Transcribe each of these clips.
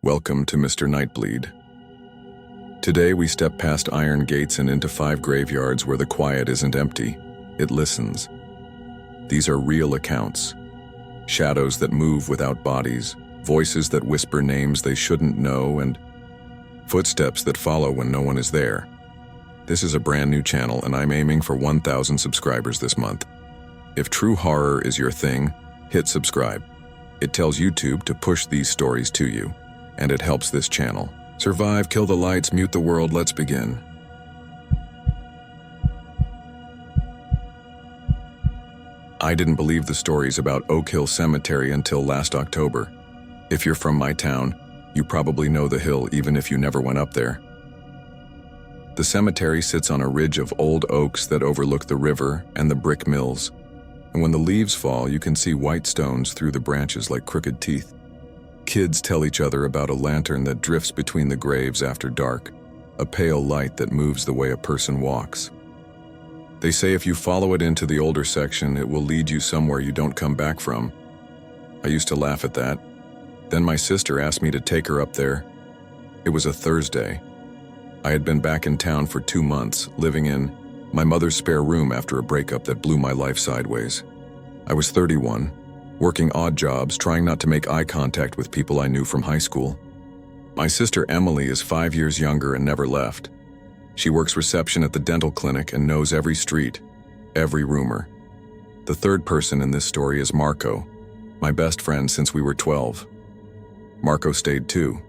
Welcome to Mr. Nightbleed. Today we step past iron gates and into 5 graveyards where the quiet isn't empty, it listens. These are real accounts. Shadows that move without bodies, voices that whisper names they shouldn't know, and footsteps that follow when no one is there. This is a brand new channel and I'm aiming for 1,000 subscribers this month. If true horror is your thing, hit subscribe. It tells YouTube to push these stories to you, and it helps this channel. Survive, kill the lights, mute the world, let's begin. I didn't believe the stories about Oakill Cemetery until last October. If you're from my town, you probably know the hill even if you never went up there. The cemetery sits on a ridge of old oaks that overlook the river and the brick mills. And when the leaves fall, you can see white stones through the branches like crooked teeth. Kids tell each other about a lantern that drifts between the graves after dark, a pale light that moves the way a person walks. They say if you follow it into the older section, it will lead you somewhere you don't come back from. I used to laugh at that. Then my sister asked me to take her up there. It was a Thursday. I had been back in town for 2 months, living in my mother's spare room after a breakup that blew my life sideways. I was 31, working odd jobs, trying not to make eye contact with people I knew from high school. My sister Emily is 5 years younger and never left. She works reception at the dental clinic and knows every street, every rumor. The third person in this story is Marco, my best friend since we were 12. Marco stayed too.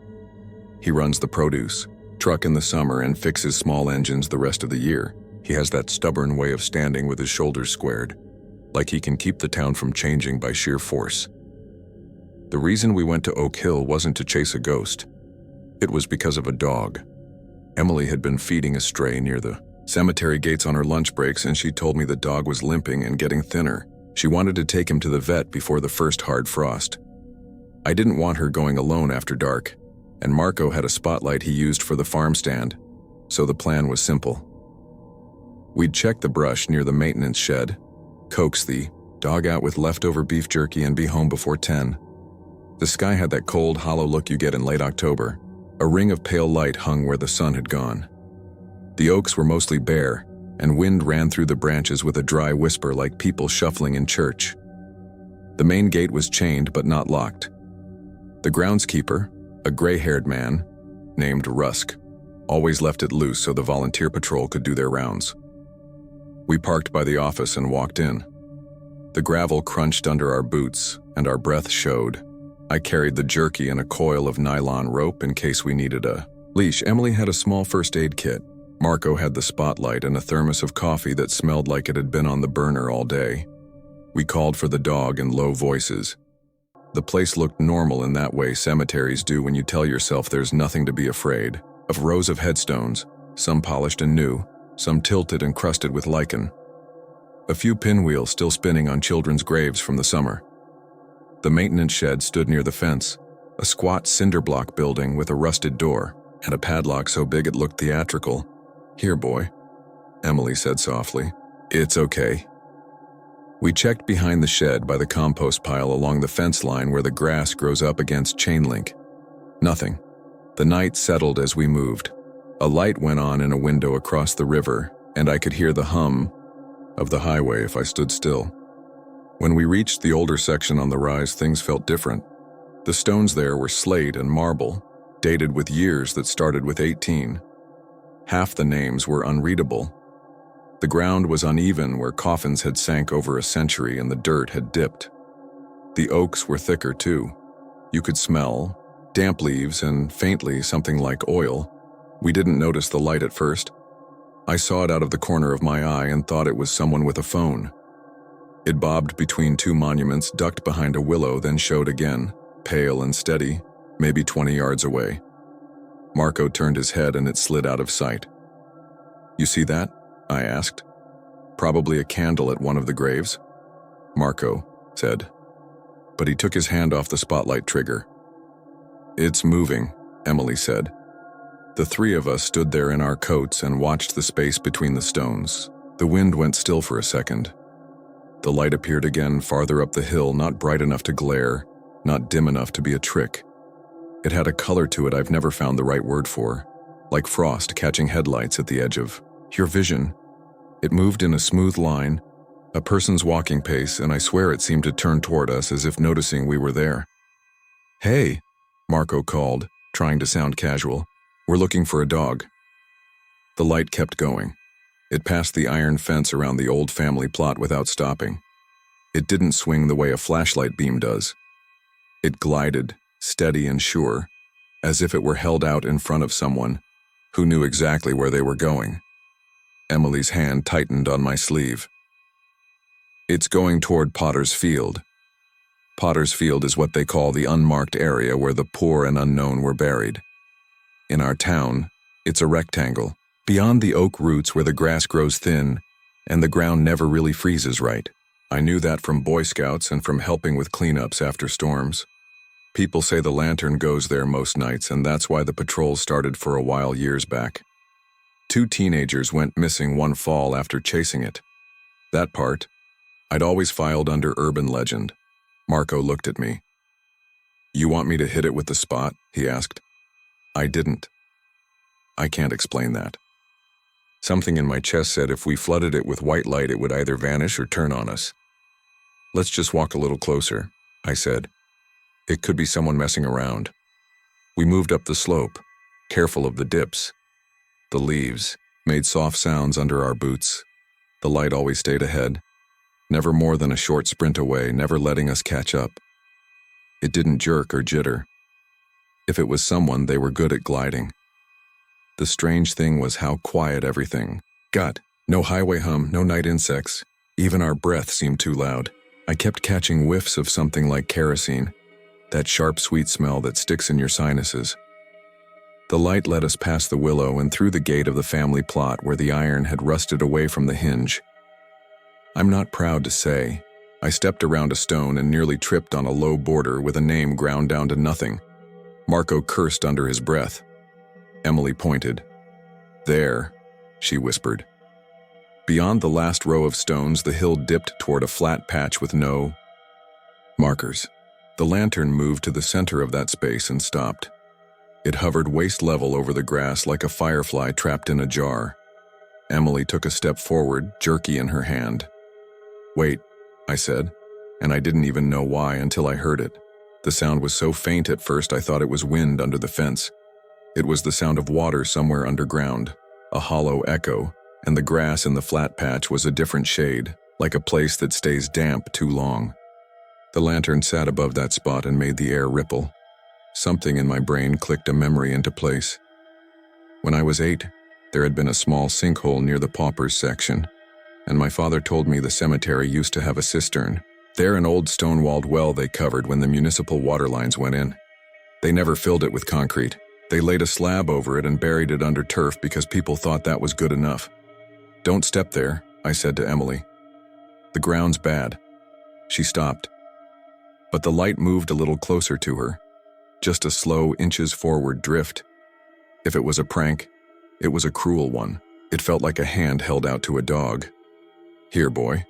He runs the produce truck in the summer and fixes small engines the rest of the year. He has that stubborn way of standing with his shoulders squared, like he can keep the town from changing by sheer force. The reason we went to Oakill wasn't to chase a ghost. It was because of a dog. Emily had been feeding a stray near the cemetery gates on her lunch breaks, and she told me the dog was limping and getting thinner. She wanted to take him to the vet before the first hard frost. I didn't want her going alone after dark, and Marco had a spotlight he used for the farm stand, so the plan was simple. We'd check the brush near the maintenance shed, coax the dog out with leftover beef jerky, and be home before 10. The sky had that cold, hollow look you get in late October. A ring of pale light hung where the sun had gone. The oaks were mostly bare, and wind ran through the branches with a dry whisper like people shuffling in church. The main gate was chained but not locked. The groundskeeper, a gray-haired man named Rusk, always left it loose so the volunteer patrol could do their rounds. We parked by the office and walked in. The gravel crunched under our boots, and our breath showed. I carried the jerky and a coil of nylon rope in case we needed a leash. Emily had a small first aid kit. Marco had the spotlight and a thermos of coffee that smelled like it had been on the burner all day. We called for the dog in low voices. The place looked normal in that way cemeteries do when you tell yourself there's nothing to be afraid of. Rows of headstones, some polished and new, some tilted and crusted with lichen. A few pinwheels still spinning on children's graves from the summer. The maintenance shed stood near the fence, a squat cinder block building with a rusted door and a padlock so big it looked theatrical. "Here, boy," Emily said softly. "It's okay." We checked behind the shed by the compost pile along the fence line where the grass grows up against chain link. Nothing. The night settled as we moved. A light went on in a window across the river, and I could hear the hum of the highway if I stood still. When we reached the older section on the rise, things felt different. The stones there were slate and marble, dated with years that started with 18. Half the names were unreadable. The ground was uneven where coffins had sank over a century and the dirt had dipped. The oaks were thicker too. You could smell damp leaves and faintly something like oil. We didn't notice the light at first. I saw it out of the corner of my eye and thought it was someone with a phone. It bobbed between 2 monuments, ducked behind a willow, then showed again, pale and steady, maybe 20 yards away. Marco turned his head and it slid out of sight. "You see that?" I asked. "Probably a candle at one of the graves," Marco said. But he took his hand off the spotlight trigger. "It's moving," Emily said. The 3 of us stood there in our coats and watched the space between the stones. The wind went still for a second. The light appeared again farther up the hill, not bright enough to glare, not dim enough to be a trick. It had a color to it I've never found the right word for, like frost catching headlights at the edge of your vision. It moved in a smooth line, a person's walking pace, and I swear it seemed to turn toward us as if noticing we were there. "Hey," Marco called, trying to sound casual. "We're looking for a dog." The light kept going. It passed the iron fence around the old family plot without stopping. It didn't swing the way a flashlight beam does. It glided, steady and sure, as if it were held out in front of someone who knew exactly where they were going. Emily's hand tightened on my sleeve. "It's going toward Potter's Field." Potter's Field is what they call the unmarked area where the poor and unknown were buried. In our town, it's a rectangle, beyond the oak roots where the grass grows thin and the ground never really freezes right. I knew that from Boy Scouts and from helping with cleanups after storms. People say the lantern goes there most nights, and that's why the patrol started for a while years back. 2 teenagers went missing one fall after chasing it. That part, I'd always filed under urban legend. Marco looked at me. "You want me to hit it with the spot?" he asked. I didn't. I can't explain that. Something in my chest said if we flooded it with white light, it would either vanish or turn on us. "Let's just walk a little closer," I said. "It could be someone messing around." We moved up the slope, careful of the dips. The leaves made soft sounds under our boots. The light always stayed ahead, never more than a short sprint away, never letting us catch up. It didn't jerk or jitter. If it was someone, they were good at gliding. The strange thing was how quiet everything got. No highway hum, no night insects. Even our breath seemed too loud. I kept catching whiffs of something like kerosene, that sharp, sweet smell that sticks in your sinuses. The light led us past the willow and through the gate of the family plot where the iron had rusted away from the hinge. I'm not proud to say, I stepped around a stone and nearly tripped on a low border with a name ground down to nothing. Marco cursed under his breath. Emily pointed. "There," she whispered. Beyond the last row of stones, the hill dipped toward a flat patch with no markers. The lantern moved to the center of that space and stopped. It hovered waist level over the grass like a firefly trapped in a jar. Emily took a step forward, jerky in her hand. "Wait," I said, and I didn't even know why until I heard it. The sound was so faint at first I thought it was wind under the fence. It was the sound of water somewhere underground, a hollow echo, and the grass in the flat patch was a different shade, like a place that stays damp too long. The lantern sat above that spot and made the air ripple. Something in my brain clicked a memory into place. When I was 8, there had been a small sinkhole near the paupers section, and my father told me the cemetery used to have a cistern. There, an old stone-walled well they covered when the municipal water lines went in. They never filled it with concrete. They laid a slab over it and buried it under turf because people thought that was good enough. "Don't step there," I said to Emily. "The ground's bad." She stopped. But the light moved a little closer to her, just a slow inches forward drift. If it was a prank, it was a cruel one. It felt like a hand held out to a dog. "Here, boy,"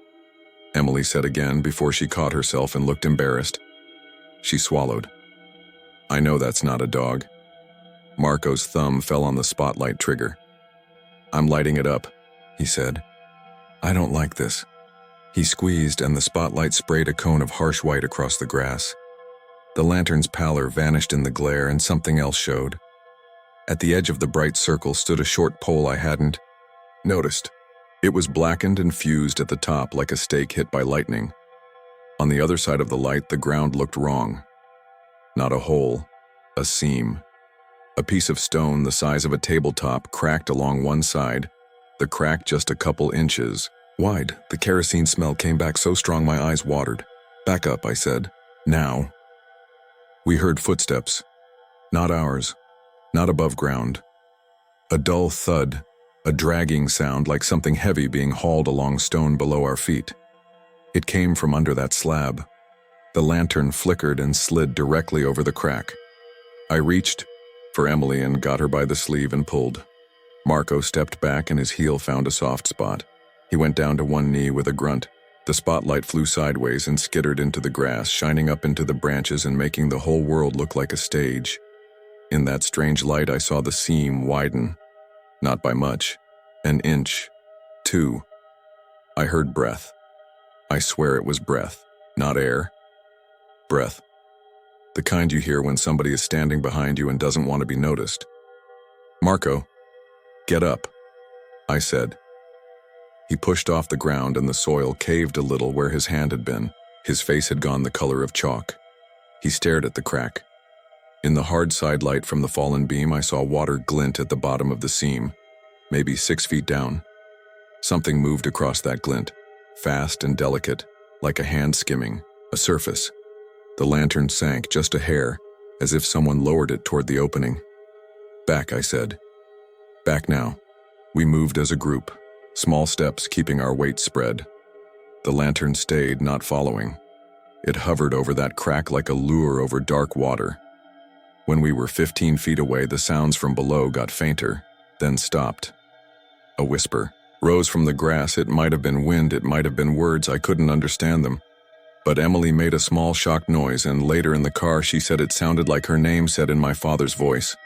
Emily said again before she caught herself and looked embarrassed. She swallowed. "I know that's not a dog." Marco's thumb fell on the spotlight trigger. "I'm lighting it up," he said. "I don't like this." He squeezed and the spotlight sprayed a cone of harsh white across the grass. The lantern's pallor vanished in the glare and something else showed. At the edge of the bright circle stood a short pole I hadn't noticed. It was blackened and fused at the top like a stake hit by lightning. On the other side of the light, the ground looked wrong. Not a hole, a seam. A piece of stone the size of a tabletop cracked along one side, the crack just a couple inches wide. The kerosene smell came back so strong my eyes watered. "Back up," I said. "Now." We heard footsteps. Not ours. Not above ground. A dull thud, a dragging sound like something heavy being hauled along stone below our feet. It came from under that slab. The lantern flickered and slid directly over the crack. I reached for Emily and got her by the sleeve and pulled. Marco stepped back and his heel found a soft spot. He went down to one knee with a grunt. The spotlight flew sideways and skittered into the grass, shining up into the branches and making the whole world look like a stage. In that strange light, I saw the seam widen. Not by much. An inch. 2. I heard breath. I swear it was breath, not air. Breath. The kind you hear when somebody is standing behind you and doesn't want to be noticed. "Marco, get up," I said. He pushed off the ground and the soil caved a little where his hand had been. His face had gone the color of chalk. He stared at the crack. In the hard sidelight from the fallen beam, I saw water glint at the bottom of the seam, maybe 6 feet down. Something moved across that glint, fast and delicate, like a hand skimming, a surface. The lantern sank just a hair, as if someone lowered it toward the opening. "Back," I said. "Back now." We moved as a group, small steps keeping our weight spread. The lantern stayed, not following. It hovered over that crack like a lure over dark water. When we were 15 feet away, the sounds from below got fainter, then stopped. A whisper rose from the grass. It might have been wind, it might have been words, I couldn't understand them. But Emily made a small shocked noise, and later in the car she said it sounded like her name said in my father's voice.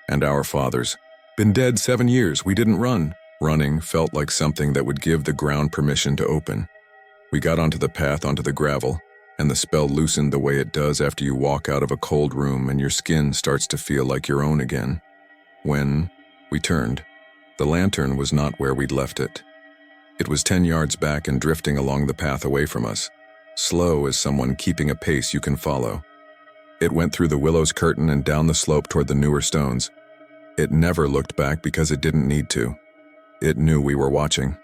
And our fathers. "Been dead 7 years, we didn't run." Running felt like something that would give the ground permission to open. We got onto the path, onto the gravel, and the spell loosened the way it does after you walk out of a cold room and your skin starts to feel like your own again. When we turned, the lantern was not where we'd left it. It was 10 yards back and drifting along the path away from us, slow as someone keeping a pace you can follow. It went through the willow's curtain and down the slope toward the newer stones. It never looked back because it didn't need to. It knew we were watching.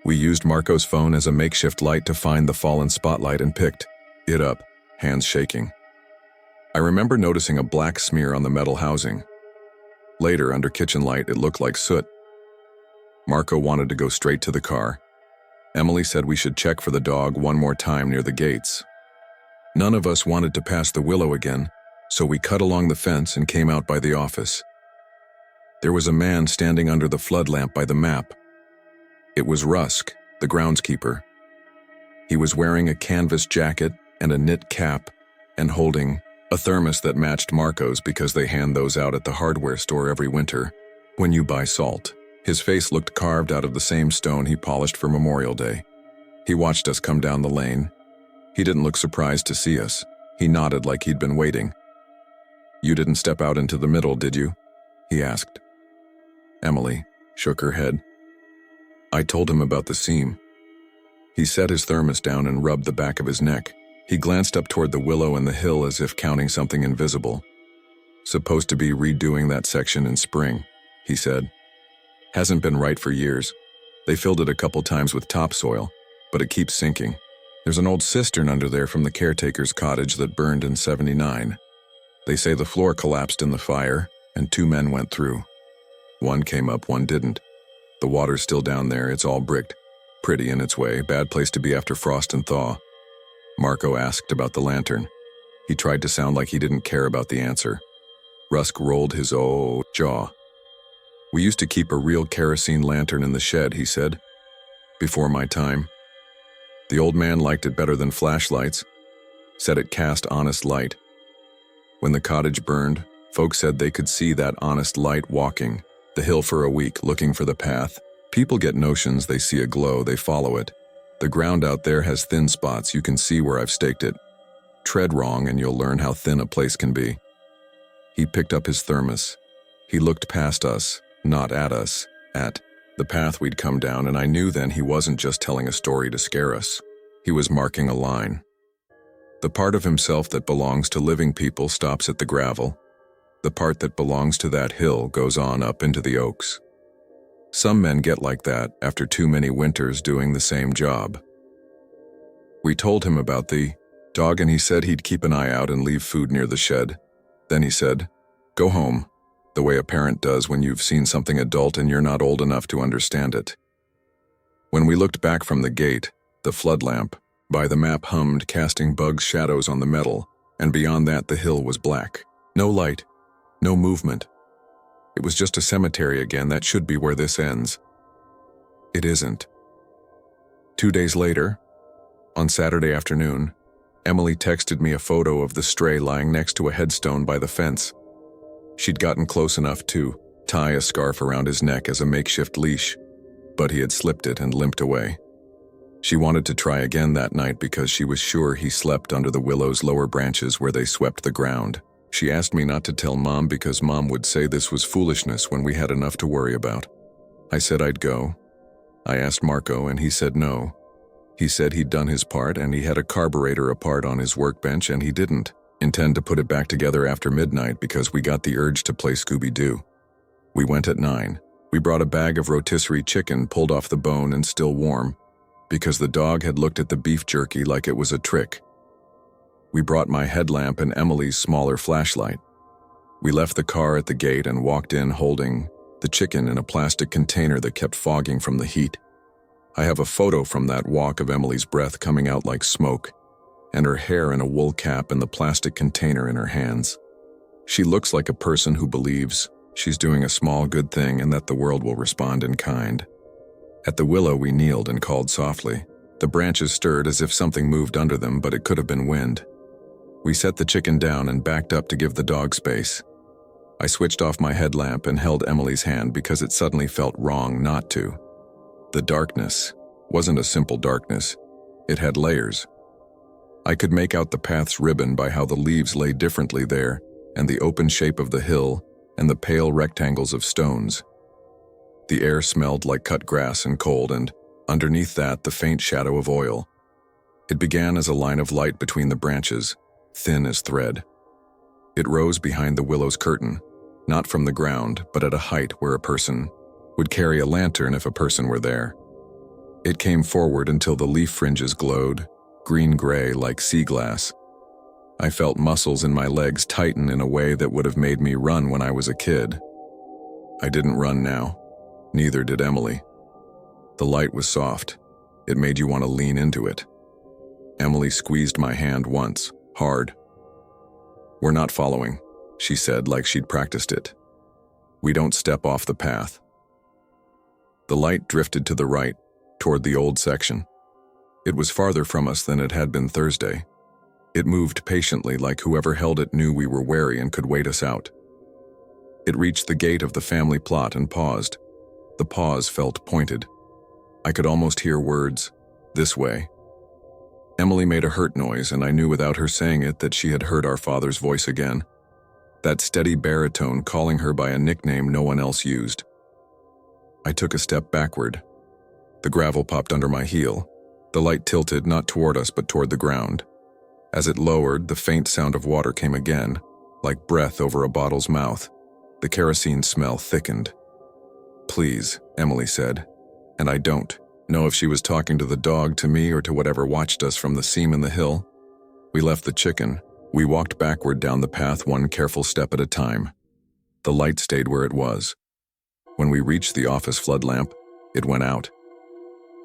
We used Marco's phone as a makeshift light to find the fallen spotlight and picked it up, hands shaking. I remember noticing a black smear on the metal housing. Later, under kitchen light, it looked like soot. Marco wanted to go straight to the car. Emily said we should check for the dog one more time near the gates. None of us wanted to pass the willow again, so we cut along the fence and came out by the office. There was a man standing under the flood lamp by the map. It was Rusk, the groundskeeper. He was wearing a canvas jacket and a knit cap and holding a thermos that matched Marco's because they hand those out at the hardware store every winter when you buy salt. His face looked carved out of the same stone he polished for Memorial Day. He watched us come down the lane. He didn't look surprised to see us. He nodded like he'd been waiting. "You didn't step out into the middle, did you?" he asked. Emily shook her head. I told him about the seam. He set his thermos down and rubbed the back of his neck. He glanced up toward the willow and the hill as if counting something invisible. "Supposed to be redoing that section in spring," he said. "Hasn't been right for years. They filled it a couple times with topsoil, but it keeps sinking. There's an old cistern under there from the caretaker's cottage that burned in '79. They say the floor collapsed in the fire, and 2 men went through. One came up, one didn't. The water's still down there, it's all bricked. Pretty in its way, bad place to be after frost and thaw." Marco asked about the lantern. He tried to sound like he didn't care about the answer. Rusk rolled his jaw. "We used to keep a real kerosene lantern in the shed," he said. "Before my time. The old man liked it better than flashlights. Said it cast honest light. When the cottage burned, folks said they could see that honest light walking the hill for a week looking for the path. People get notions, they see a glow, they follow it. The ground out there has thin spots, you can see where I've staked it. Tread wrong and you'll learn how thin a place can be." He picked up his thermos. He looked past us, not at us, at the path we'd come down, and I knew then he wasn't just telling a story to scare us. He was marking a line. The part of himself that belongs to living people stops at the gravel. The part that belongs to that hill goes on up into the oaks. Some men get like that after too many winters doing the same job. We told him about the dog and he said he'd keep an eye out and leave food near the shed. Then he said, "Go home," the way a parent does when you've seen something adult and you're not old enough to understand it. When we looked back from the gate, the flood lamp by the map hummed, casting bugs' shadows on the metal, and beyond that the hill was black. No light, no movement. It was just a cemetery again. That should be where this ends. It isn't. 2 days later, on Saturday afternoon, Emily texted me a photo of the stray lying next to a headstone by the fence. She'd gotten close enough to tie a scarf around his neck as a makeshift leash, but he had slipped it and limped away. She wanted to try again that night because she was sure he slept under the willow's lower branches where they swept the ground. She asked me not to tell Mom because Mom would say this was foolishness when we had enough to worry about. I said I'd go. I asked Marco and he said no. He said he'd done his part and he had a carburetor apart on his workbench and he didn't intend to put it back together after midnight because we got the urge to play Scooby-Doo. We went at 9. We brought a bag of rotisserie chicken pulled off the bone and still warm because the dog had looked at the beef jerky like it was a trick. We brought my headlamp and Emily's smaller flashlight. We left the car at the gate and walked in holding the chicken in a plastic container that kept fogging from the heat. I have a photo from that walk of Emily's breath coming out like smoke, and her hair in a wool cap and the plastic container in her hands. She looks like a person who believes she's doing a small good thing and that the world will respond in kind. At the willow we kneeled and called softly. The branches stirred as if something moved under them, but it could have been wind. We set the chicken down and backed up to give the dog space. I switched off my headlamp and held Emily's hand because it suddenly felt wrong not to. The darkness wasn't a simple darkness. It had layers. I could make out the path's ribbon by how the leaves lay differently there, and the open shape of the hill, and the pale rectangles of stones. The air smelled like cut grass and cold, and underneath that, the faint shadow of oil. It began as a line of light between the branches, thin as thread. It rose behind the willow's curtain, not from the ground, but at a height where a person would carry a lantern if a person were there. It came forward until the leaf fringes glowed, green-gray like sea glass. I felt muscles in my legs tighten in a way that would have made me run when I was a kid. I didn't run now. Neither did Emily. The light was soft. It made you want to lean into it. Emily squeezed my hand once, hard. "We're not following," she said like she'd practiced it. "We don't step off the path." The light drifted to the right, toward the old section. It was farther from us than it had been Thursday. It moved patiently like whoever held it knew we were wary and could wait us out. It reached the gate of the family plot and paused. The pause felt pointed. I could almost hear words, "This way." Emily made a hurt noise, and I knew without her saying it that she had heard our father's voice again. That steady baritone calling her by a nickname no one else used. I took a step backward. The gravel popped under my heel. The light tilted not toward us but toward the ground. As it lowered, the faint sound of water came again, like breath over a bottle's mouth. The kerosene smell thickened. "Please," Emily said, and I don't know if she was talking to the dog, to me, or to whatever watched us from the seam in the hill. We left the chicken. We walked backward down the path, one careful step at a time. The light stayed where it was. When we reached the office flood lamp, it went out.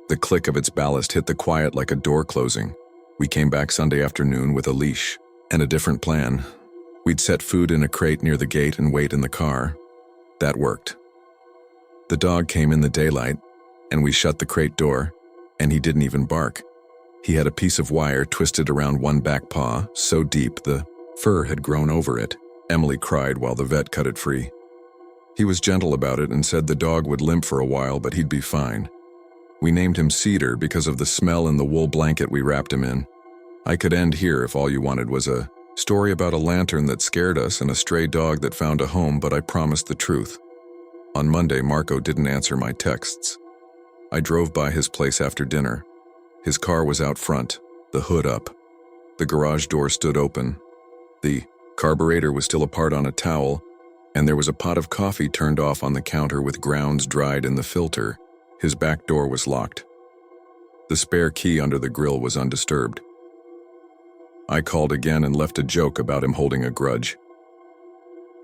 The click of its ballast hit the quiet like a door closing. We came back Sunday afternoon with a leash and a different plan. We'd set food in a crate near the gate and wait in the car. That worked. The dog came in the daylight, and we shut the crate door, and he didn't even bark. He had a piece of wire twisted around one back paw, so deep the fur had grown over it. Emily cried while the vet cut it free. He was gentle about it and said the dog would limp for a while, but he'd be fine. We named him Cedar because of the smell in the wool blanket we wrapped him in. I could end here if all you wanted was a story about a lantern that scared us and a stray dog that found a home, but I promised the truth. On Monday, Marco didn't answer my texts. I drove by his place after dinner. His car was out front, the hood up. The garage door stood open. The carburetor was still apart on a towel, and there was a pot of coffee turned off on the counter with grounds dried in the filter. His back door was locked. The spare key under the grill was undisturbed. I called again and left a joke about him holding a grudge.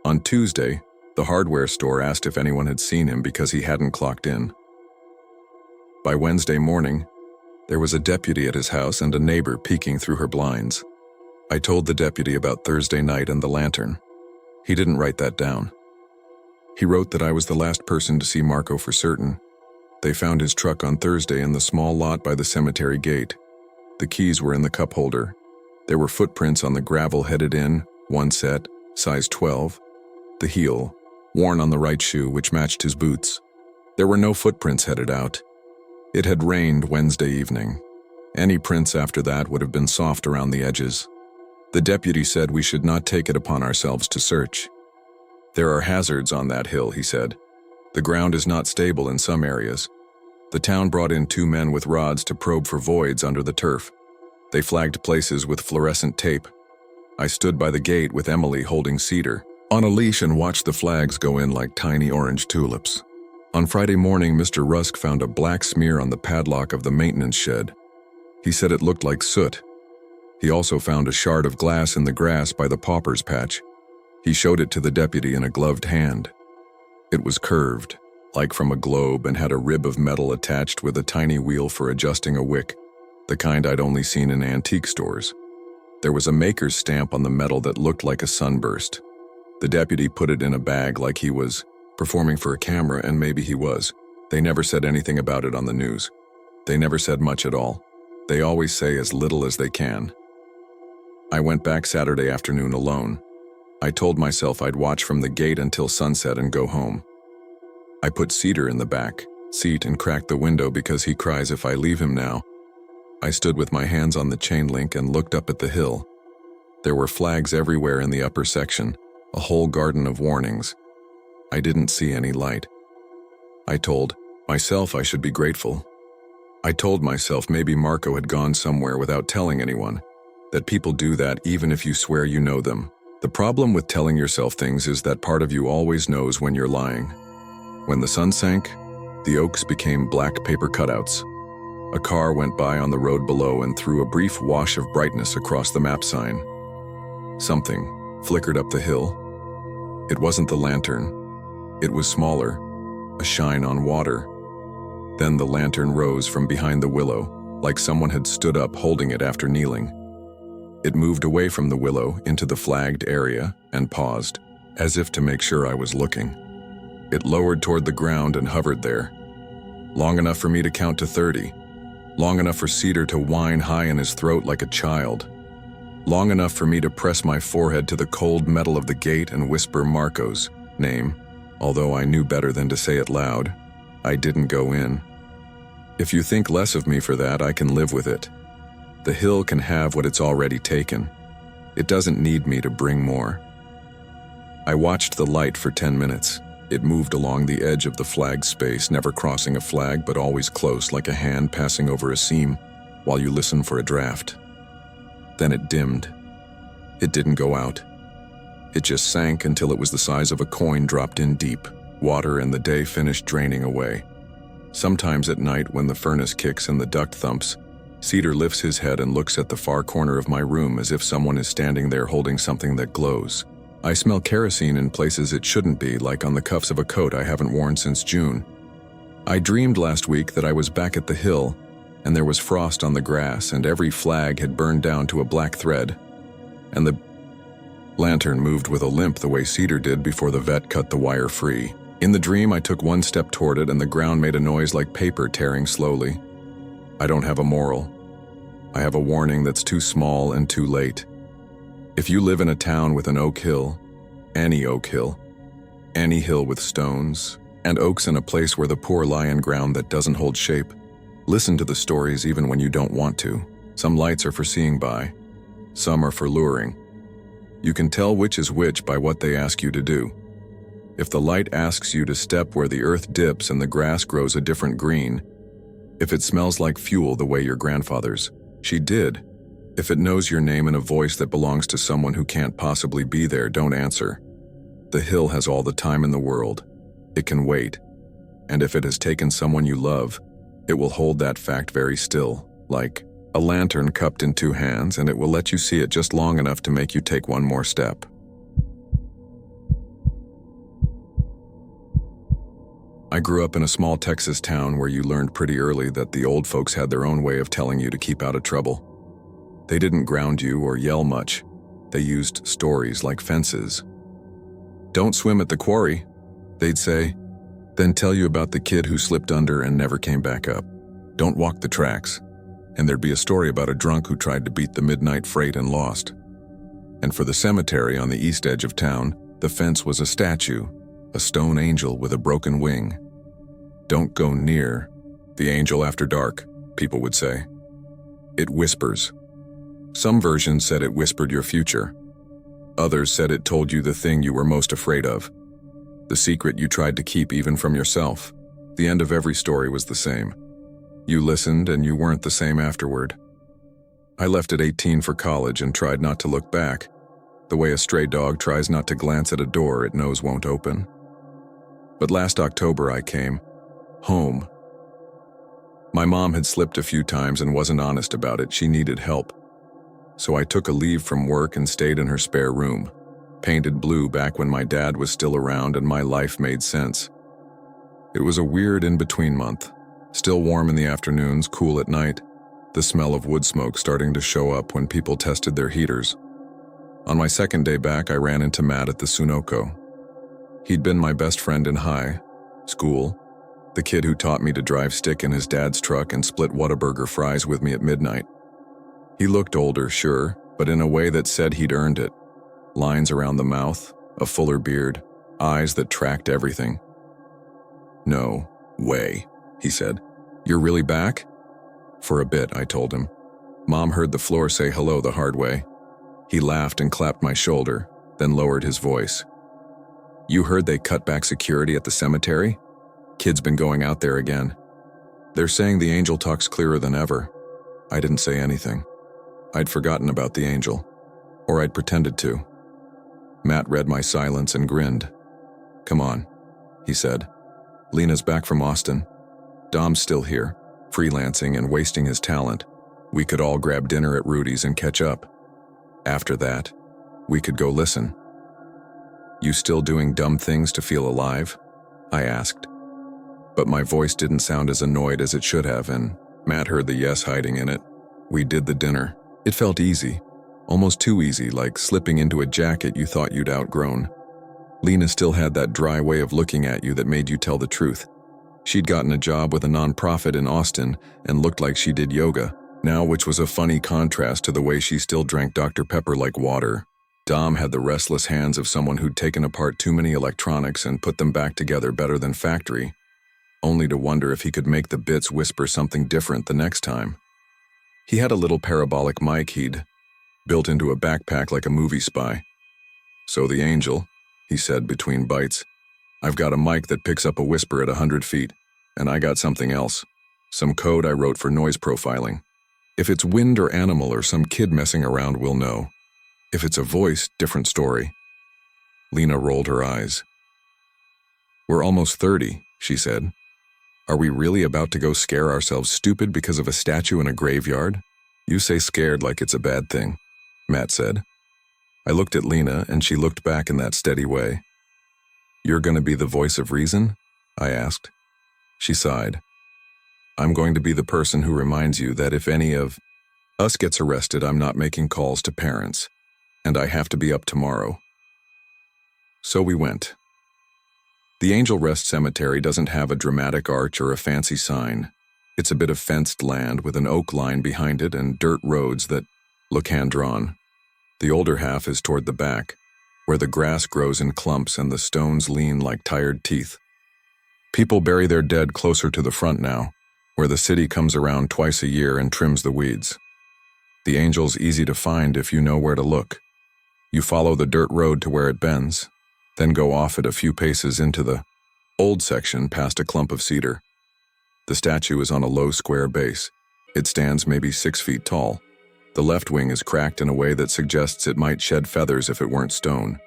On Tuesday, the hardware store asked if anyone had seen him because he hadn't clocked in. By Wednesday morning, there was a deputy at his house and a neighbor peeking through her blinds. I told the deputy about Thursday night and the lantern. He didn't write that down. He wrote that I was the last person to see Marco for certain. They found his truck on Thursday in the small lot by the cemetery gate. The keys were in the cup holder. There were footprints on the gravel headed in, one set, size 12. the heel, worn on the right shoe, which matched his boots. There were no footprints headed out. It had rained Wednesday evening. Any prints after that would have been soft around the edges. The deputy said we should not take it upon ourselves to search. There are hazards on that hill, he said. The ground is not stable in some areas. The town brought in 2 men with rods to probe for voids under the turf. They flagged places with fluorescent tape. I stood by the gate with Emily holding Cedar on a leash and watched the flags go in like tiny orange tulips. On Friday morning, Mr. Rusk found a black smear on the padlock of the maintenance shed. He said it looked like soot. He also found a shard of glass in the grass by the pauper's patch. He showed it to the deputy in a gloved hand. It was curved, like from a globe, and had a rib of metal attached with a tiny wheel for adjusting a wick, the kind I'd only seen in antique stores. There was a maker's stamp on the metal that looked like a sunburst. The deputy put it in a bag like he was performing for a camera, and maybe he was. They never said anything about it on the news. They never said much at all. They always say as little as they can. I went back Saturday afternoon alone. I told myself I'd watch from the gate until sunset and go home. I put Cedar in the back seat and cracked the window because he cries if I leave him now. I stood with my hands on the chain link and looked up at the hill. There were flags everywhere in the upper section, a whole garden of warnings. I didn't see any light. I told myself I should be grateful. I told myself maybe Marco had gone somewhere without telling anyone, that people do that even if you swear you know them. The problem with telling yourself things is that part of you always knows when you're lying. When the sun sank, the oaks became black paper cutouts. A car went by on the road below and threw a brief wash of brightness across the map sign. Something flickered up the hill. It wasn't the lantern. It was smaller, a shine on water. Then the lantern rose from behind the willow, like someone had stood up holding it after kneeling. It moved away from the willow into the flagged area and paused, as if to make sure I was looking. It lowered toward the ground and hovered there, long enough for me to count to 30, long enough for Cedar to whine high in his throat like a child, long enough for me to press my forehead to the cold metal of the gate and whisper Marco's name, although I knew better than to say it loud. I didn't go in. If you think less of me for that, I can live with it. The hill can have what it's already taken. It doesn't need me to bring more. I watched the light for 10 minutes. It moved along the edge of the flagged space, never crossing a flag but always close, like a hand passing over a seam while you listen for a draft. Then it dimmed. It didn't go out. It just sank until it was the size of a coin dropped in deep water and the day finished draining away. Sometimes at night when the furnace kicks and the duct thumps, Cedar lifts his head and looks at the far corner of my room as if someone is standing there holding something that glows. I smell kerosene in places it shouldn't be, like on the cuffs of a coat I haven't worn since June. I dreamed last week that I was back at the hill, and there was frost on the grass, and every flag had burned down to a black thread, and the lantern moved with a limp the way Cedar did before the vet cut the wire free. In the dream, I took one step toward it, and the ground made a noise like paper tearing slowly. I don't have a moral. I have a warning that's too small and too late. If you live in a town with an oak hill, any hill with stones, and oaks in a place where the poor lie in ground that doesn't hold shape, listen to the stories even when you don't want to. Some lights are for seeing by. Some are for luring. You can tell which is which by what they ask you to do. If the light asks you to step where the earth dips and the grass grows a different green, if it smells like fuel the way your grandfather's, she did, if it knows your name in a voice that belongs to someone who can't possibly be there, don't answer. The hill has all the time in the world. It can wait. And if it has taken someone you love, it will hold that fact very still, like a lantern cupped in 2 hands, and it will let you see it just long enough to make you take one more step. I grew up in a small Texas town where you learned pretty early that the old folks had their own way of telling you to keep out of trouble. They didn't ground you or yell much. They used stories like fences. "Don't swim at the quarry," they'd say, then tell you about the kid who slipped under and never came back up. "Don't walk the tracks," and there'd be a story about a drunk who tried to beat the midnight freight and lost. And for the cemetery on the east edge of town, The fence was a statue, a stone angel with a broken wing. "Don't go near the angel after dark," people would say. "It whispers." Some versions said it whispered your future. Others said it told you the thing you were most afraid of, the secret you tried to keep even from yourself. The end of every story was the same. You listened and you weren't the same afterward. I left at 18 for college and tried not to look back, the way a stray dog tries not to glance at a door it knows won't open. But last October I came home. My mom had slipped a few times and wasn't honest about it. She needed help. So I took a leave from work and stayed in her spare room, painted blue back when my dad was still around and my life made sense. It was a weird in-between month, still warm in the afternoons, cool at night, the smell of wood smoke starting to show up when people tested their heaters. On my second day back, I ran into Matt at the Sunoco. He'd been my best friend in high school, the kid who taught me to drive stick in his dad's truck and split Whataburger fries with me at midnight. He looked older, sure, but in a way that said he'd earned it. Lines around the mouth, a fuller beard, eyes that tracked everything. "No way," he said. "You're really back?" "For a bit," I told him. Mom heard the floor say hello the hard way. He laughed and clapped my shoulder, then lowered his voice. "You heard they cut back security at the cemetery? Kids been going out there again. They're saying the angel talks clearer than ever." I didn't say anything. I'd forgotten about the angel, or I'd pretended to. Matt read my silence and grinned. "Come on," he said. "Lena's back from Austin. Dom's still here, freelancing and wasting his talent. We could all grab dinner at Rudy's and catch up. After that, we could go listen." "You still doing dumb things to feel alive?" I asked. But my voice didn't sound as annoyed as it should have, and Matt heard the yes hiding in it. We did the dinner. It felt easy, almost too easy, like slipping into a jacket you thought you'd outgrown. Lena still had that dry way of looking at you that made you tell the truth. She'd gotten a job with a nonprofit in Austin and looked like she did yoga now, which was a funny contrast to the way she still drank Dr. Pepper like water. Dom had the restless hands of someone who'd taken apart too many electronics and put them back together better than factory, only to wonder if he could make the bits whisper something different the next time. He had a little parabolic mic he'd built into a backpack like a movie spy. "So the angel," he said between bites. "I've got a mic that picks up a whisper at 100 feet, and I got something else. Some code I wrote for noise profiling. If it's wind or animal or some kid messing around, we'll know. If it's a voice, different story." Lena rolled her eyes. "We're almost 30, she said. "Are we really about to go scare ourselves stupid because of a statue in a graveyard?" "You say scared like it's a bad thing," Matt said. I looked at Lena, and she looked back in that steady way. "You're going to be the voice of reason?" I asked. She sighed. "I'm going to be the person who reminds you that if any of us gets arrested, I'm not making calls to parents, and I have to be up tomorrow." So we went. The Angel Rest Cemetery doesn't have a dramatic arch or a fancy sign. It's a bit of fenced land with an oak line behind it and dirt roads that look hand-drawn. The older half is toward the back, where the grass grows in clumps and the stones lean like tired teeth. People bury their dead closer to the front now, where the city comes around twice a year and trims the weeds. The Angel's easy to find if you know where to look. You follow the dirt road to where it bends, then go off it a few paces into the old section past a clump of cedar. The statue is on a low square base. It stands maybe 6 feet tall. The left wing is cracked in a way that suggests it might shed feathers if it weren't stone.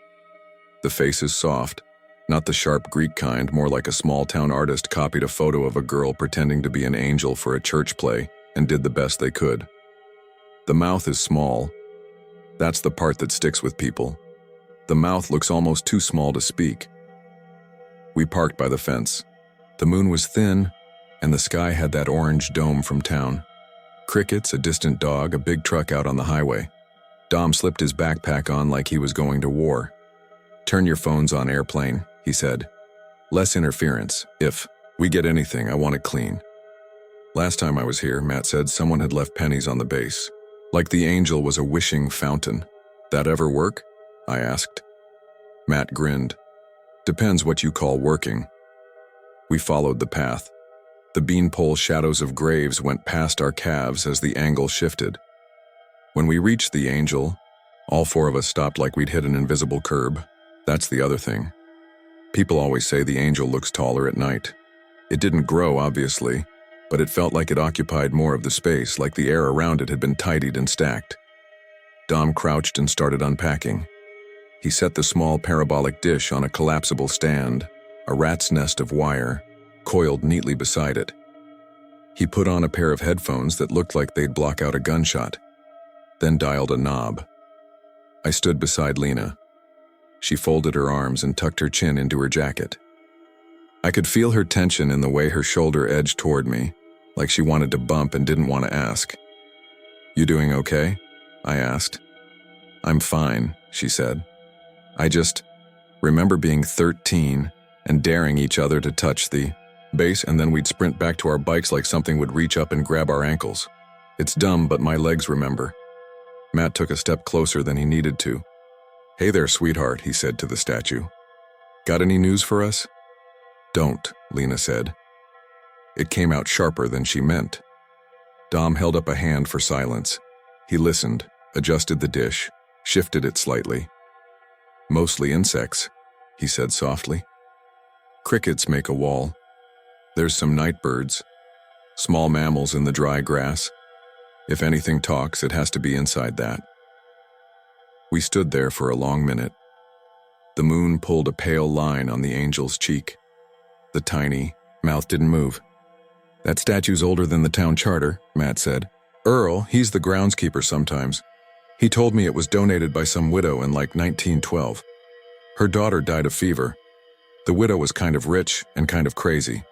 The face is soft, not the sharp Greek kind, more like a small-town artist copied a photo of a girl pretending to be an angel for a church play and did the best they could. The mouth is small. That's the part that sticks with people. The mouth looks almost too small to speak. We parked by the fence. The moon was thin, and the sky had that orange dome from town. Crickets, a distant dog, a big truck out on the highway. Dom slipped his backpack on like he was going to war. "Turn your phones on airplane," he said. "Less interference. If we get anything, I want it clean." Last time I was here, Matt said, someone had left pennies on the base. Like the angel was a wishing fountain. That ever work? I asked. Matt grinned. Depends what you call working. We followed the path. The beanpole shadows of graves went past our calves as the angle shifted. When we reached the angel, all four of us stopped like we'd hit an invisible curb. That's the other thing. People always say the angel looks taller at night. It didn't grow, obviously, but it felt like it occupied more of the space, like the air around it had been tidied and stacked. Dom crouched and started unpacking. He set the small parabolic dish on a collapsible stand, a rat's nest of wire, coiled neatly beside it. He put on a pair of headphones that looked like they'd block out a gunshot, then dialed a knob. I stood beside Lena. She folded her arms and tucked her chin into her jacket. I could feel her tension in the way her shoulder edged toward me, like she wanted to bump and didn't want to ask. "You doing okay?" I asked. "I'm fine," she said. "I just remember being 13 and daring each other to touch the base, and then we'd sprint back to our bikes like something would reach up and grab our ankles. It's dumb, but my legs remember." Matt took a step closer than he needed to. "Hey there, sweetheart," he said to the statue. "Got any news for us?" "Don't," Lena said. It came out sharper than she meant. Dom held up a hand for silence. He listened, adjusted the dish, shifted it slightly. "Mostly insects," he said softly. "Crickets make a wall. There's some nightbirds, small mammals in the dry grass. If anything talks, it has to be inside that." We stood there for a long minute. The moon pulled a pale line on the angel's cheek. The tiny mouth didn't move. "That statue's older than the town charter," Matt said. "Earl, he's the groundskeeper sometimes. He told me it was donated by some widow in like 1912. Her daughter died of fever. The widow was kind of rich and kind of crazy.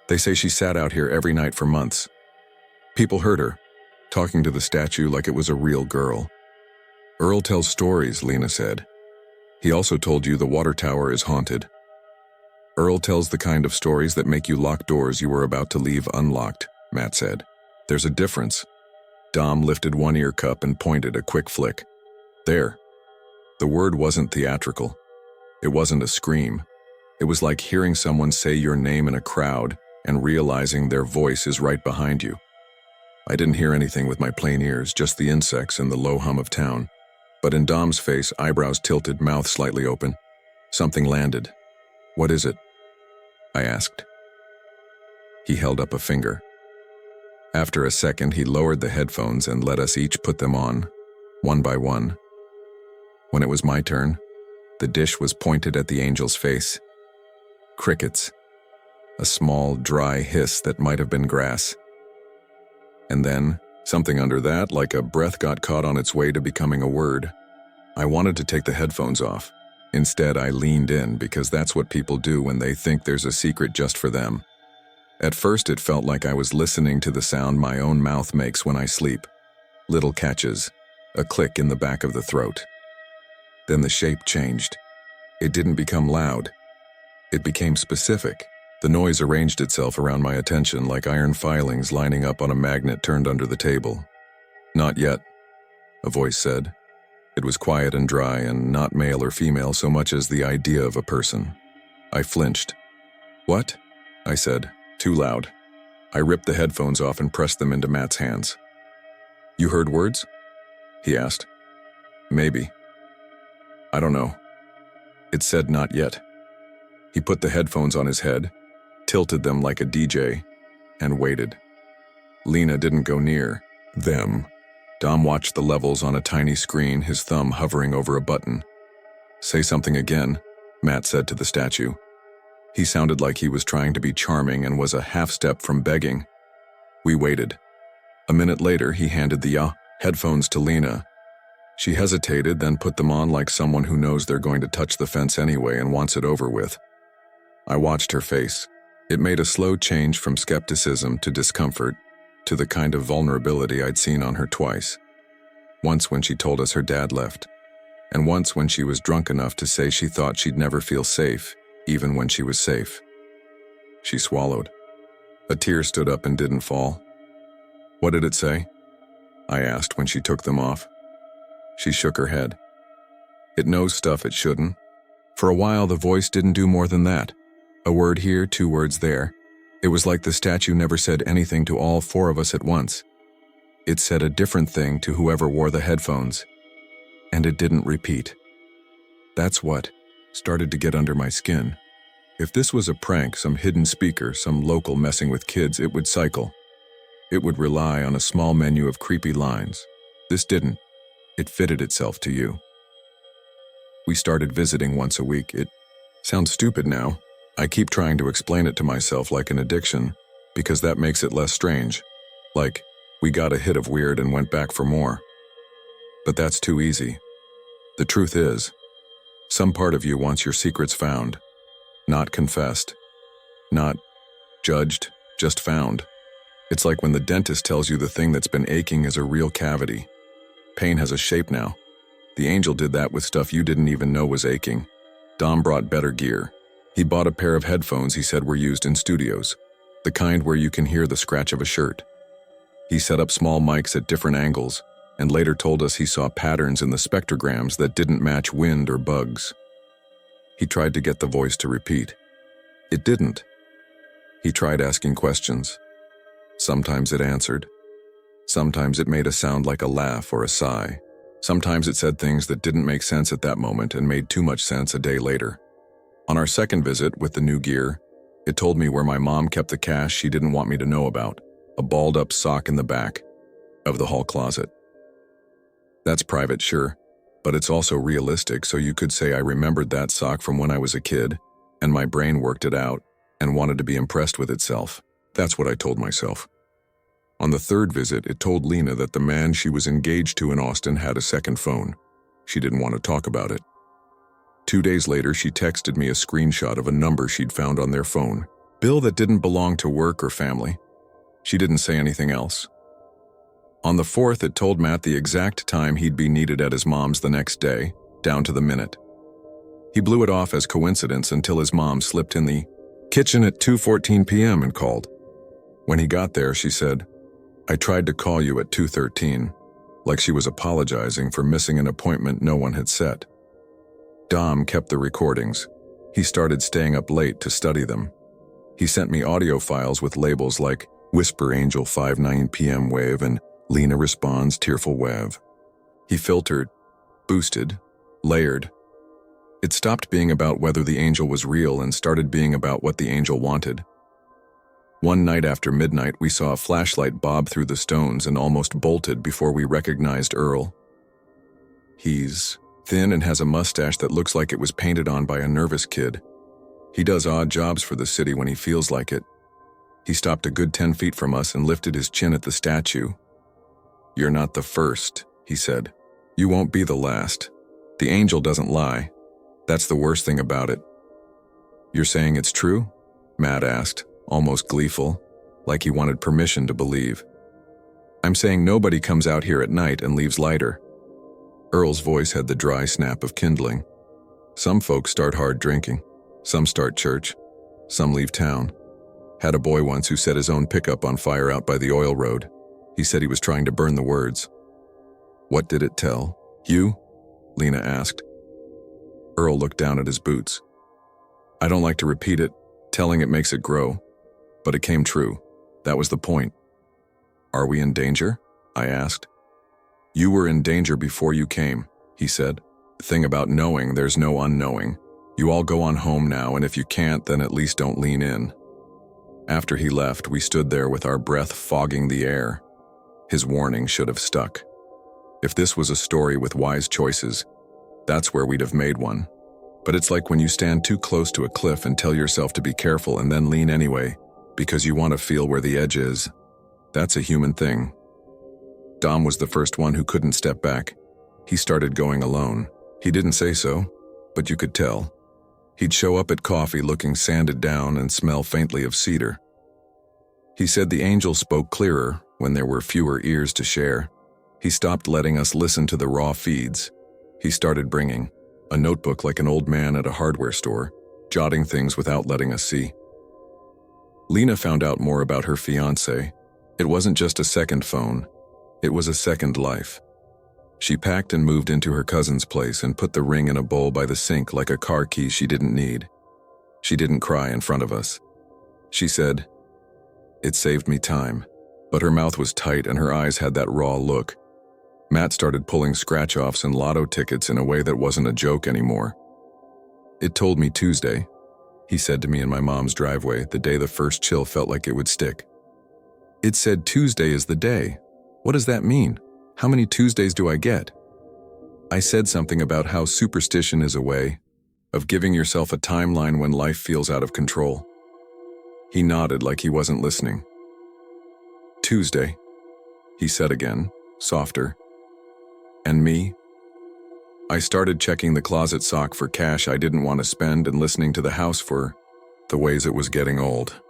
They say she sat out here every night for months. People heard her, talking to the statue like it was a real girl." "Earl tells stories," Lena said. "He also told you the water tower is haunted." "Earl tells the kind of stories that make you lock doors you were about to leave unlocked," Matt said. "There's a difference." Dom lifted one ear cup and pointed a quick flick. "There." The word wasn't theatrical. It wasn't a scream. It was like hearing someone say your name in a crowd and realizing their voice is right behind you. I didn't hear anything with my plain ears, just the insects and the low hum of town. But in Dom's face, eyebrows tilted, mouth slightly open. Something landed. "What is it?" I asked. He held up a finger. After a second, he lowered the headphones and let us each put them on, one by one. When it was my turn, the dish was pointed at the angel's face. Crickets. A small, dry hiss that might have been grass. And then, something under that, like a breath, got caught on its way to becoming a word. I wanted to take the headphones off. Instead, I leaned in because that's what people do when they think there's a secret just for them. At first, it felt like I was listening to the sound my own mouth makes when I sleep. Little catches, a click in the back of the throat. Then the shape changed. It didn't become loud. It became specific. The noise arranged itself around my attention like iron filings lining up on a magnet turned under the table. "Not yet," a voice said. It was quiet and dry and not male or female so much as the idea of a person. I flinched. "What?" I said, too loud. I ripped the headphones off and pressed them into Matt's hands. "You heard words?" he asked. "Maybe. I don't know." It said not yet. He put the headphones on his head, tilted them like a DJ, and waited. Lena didn't go near them. Dom watched the levels on a tiny screen, his thumb hovering over a button. "Say something again," Matt said to the statue. He sounded like he was trying to be charming and was a half step from begging. We waited. A minute later, he handed the headphones to Lena. She hesitated, then put them on like someone who knows they're going to touch the fence anyway and wants it over with. I watched her face. It made a slow change from skepticism to discomfort, to the kind of vulnerability I'd seen on her twice. Once when she told us her dad left, and once when she was drunk enough to say she thought she'd never feel safe, even when she was safe. She swallowed. A tear stood up and didn't fall. "What did it say?" I asked when she took them off. She shook her head. "It knows stuff it shouldn't. For a while, the voice didn't do more than that. A word here, 2 words there. It was like the statue never said anything to all 4 of us at once. It said a different thing to whoever wore the headphones. And it didn't repeat. That's what started to get under my skin. If this was a prank, some hidden speaker, some local messing with kids, it would cycle. It would rely on a small menu of creepy lines. This didn't. It fitted itself to you. We started visiting once a week. It sounds stupid now. I keep trying to explain it to myself like an addiction, because that makes it less strange. Like, we got a hit of weird and went back for more. But that's too easy. The truth is, some part of you wants your secrets found, not confessed, not judged, just found. It's like when the dentist tells you the thing that's been aching is a real cavity. Pain has a shape now. The angel did that with stuff you didn't even know was aching. Dom brought better gear. He bought a pair of headphones he said were used in studios, the kind where you can hear the scratch of a shirt. He set up small mics at different angles, and later told us he saw patterns in the spectrograms that didn't match wind or bugs. He tried to get the voice to repeat. It didn't. He tried asking questions. Sometimes it answered. Sometimes it made a sound like a laugh or a sigh. Sometimes it said things that didn't make sense at that moment and made too much sense a day later. On our second visit with the new gear, it told me where my mom kept the cash she didn't want me to know about, a balled-up sock in the back of the hall closet. That's private, sure, but it's also realistic, so you could say I remembered that sock from when I was a kid, and my brain worked it out and wanted to be impressed with itself. That's what I told myself. On the third visit, it told Lena that the man she was engaged to in Austin had a second phone. She didn't want to talk about it. 2 days later, she texted me a screenshot of a number she'd found on their phone. Bill that didn't belong to work or family. She didn't say anything else. On the 4th, it told Matt the exact time he'd be needed at his mom's the next day, down to the minute. He blew it off as coincidence until his mom slipped in the kitchen at 2:14 p.m. and called. When he got there, she said, "I tried to call you at 2:13, like she was apologizing for missing an appointment no one had set." Dom kept the recordings. He started staying up late to study them. He sent me audio files with labels like Whisper Angel 5:09 p.m. wave and Lena responds tearful wave. He filtered, boosted, layered. It stopped being about whether the angel was real and started being about what the angel wanted. One night after midnight, we saw a flashlight bob through the stones and almost bolted before we recognized Earl. He's thin and has a mustache that looks like it was painted on by a nervous kid. He does odd jobs for the city when he feels like it. He stopped a good 10 feet from us and lifted his chin at the statue. "You're not the first," he said. "You won't be the last. The angel doesn't lie. That's the worst thing about it." "You're saying it's true?" Matt asked, almost gleeful, like he wanted permission to believe. "I'm saying nobody comes out here at night and leaves lighter." Earl's voice had the dry snap of kindling. "Some folks start hard drinking. Some start church. Some leave town. Had a boy once who set his own pickup on fire out by the oil road. He said he was trying to burn the words." "What did it tell you?" Lena asked. Earl looked down at his boots. "I don't like to repeat it. Telling it makes it grow. But it came true. That was the point." "Are we in danger?" I asked. "You were in danger before you came," he said. "The thing about knowing, there's no unknowing. You all go on home now, and if you can't, then at least don't lean in." After he left, we stood there with our breath fogging the air. His warning should have stuck. If this was a story with wise choices, that's where we'd have made one. But it's like when you stand too close to a cliff and tell yourself to be careful and then lean anyway, because you want to feel where the edge is. That's a human thing. Dom was the first one who couldn't step back. He started going alone. He didn't say so, but you could tell. He'd show up at coffee looking sanded down and smell faintly of cedar. He said the angel spoke clearer when there were fewer ears to share. He stopped letting us listen to the raw feeds. He started bringing a notebook like an old man at a hardware store, jotting things without letting us see. Lena found out more about her fiancé. It wasn't just a second phone. It was a second life. She packed and moved into her cousin's place and put the ring in a bowl by the sink like a car key she didn't need. She didn't cry in front of us. She said, "It saved me time," but her mouth was tight and her eyes had that raw look. Matt started pulling scratch-offs and lotto tickets in a way that wasn't a joke anymore. "It told me Tuesday," he said to me in my mom's driveway the day the first chill felt like it would stick. "It said Tuesday is the day. What does that mean? How many Tuesdays do I get?" I said something about how superstition is a way of giving yourself a timeline when life feels out of control. He nodded like he wasn't listening. "Tuesday," he said again, softer. "And me?" I started checking the closet sock for cash I didn't want to spend and listening to the house for the ways it was getting old.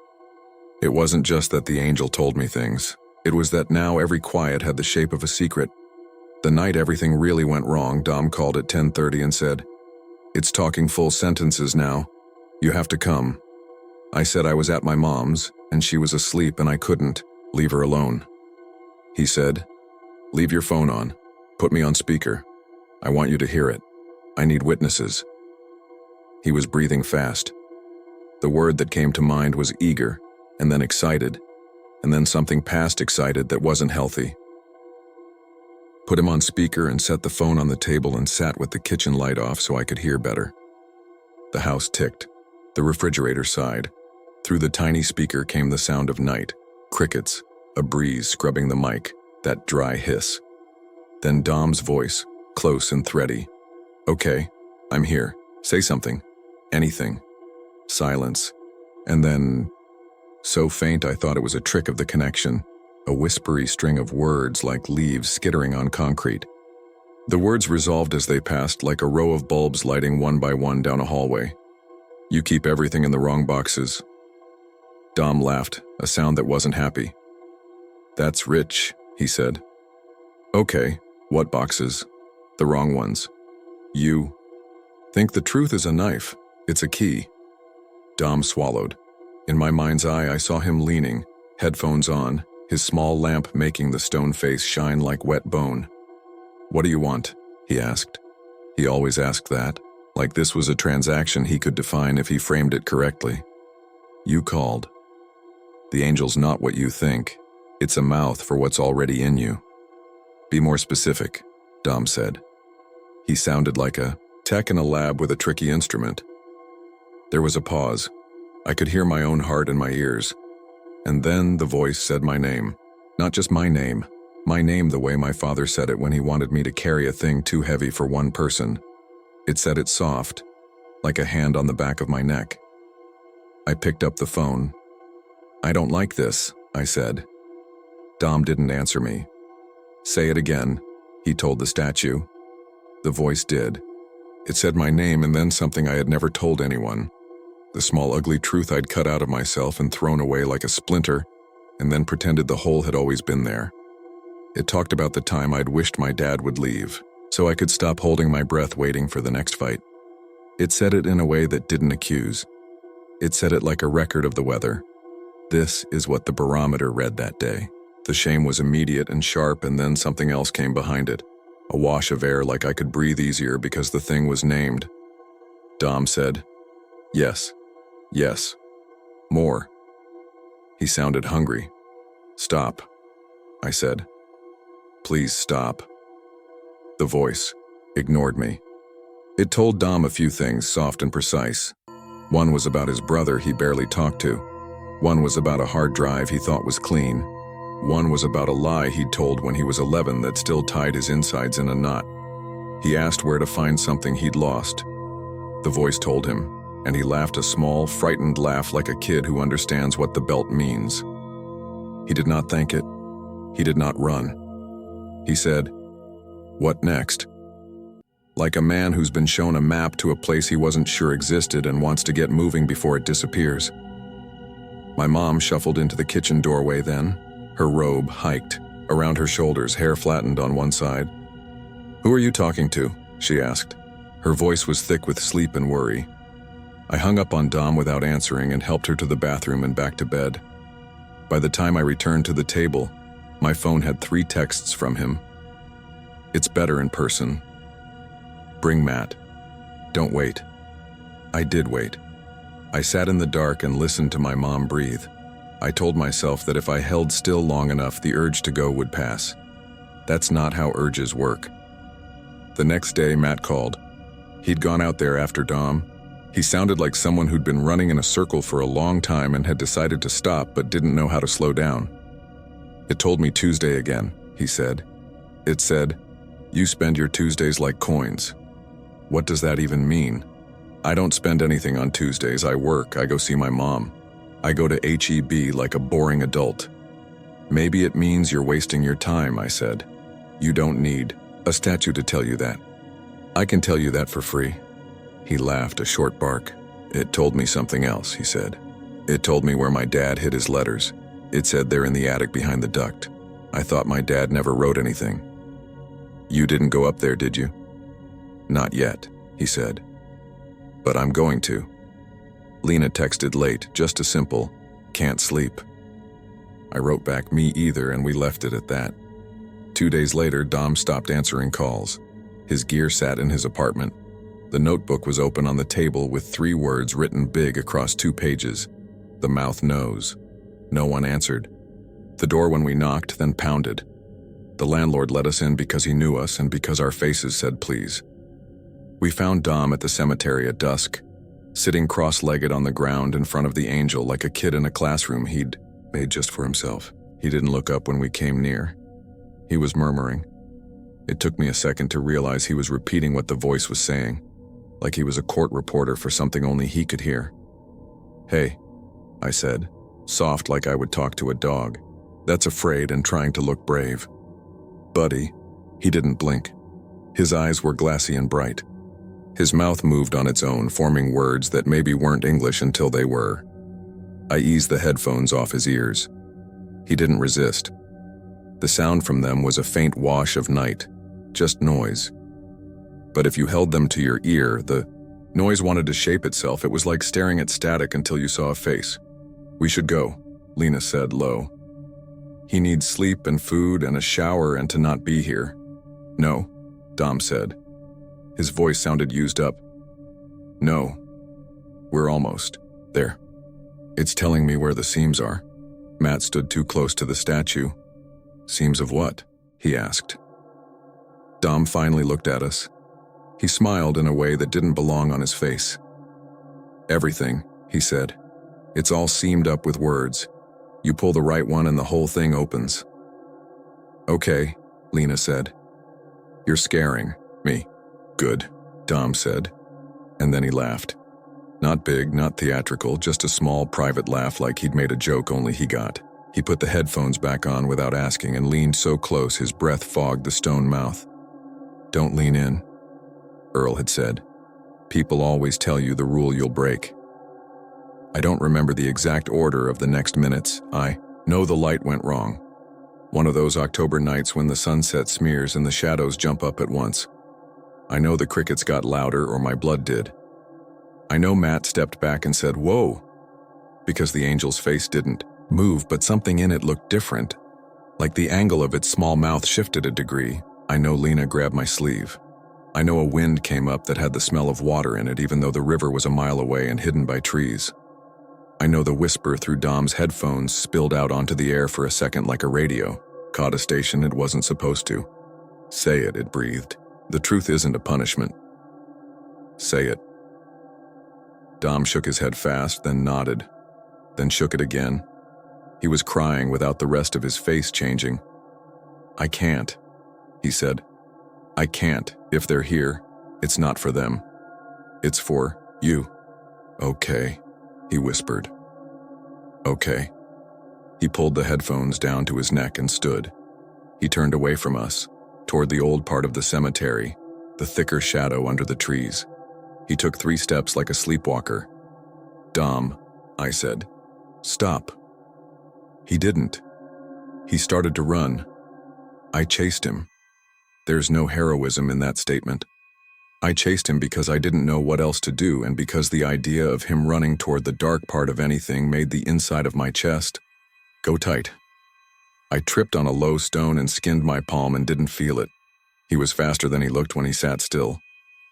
It wasn't just that the angel told me things. It was that now every quiet had the shape of a secret. The night everything really went wrong, Dom called at 10:30 and said, "It's talking full sentences now. You have to come." I said I was at my mom's, and she was asleep and I couldn't leave her alone. He said, "Leave your phone on. Put me on speaker. I want you to hear it. I need witnesses." He was breathing fast. The word that came to mind was eager, and then excited, and then something past excited that wasn't healthy. Put him on speaker and set the phone on the table and sat with the kitchen light off so I could hear better. The house ticked. The refrigerator sighed. Through the tiny speaker came the sound of night, crickets, a breeze scrubbing the mic, that dry hiss. Then Dom's voice, close and thready. "Okay, I'm here. Say something. Anything." Silence. And then, so faint I thought it was a trick of the connection, a whispery string of words like leaves skittering on concrete. The words resolved as they passed like a row of bulbs lighting one by one down a hallway. "You keep everything in the wrong boxes." Dom laughed, a sound that wasn't happy. "That's rich," he said. "Okay, what boxes?" "The wrong ones." "You think the truth is a knife. It's a key." Dom swallowed. In my mind's eye, I saw him leaning, headphones on, his small lamp making the stone face shine like wet bone. "What do you want?" he asked. He always asked that, like this was a transaction he could define if he framed it correctly. "You called. The angel's not what you think. It's a mouth for what's already in you." "Be more specific," Dom said. He sounded like a tech in a lab with a tricky instrument. There was a pause. I could hear my own heart in my ears. And then the voice said my name. Not just my name the way my father said it when he wanted me to carry a thing too heavy for one person. It said it soft, like a hand on the back of my neck. I picked up the phone. "I don't like this," I said. Dom didn't answer me. "Say it again," he told the statue. The voice did. It said my name and then something I had never told anyone. The small ugly truth I'd cut out of myself and thrown away like a splinter, and then pretended the hole had always been there. It talked about the time I'd wished my dad would leave, so I could stop holding my breath waiting for the next fight. It said it in a way that didn't accuse. It said it like a record of the weather. This is what the barometer read that day. The shame was immediate and sharp, and then something else came behind it. A wash of air like I could breathe easier because the thing was named. Dom said, "Yes. Yes. More." He sounded hungry. "Stop," I said. "Please stop." The voice ignored me. It told Dom a few things, soft and precise. One was about his brother he barely talked to. One was about a hard drive he thought was clean. One was about a lie he'd told when he was 11 that still tied his insides in a knot. He asked where to find something he'd lost. The voice told him, and he laughed a small, frightened laugh like a kid who understands what the belt means. He did not thank it. He did not run. He said, "What next?" Like a man who's been shown a map to a place he wasn't sure existed and wants to get moving before it disappears. My mom shuffled into the kitchen doorway then, her robe hiked, around her shoulders, hair flattened on one side. "Who are you talking to?" she asked. Her voice was thick with sleep and worry. I hung up on Dom without answering and helped her to the bathroom and back to bed. By the time I returned to the table, my phone had 3 texts from him. It's better in person. Bring Matt. Don't wait. I did wait. I sat in the dark and listened to my mom breathe. I told myself that if I held still long enough, the urge to go would pass. That's not how urges work. The next day, Matt called. He'd gone out there after Dom. He sounded like someone who'd been running in a circle for a long time and had decided to stop but didn't know how to slow down. It told me Tuesday again, he said. It said, "You spend your Tuesdays like coins." What does that even mean? I don't spend anything on Tuesdays. I work, I go see my mom. I go to HEB like a boring adult. Maybe it means you're wasting your time, I said. You don't need a statue to tell you that. I can tell you that for free. He laughed, a short bark. It told me something else, he said. It told me where my dad hid his letters. It said they're in the attic behind the duct. I thought my dad never wrote anything. You didn't go up there, did you? Not yet, he said. But I'm going to. Lena texted late, just a simple, "Can't sleep." I wrote back, "Me either," and we left it at that. 2 days later, Dom stopped answering calls. His gear sat in his apartment. The notebook was open on the table with 3 words written big across 2 pages. The mouth knows. No one answered. The door when we knocked, then pounded. The landlord let us in because he knew us and because our faces said please. We found Dom at the cemetery at dusk, sitting cross-legged on the ground in front of the angel like a kid in a classroom he'd made just for himself. He didn't look up when we came near. He was murmuring. It took me a second to realize he was repeating what the voice was saying, like he was a court reporter for something only he could hear. "Hey," I said, soft like I would talk to a dog, that's afraid and trying to look brave. "Buddy." He didn't blink. His eyes were glassy and bright. His mouth moved on its own, forming words that maybe weren't English until they were. I eased the headphones off his ears. He didn't resist. The sound from them was a faint wash of night, just noise. But if you held them to your ear, the noise wanted to shape itself. It was like staring at static until you saw a face. "We should go," Lena said low. "He needs sleep and food and a shower and to not be here." "No," Dom said. His voice sounded used up. "No, we're almost there. It's telling me where the seams are." Matt stood too close to the statue. "Seams of what?" he asked. Dom finally looked at us. He smiled in a way that didn't belong on his face. "Everything," he said. "It's all seamed up with words. You pull the right one and the whole thing opens." "Okay," Lena said. "You're scaring me." "Good," Dom said. And then he laughed. Not big, not theatrical, just a small private laugh like he'd made a joke only he got. He put the headphones back on without asking and leaned so close his breath fogged the stone mouth. "Don't lean in," Earl had said. "People always tell you the rule you'll break." I don't remember the exact order of the next minutes. I know the light went wrong. One of those October nights when the sunset smears and the shadows jump up at once. I know the crickets got louder or my blood did. I know Matt stepped back and said, "Whoa," because the angel's face didn't move, but something in it looked different. Like the angle of its small mouth shifted a degree. I know Lena grabbed my sleeve. I know a wind came up that had the smell of water in it even though the river was a mile away and hidden by trees. I know the whisper through Dom's headphones spilled out onto the air for a second like a radio. Caught a station it wasn't supposed to. "Say it," it breathed. "The truth isn't a punishment. Say it." Dom shook his head fast, then nodded, then shook it again. He was crying without the rest of his face changing. "I can't," he said. "I can't. If they're here, it's not for them. It's for you." "Okay," he whispered. "Okay." He pulled the headphones down to his neck and stood. He turned away from us, toward the old part of the cemetery, the thicker shadow under the trees. He took 3 steps like a sleepwalker. "Dom," I said, "stop." He didn't. He started to run. I chased him. There's no heroism in that statement. I chased him because I didn't know what else to do and because the idea of him running toward the dark part of anything made the inside of my chest go tight. I tripped on a low stone and skinned my palm and didn't feel it. He was faster than he looked when he sat still.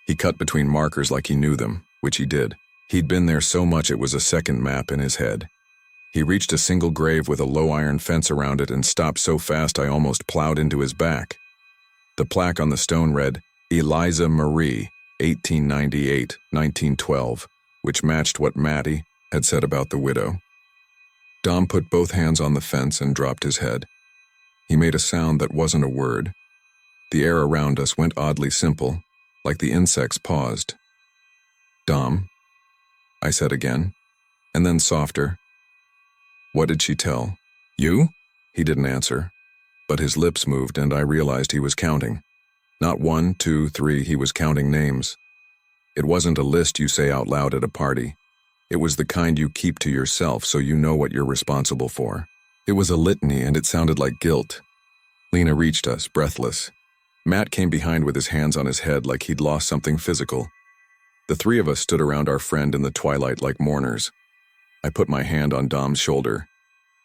He cut between markers like he knew them, which he did. He'd been there so much it was a second map in his head. He reached a single grave with a low iron fence around it and stopped so fast I almost plowed into his back. The plaque on the stone read, Eliza Marie, 1898-1912, which matched what Matty had said about the widow. Dom put both hands on the fence and dropped his head. He made a sound that wasn't a word. The air around us went oddly simple, like the insects paused. Dom, I said again, and then softer. What did she tell? You? He didn't answer, but his lips moved and I realized he was counting. Not 1, 2, 3, he was counting names. It wasn't a list you say out loud at a party. It was the kind you keep to yourself so you know what you're responsible for. It was a litany and it sounded like guilt. Lena reached us, breathless. Matt came behind with his hands on his head like he'd lost something physical. The three of us stood around our friend in the twilight like mourners. I put my hand on Dom's shoulder.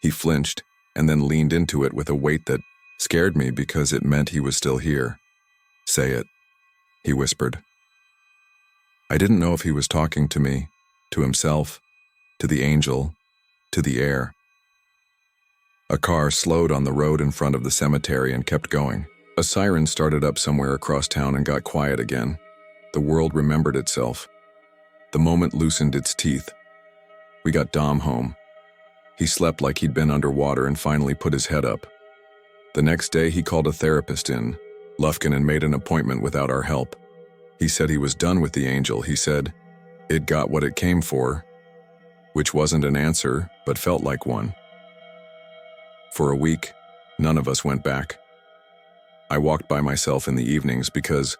He flinched and then leaned into it with a weight that scared me because it meant he was still here. Say it, he whispered. I didn't know if he was talking to me, to himself, to the angel, to the air. A car slowed on the road in front of the cemetery and kept going. A siren started up somewhere across town and got quiet again. The world remembered itself. The moment loosened its teeth. We got Dom home. He slept like he'd been underwater and finally put his head up. The next day he called a therapist in, Lufkin, and made an appointment without our help. He said he was done with the angel. He said it got what it came for, which wasn't an answer, but felt like one. For a week, none of us went back. I walked by myself in the evenings because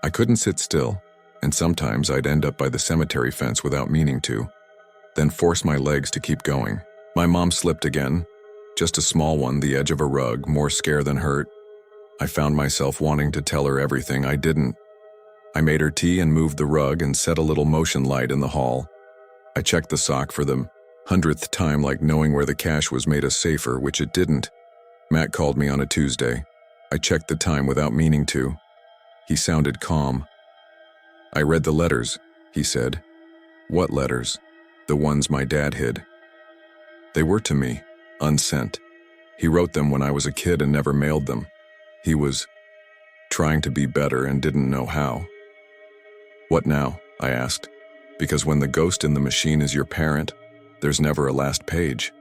I couldn't sit still, and sometimes I'd end up by the cemetery fence without meaning to, then force my legs to keep going. My mom slipped again, just a small one, the edge of a rug, more scare than hurt. I found myself wanting to tell her everything I didn't. I made her tea and moved the rug and set a little motion light in the hall. I checked the sock for the 100th time, like knowing where the cash was made us safer, which it didn't. Matt called me on a Tuesday. I checked the time without meaning to. He sounded calm. I read the letters, he said. What letters? The ones my dad hid. They were to me, unsent. He wrote them when I was a kid and never mailed them. He was trying to be better and didn't know how. What now? I asked. Because when the ghost in the machine is your parent, there's never a last page.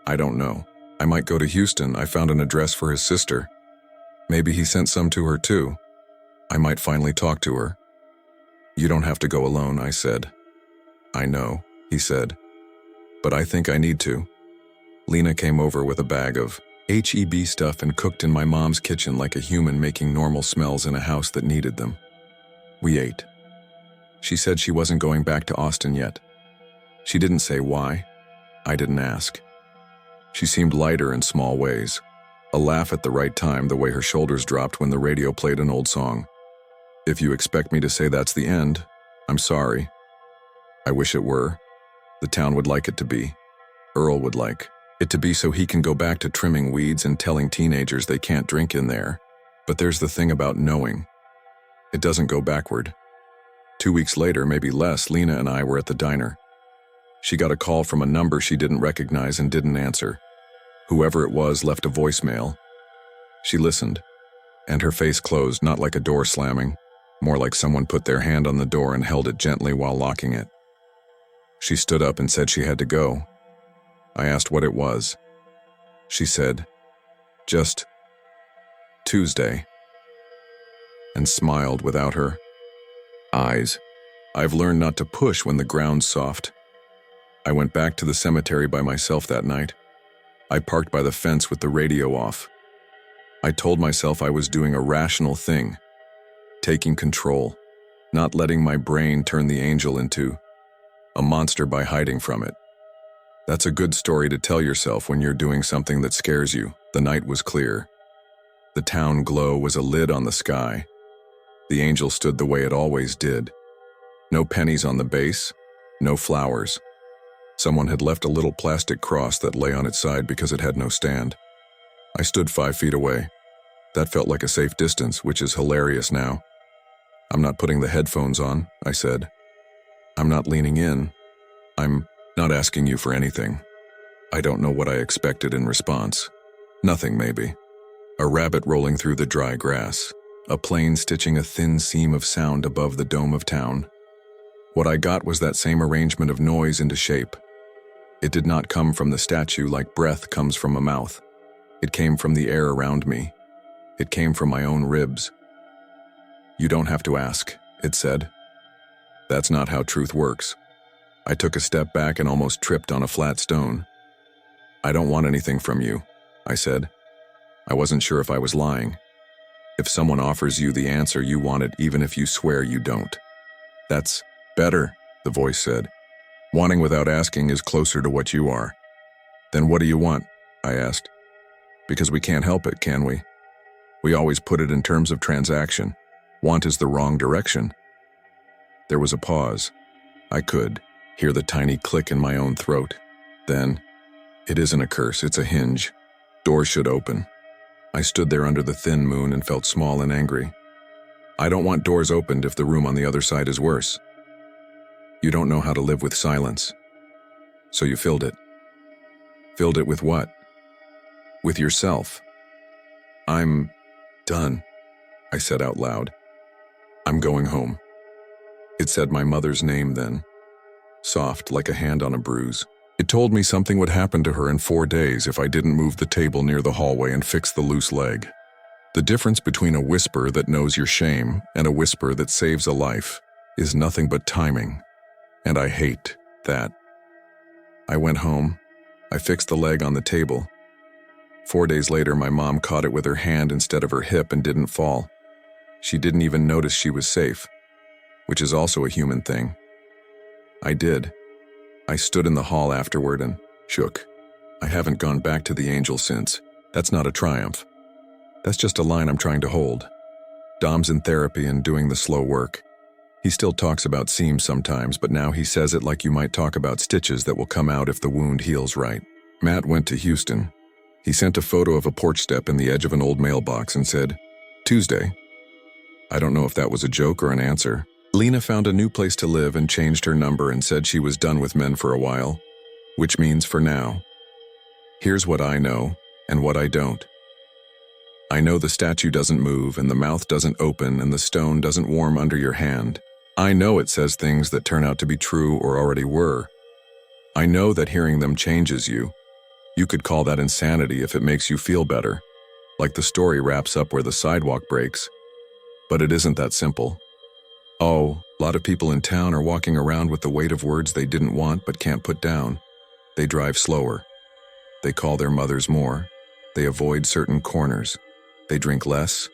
I don't know. I might go to Houston. I found an address for his sister. Maybe he sent some to her too. I might finally talk to her. You don't have to go alone, I said. I know, he said. But I think I need to. Lena came over with a bag of HEB stuff and cooked in my mom's kitchen like a human, making normal smells in a house that needed them. We ate. She said she wasn't going back to Austin yet. She didn't say why. I didn't ask. She seemed lighter in small ways. A laugh at the right time, the way her shoulders dropped when the radio played an old song. If you expect me to say that's the end, I'm sorry. I wish it were. The town would like it to be. Earl would like it to be so he can go back to trimming weeds and telling teenagers they can't drink in there. But there's the thing about knowing. It doesn't go backward. 2 weeks later, maybe less, Lena and I were at the diner. She got a call from a number she didn't recognize and didn't answer. Whoever it was left a voicemail. She listened, and her face closed, not like a door slamming, more like someone put their hand on the door and held it gently while locking it. She stood up and said she had to go. I asked what it was. She said, just Tuesday, and smiled without her eyes. I've learned not to push when the ground's soft. I went back to the cemetery by myself that night. I parked by the fence with the radio off. I told myself I was doing a rational thing, taking control, not letting my brain turn the angel into a monster by hiding from it. That's a good story to tell yourself when you're doing something that scares you. The night was clear. The town glow was a lid on the sky. The angel stood the way it always did. No pennies on the base, no flowers. Someone had left a little plastic cross that lay on its side because it had no stand. I stood 5 feet away. That felt like a safe distance, which is hilarious now. I'm not putting the headphones on, I said. I'm not leaning in. I'm not asking you for anything. I don't know what I expected in response. Nothing, maybe. A rabbit rolling through the dry grass. A plane stitching a thin seam of sound above the dome of town. What I got was that same arrangement of noise into shape. It did not come from the statue like breath comes from a mouth. It came from the air around me. It came from my own ribs. You don't have to ask, it said. That's not how truth works. I took a step back and almost tripped on a flat stone. I don't want anything from you, I said. I wasn't sure if I was lying. If someone offers you the answer, you want it even if you swear you don't. That's better, the voice said. Wanting without asking is closer to what you are. Then what do you want? I asked. Because we can't help it, can we? We always put it in terms of transaction. Want is the wrong direction. There was a pause. I could hear the tiny click in my own throat. Then, it isn't a curse, it's a hinge. Doors should open. I stood there under the thin moon and felt small and angry. I don't want doors opened if the room on the other side is worse. You don't know how to live with silence. So you filled it. Filled it with what? With yourself. I'm done, I said out loud. I'm going home. It said my mother's name then, soft like a hand on a bruise. It told me something would happen to her in 4 days if I didn't move the table near the hallway and fix the loose leg. The difference between a whisper that knows your shame and a whisper that saves a life is nothing but timing, and I hate that. I went home. I fixed the leg on the table. 4 days later, my mom caught it with her hand instead of her hip and didn't fall. She didn't even notice she was safe, which is also a human thing. I did. I stood in the hall afterward and shook. I haven't gone back to the angel since. That's not a triumph. That's just a line I'm trying to hold. Dom's in therapy and doing the slow work. He still talks about seams sometimes, but now he says it like you might talk about stitches that will come out if the wound heals right. Matt went to Houston. He sent a photo of a porch step in the edge of an old mailbox and said, Tuesday. I don't know if that was a joke or an answer. Lena found a new place to live and changed her number and said she was done with men for a while, which means for now. Here's what I know and what I don't. I know the statue doesn't move and the mouth doesn't open and the stone doesn't warm under your hand. I know it says things that turn out to be true or already were. I know that hearing them changes you. You could call that insanity if it makes you feel better, like the story wraps up where the sidewalk breaks. But it isn't that simple. Oh, a lot of people in town are walking around with the weight of words they didn't want but can't put down. They drive slower. They call their mothers more. They avoid certain corners. They drink less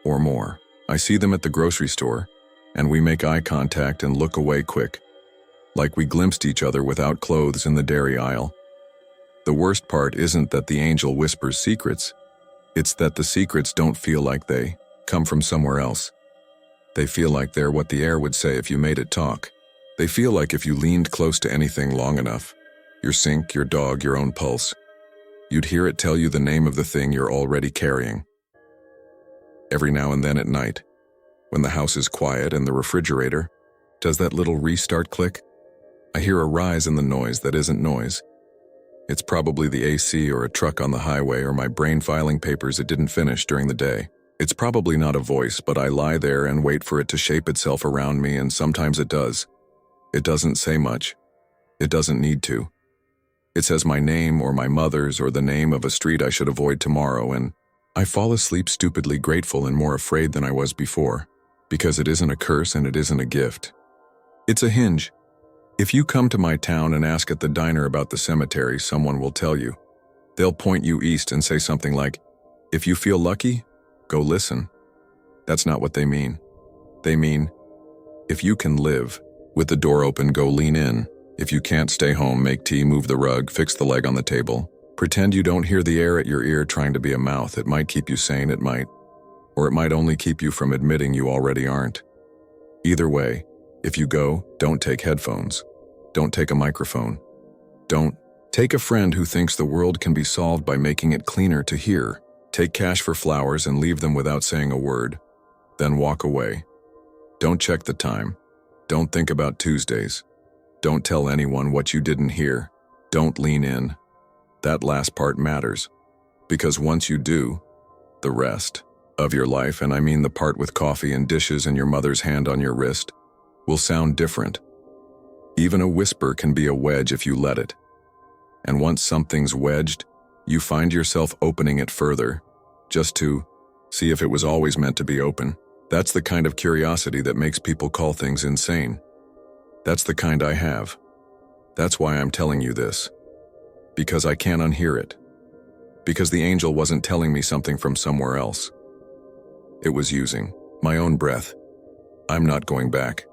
or more. I see them at the grocery store, and we make eye contact and look away quick, like we glimpsed each other without clothes in the dairy aisle. The worst part isn't that the angel whispers secrets. It's that the secrets don't feel like they come from somewhere else. They feel like they're what the air would say if you made it talk. They feel like if you leaned close to anything long enough, your sink, your dog, your own pulse, you'd hear it tell you the name of the thing you're already carrying. Every now and then at night, when the house is quiet and the refrigerator does that little restart click, I hear a rise in the noise that isn't noise. It's probably the AC or a truck on the highway or my brain filing papers it didn't finish during the day. It's probably not a voice, but I lie there and wait for it to shape itself around me, and sometimes it does. It doesn't say much. It doesn't need to. It says my name or my mother's or the name of a street I should avoid tomorrow, and I fall asleep stupidly grateful and more afraid than I was before, because it isn't a curse and it isn't a gift. It's a hinge. If you come to my town and ask at the diner about the cemetery, someone will tell you. They'll point you east and say something like, if you feel lucky, go listen. That's not what they mean. They mean, if you can live, with the door open, go lean in. If you can't, stay home, make tea, move the rug, fix the leg on the table. Pretend you don't hear the air at your ear trying to be a mouth. It might keep you sane, it might. Or it might only keep you from admitting you already aren't. Either way, if you go, don't take headphones. Don't take a microphone. Don't take a friend who thinks the world can be solved by making it cleaner to hear. Take cash for flowers and leave them without saying a word. Then walk away. Don't check the time. Don't think about Tuesdays. Don't tell anyone what you didn't hear. Don't lean in. That last part matters. Because once you do, the rest of your life, and I mean the part with coffee and dishes and your mother's hand on your wrist, will sound different. Even a whisper can be a wedge if you let it. And once something's wedged, you find yourself opening it further, just to see if it was always meant to be open. That's the kind of curiosity that makes people call things insane. That's the kind I have. That's why I'm telling you this. Because I can't unhear it. Because the angel wasn't telling me something from somewhere else. It was using my own breath. I'm not going back.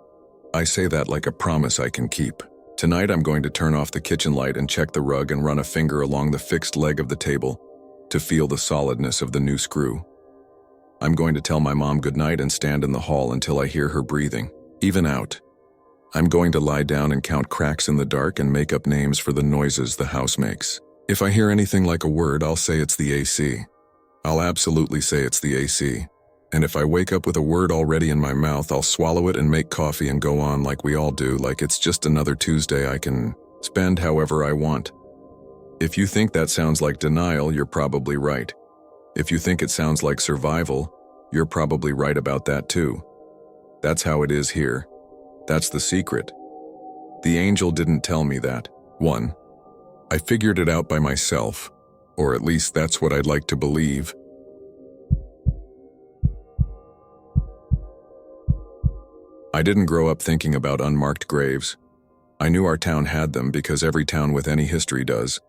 I say that like a promise I can keep. Tonight I'm going to turn off the kitchen light and check the rug and run a finger along the fixed leg of the table to feel the solidness of the new screw. I'm going to tell my mom goodnight and stand in the hall until I hear her breathing, even out. I'm going to lie down and count cracks in the dark and make up names for the noises the house makes. If I hear anything like a word, I'll say it's the AC. I'll absolutely say it's the AC. And if I wake up with a word already in my mouth, I'll swallow it and make coffee and go on like we all do, like it's just another Tuesday I can spend however I want. If you think that sounds like denial, you're probably right. If you think it sounds like survival, you're probably right about that too. That's how it is here. That's the secret. The angel didn't tell me that. 1. I figured it out by myself, or at least that's what I'd like to believe. I didn't grow up thinking about unmarked graves. I knew our town had them because every town with any history does.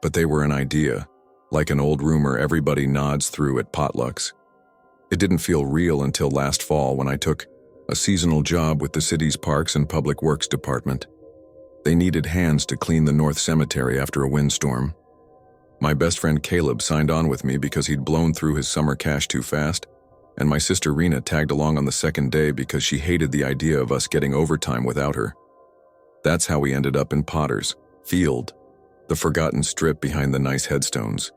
But they were an idea, like an old rumor everybody nods through at potlucks. It didn't feel real until last fall when I took a seasonal job with the city's Parks and Public Works Department. They needed hands to clean the North Cemetery after a windstorm. My best friend Caleb signed on with me because he'd blown through his summer cash too fast, and my sister Rena tagged along on the second day because she hated the idea of us getting overtime without her. That's how we ended up in Potter's Field, the forgotten strip behind the nice headstones,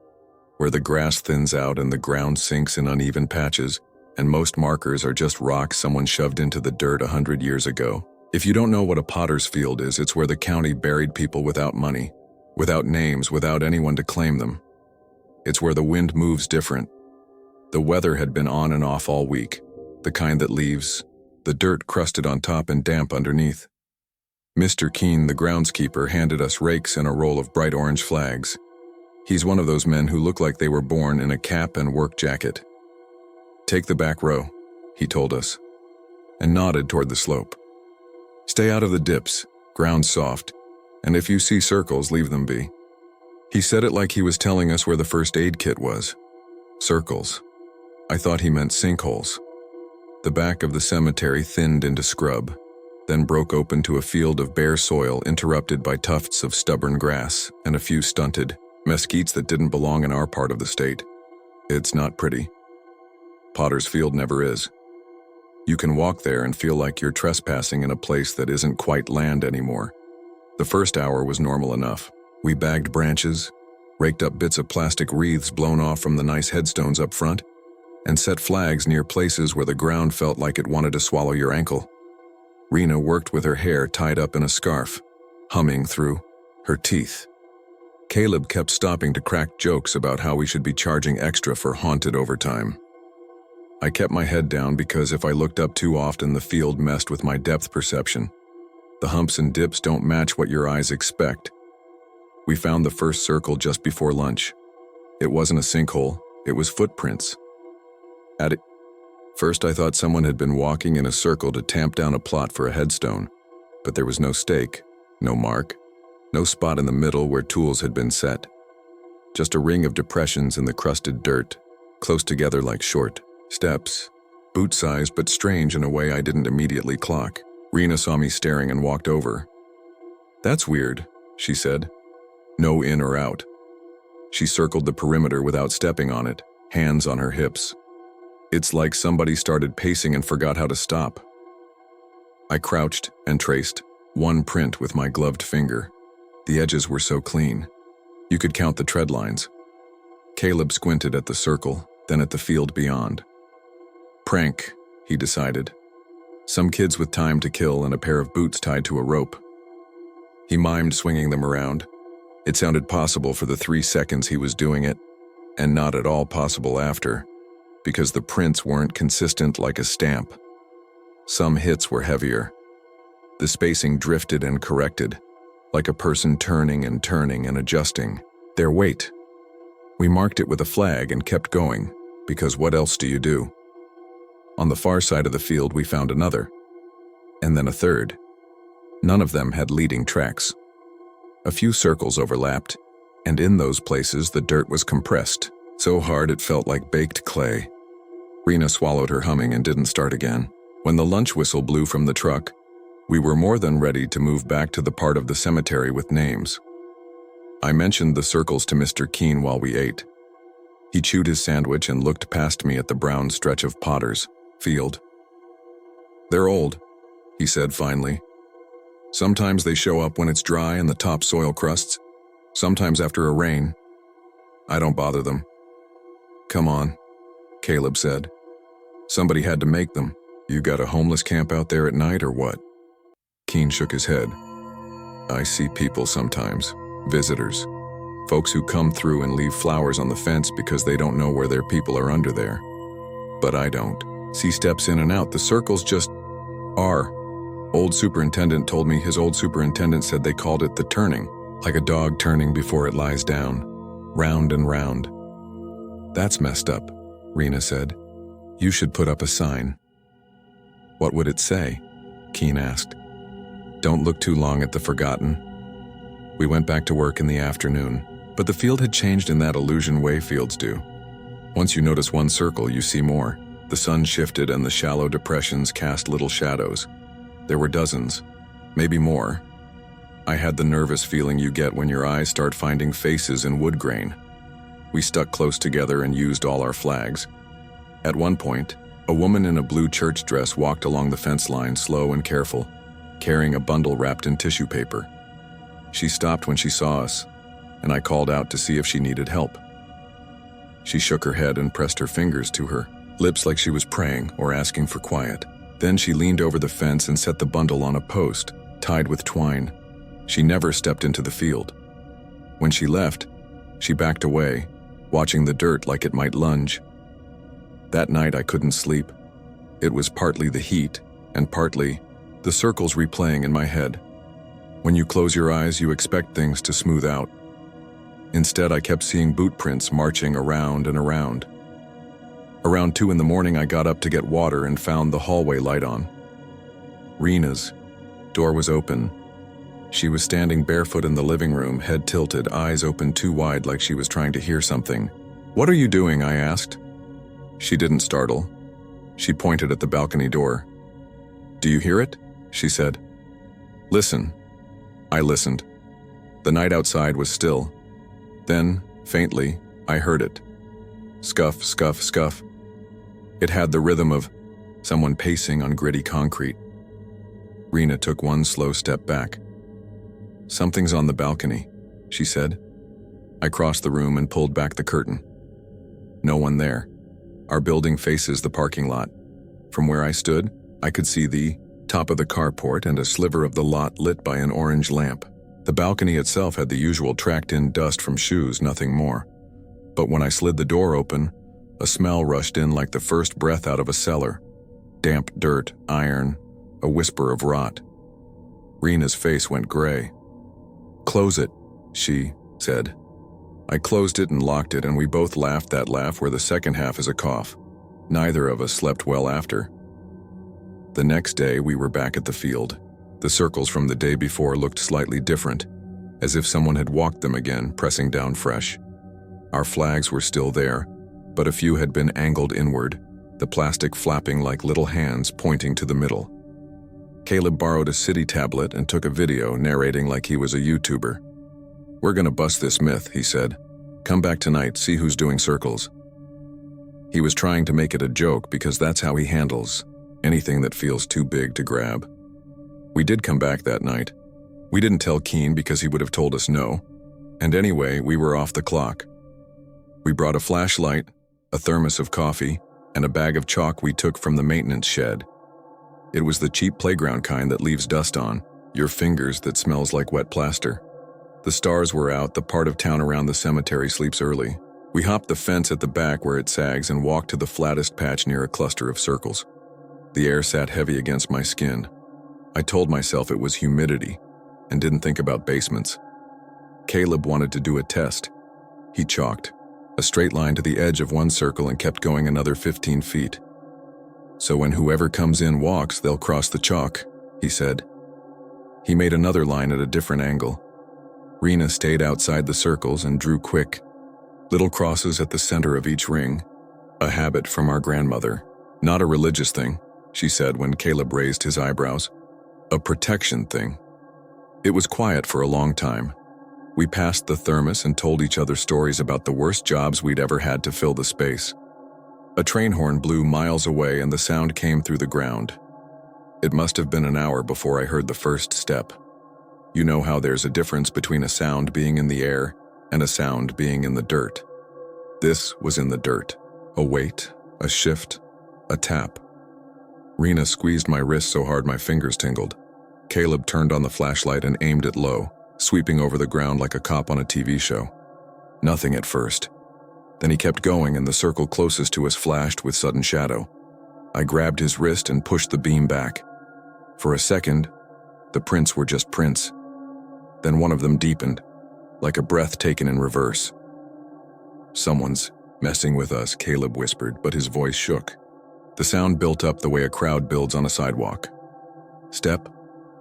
where the grass thins out and the ground sinks in uneven patches, and most markers are just rocks someone shoved into the dirt 100 years ago. If you don't know what a Potter's Field is, it's where the county buried people without money, without names, without anyone to claim them. It's where the wind moves different. The weather had been on and off all week, the kind that leaves the dirt crusted on top and damp underneath. Mr. Keene, the groundskeeper, handed us rakes and a roll of bright orange flags. He's one of those men who look like they were born in a cap and work jacket. "Take the back row," he told us, and nodded toward the slope. "Stay out of the dips, ground soft, and if you see circles, leave them be." He said it like he was telling us where the first aid kit was. Circles. I thought he meant sinkholes. The back of the cemetery thinned into scrub, then broke open to a field of bare soil interrupted by tufts of stubborn grass and a few stunted mesquites that didn't belong in our part of the state. It's not pretty. Potter's Field never is. You can walk there and feel like you're trespassing in a place that isn't quite land anymore. The first hour was normal enough. We bagged branches, raked up bits of plastic wreaths blown off from the nice headstones up front, and set flags near places where the ground felt like it wanted to swallow your ankle. Rena worked with her hair tied up in a scarf, humming through her teeth. Caleb kept stopping to crack jokes about how we should be charging extra for haunted overtime. I kept my head down because if I looked up too often, the field messed with my depth perception. The humps and dips don't match what your eyes expect. We found the first circle just before lunch. It wasn't a sinkhole, it was footprints. At first I thought someone had been walking in a circle to tamp down a plot for a headstone, but there was no stake, no mark, no spot in the middle where tools had been set. Just a ring of depressions in the crusted dirt, close together like short steps, boot-sized but strange in a way I didn't immediately clock. Rena saw me staring and walked over. "That's weird," she said. "No in or out." She circled the perimeter without stepping on it, hands on her hips. It's like somebody started pacing and forgot how to stop. I crouched and traced one print with my gloved finger. The edges were so clean. You could count the tread lines. Caleb squinted at the circle, then at the field beyond. Prank, he decided. Some kids with time to kill and a pair of boots tied to a rope. He mimed swinging them around. It sounded possible for the 3 seconds he was doing it, and not at all possible after, because the prints weren't consistent like a stamp. Some hits were heavier. The spacing drifted and corrected, like a person turning and adjusting their weight. We marked it with a flag and kept going, because what else do you do? On the far side of the field we found another, and then a third. None of them had leading tracks. A few circles overlapped, and in those places the dirt was compressed, so hard it felt like baked clay. Rena swallowed her humming and didn't start again. When the lunch whistle blew from the truck, we were more than ready to move back to the part of the cemetery with names. I mentioned the circles to Mr. Keene while we ate. He chewed his sandwich and looked past me at the brown stretch of Potter's field. "They're old," he said finally. "Sometimes they show up when it's dry and the top soil crusts, sometimes after a rain. I don't bother them." "Come on," Caleb said. "Somebody had to make them. You got a homeless camp out there at night or what?" Keene shook his head. "I see people sometimes, visitors, folks who come through and leave flowers on the fence because they don't know where their people are under there. But I don't. See steps in and out, the circles just are. Old superintendent told me his old superintendent said they called it the turning, like a dog turning before it lies down, round and round." "That's messed up," Rena said. "You should put up a sign." "What would it say?" Keene asked. "Don't look too long at the forgotten." We went back to work in the afternoon, but the field had changed in that illusion way fields do. Once you notice one circle, you see more. The sun shifted and the shallow depressions cast little shadows. There were dozens, maybe more. I had the nervous feeling you get when your eyes start finding faces in wood grain. We stuck close together and used all our flags. At one point, a woman in a blue church dress walked along the fence line, slow and careful, carrying a bundle wrapped in tissue paper. She stopped when she saw us, and I called out to see if she needed help. She shook her head and pressed her fingers to her lips like she was praying or asking for quiet. Then she leaned over the fence and set the bundle on a post, tied with twine. She never stepped into the field. When she left, she backed away, watching the dirt like it might lunge. That night I couldn't sleep. It was partly the heat, and partly the circles replaying in my head. When you close your eyes, you expect things to smooth out. Instead, I kept seeing boot prints marching around and around. Around 2 a.m, I got up to get water and found the hallway light on. Rena's door was open. She was standing barefoot in the living room, head tilted, eyes open too wide like she was trying to hear something. "What are you doing?" I asked. She didn't startle. She pointed at the balcony door. "Do you hear it?" she said. "Listen." I listened. The night outside was still. Then, faintly, I heard it. Scuff, scuff, scuff. It had the rhythm of someone pacing on gritty concrete. Rena took one slow step back. "Something's on the balcony," she said. I crossed the room and pulled back the curtain. No one there. Our building faces the parking lot. From where I stood, I could see the top of the carport and a sliver of the lot lit by an orange lamp. The balcony itself had the usual tracked-in dust from shoes, nothing more. But when I slid the door open, a smell rushed in like the first breath out of a cellar. Damp dirt, iron, a whisper of rot. Rena's face went gray. "Close it," she said. I closed it and locked it, and we both laughed that laugh where the second half is a cough. Neither of us slept well after. The next day, we were back at the field. The circles from the day before looked slightly different, as if someone had walked them again, pressing down fresh. Our flags were still there, but a few had been angled inward, the plastic flapping like little hands pointing to the middle. Caleb borrowed a city tablet and took a video, narrating like he was a YouTuber. "We're gonna bust this myth," he said. "Come back tonight, see who's doing circles." He was trying to make it a joke because that's how he handles anything that feels too big to grab. We did come back that night. We didn't tell Keene because he would have told us no. And anyway, we were off the clock. We brought a flashlight, a thermos of coffee, and a bag of chalk we took from the maintenance shed. It was the cheap playground kind that leaves dust on your fingers that smells like wet plaster. The stars were out, the part of town around the cemetery sleeps early. We hopped the fence at the back where it sags and walked to the flattest patch near a cluster of circles. The air sat heavy against my skin. I told myself it was humidity and didn't think about basements. Caleb wanted to do a test. He chalked a straight line to the edge of one circle and kept going another 15 feet. So when whoever comes in walks, they'll cross the chalk, he said. He made another line at a different angle. Rena stayed outside the circles and drew quick, little crosses at the center of each ring, a habit from our grandmother. Not a religious thing, she said when Caleb raised his eyebrows. A protection thing. It was quiet for a long time. We passed the thermos and told each other stories about the worst jobs we'd ever had to fill the space. A train horn blew miles away and the sound came through the ground. It must have been an hour before I heard the first step. You know how there's a difference between a sound being in the air and a sound being in the dirt. This was in the dirt. A weight, a shift, a tap. Rena squeezed my wrist so hard my fingers tingled. Caleb turned on the flashlight and aimed it low, sweeping over the ground like a cop on a TV show. Nothing at first. Then he kept going and the circle closest to us flashed with sudden shadow. I grabbed his wrist and pushed the beam back. For a second, the prints were just prints. Then one of them deepened, like a breath taken in reverse. Someone's messing with us, Caleb whispered, but his voice shook. The sound built up the way a crowd builds on a sidewalk. Step,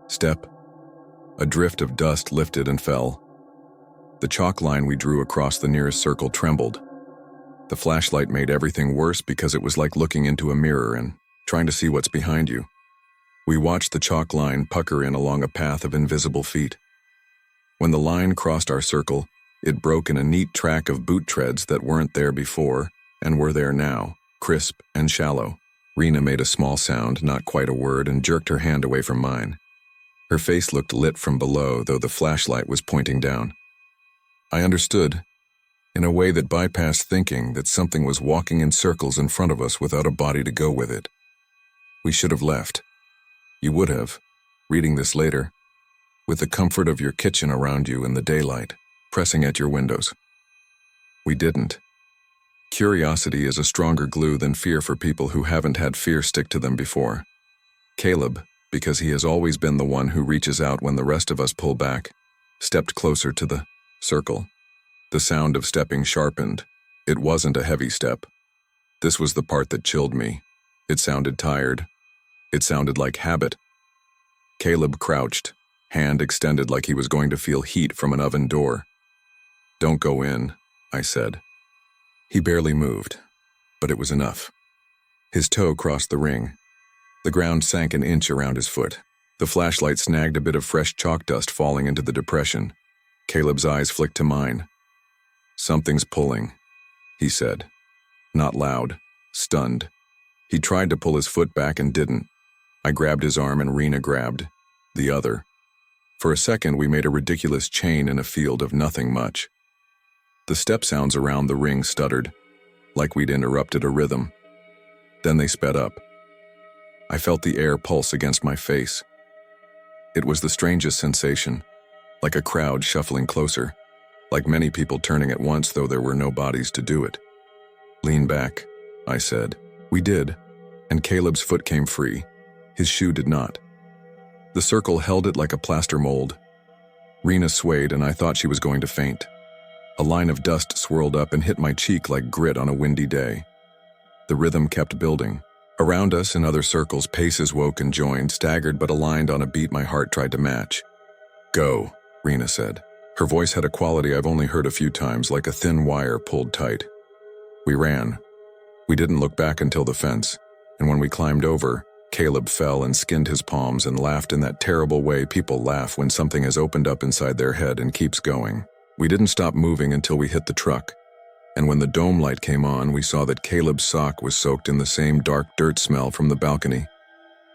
step. A drift of dust lifted and fell. The chalk line we drew across the nearest circle trembled. The flashlight made everything worse because it was like looking into a mirror and trying to see what's behind you. We watched the chalk line pucker in along a path of invisible feet. When the line crossed our circle, it broke in a neat track of boot treads that weren't there before and were there now, crisp and shallow. Rena made a small sound, not quite a word, and jerked her hand away from mine. Her face looked lit from below, though the flashlight was pointing down. I understood, in a way that bypassed thinking, that something was walking in circles in front of us without a body to go with it. We should have left. You would have, reading this later, with the comfort of your kitchen around you in the daylight, pressing at your windows. We didn't. Curiosity is a stronger glue than fear for people who haven't had fear stick to them before. Caleb, because he has always been the one who reaches out when the rest of us pull back, stepped closer to the circle. The sound of stepping sharpened. It wasn't a heavy step. This was the part that chilled me. It sounded tired. It sounded like habit. Caleb crouched, hand extended like he was going to feel heat from an oven door. "Don't go in," I said. He barely moved, but it was enough. His toe crossed the ring. The ground sank an inch around his foot. The flashlight snagged a bit of fresh chalk dust falling into the depression. Caleb's eyes flicked to mine. "Something's pulling," he said. Not loud, stunned. He tried to pull his foot back and didn't. I grabbed his arm and Rena grabbed the other. For a second, we made a ridiculous chain in a field of nothing much. The step sounds around the ring stuttered, like we'd interrupted a rhythm. Then they sped up. I felt the air pulse against my face. It was the strangest sensation, like a crowd shuffling closer, like many people turning at once, though there were no bodies to do it. "Lean back," I said. We did, and Caleb's foot came free. His shoe did not. The circle held it like a plaster mold. Rena swayed, and I thought she was going to faint. A line of dust swirled up and hit my cheek like grit on a windy day. The rhythm kept building. Around us in other circles, paces woke and joined, staggered but aligned on a beat my heart tried to match. "Go," Rena said. Her voice had a quality I've only heard a few times, like a thin wire pulled tight. We ran. We didn't look back until the fence, and when we climbed over, Caleb fell and skinned his palms and laughed in that terrible way people laugh when something has opened up inside their head and keeps going. We didn't stop moving until we hit the truck, and when the dome light came on, we saw that Caleb's sock was soaked in the same dark dirt smell from the balcony.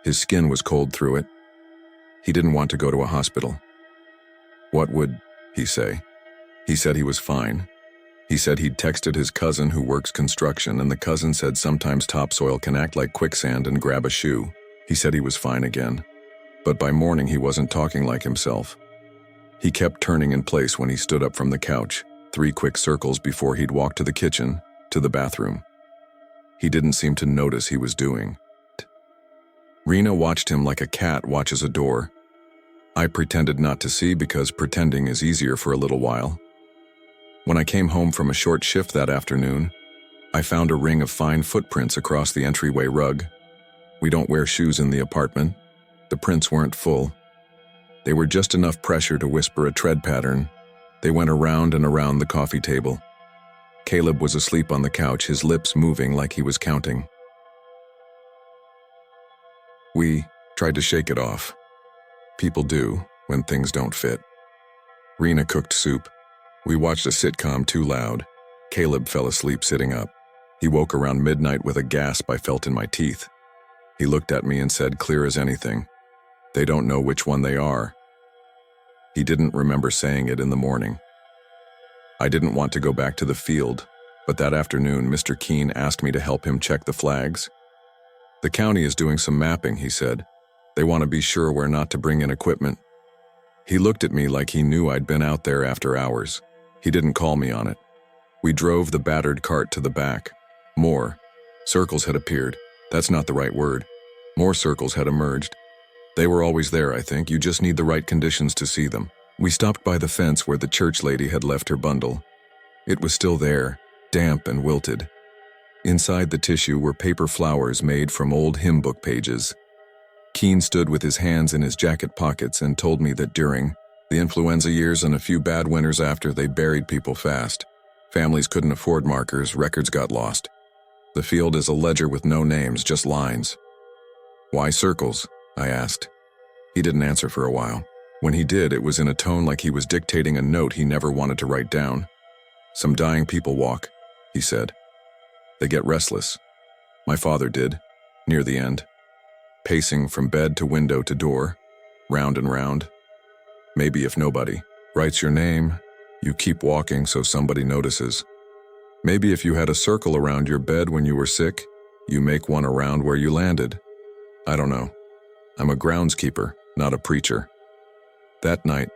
His skin was cold through it. He didn't want to go to a hospital. What would he say? He said he was fine. He said he'd texted his cousin who works construction, and the cousin said sometimes topsoil can act like quicksand and grab a shoe. He said he was fine again, but by morning he wasn't talking like himself. He kept turning in place when he stood up from the couch, 3 quick circles before he'd walk to the kitchen, to the bathroom. He didn't seem to notice he was doing it. Rena watched him like a cat watches a door. I pretended not to see because pretending is easier for a little while. When I came home from a short shift that afternoon, I found a ring of fine footprints across the entryway rug. We don't wear shoes in the apartment. The prints weren't full. They were just enough pressure to whisper a tread pattern. They went around and around the coffee table. Caleb was asleep on the couch, his lips moving like he was counting. We tried to shake it off. People do when things don't fit. Rena cooked soup. We watched a sitcom too loud. Caleb fell asleep sitting up. He woke around midnight with a gasp I felt in my teeth. He looked at me and said, clear as anything, "They don't know which one they are." He didn't remember saying it in the morning. I didn't want to go back to the field, but that afternoon Mr. Keene asked me to help him check the flags. "The county is doing some mapping," he said. "They want to be sure where not to bring in equipment." He looked at me like he knew I'd been out there after hours. He didn't call me on it. We drove the battered cart to the back. More circles had appeared. That's not the right word. More circles had emerged. They were always there, I think. You just need the right conditions to see them. We stopped by the fence where the church lady had left her bundle. It was still there, damp and wilted. Inside the tissue were paper flowers made from old hymn book pages. Keene stood with his hands in his jacket pockets and told me that during the influenza years and a few bad winters after, they buried people fast. Families couldn't afford markers, records got lost. The field is a ledger with no names, just lines. "Why circles?" I asked. He didn't answer for a while. When he did, it was in a tone like he was dictating a note he never wanted to write down. "Some dying people walk," he said. "They get restless. My father did, near the end. Pacing from bed to window to door, round and round. Maybe if nobody writes your name, you keep walking so somebody notices. Maybe if you had a circle around your bed when you were sick, you make one around where you landed. I don't know. I'm a groundskeeper, not a preacher." That night,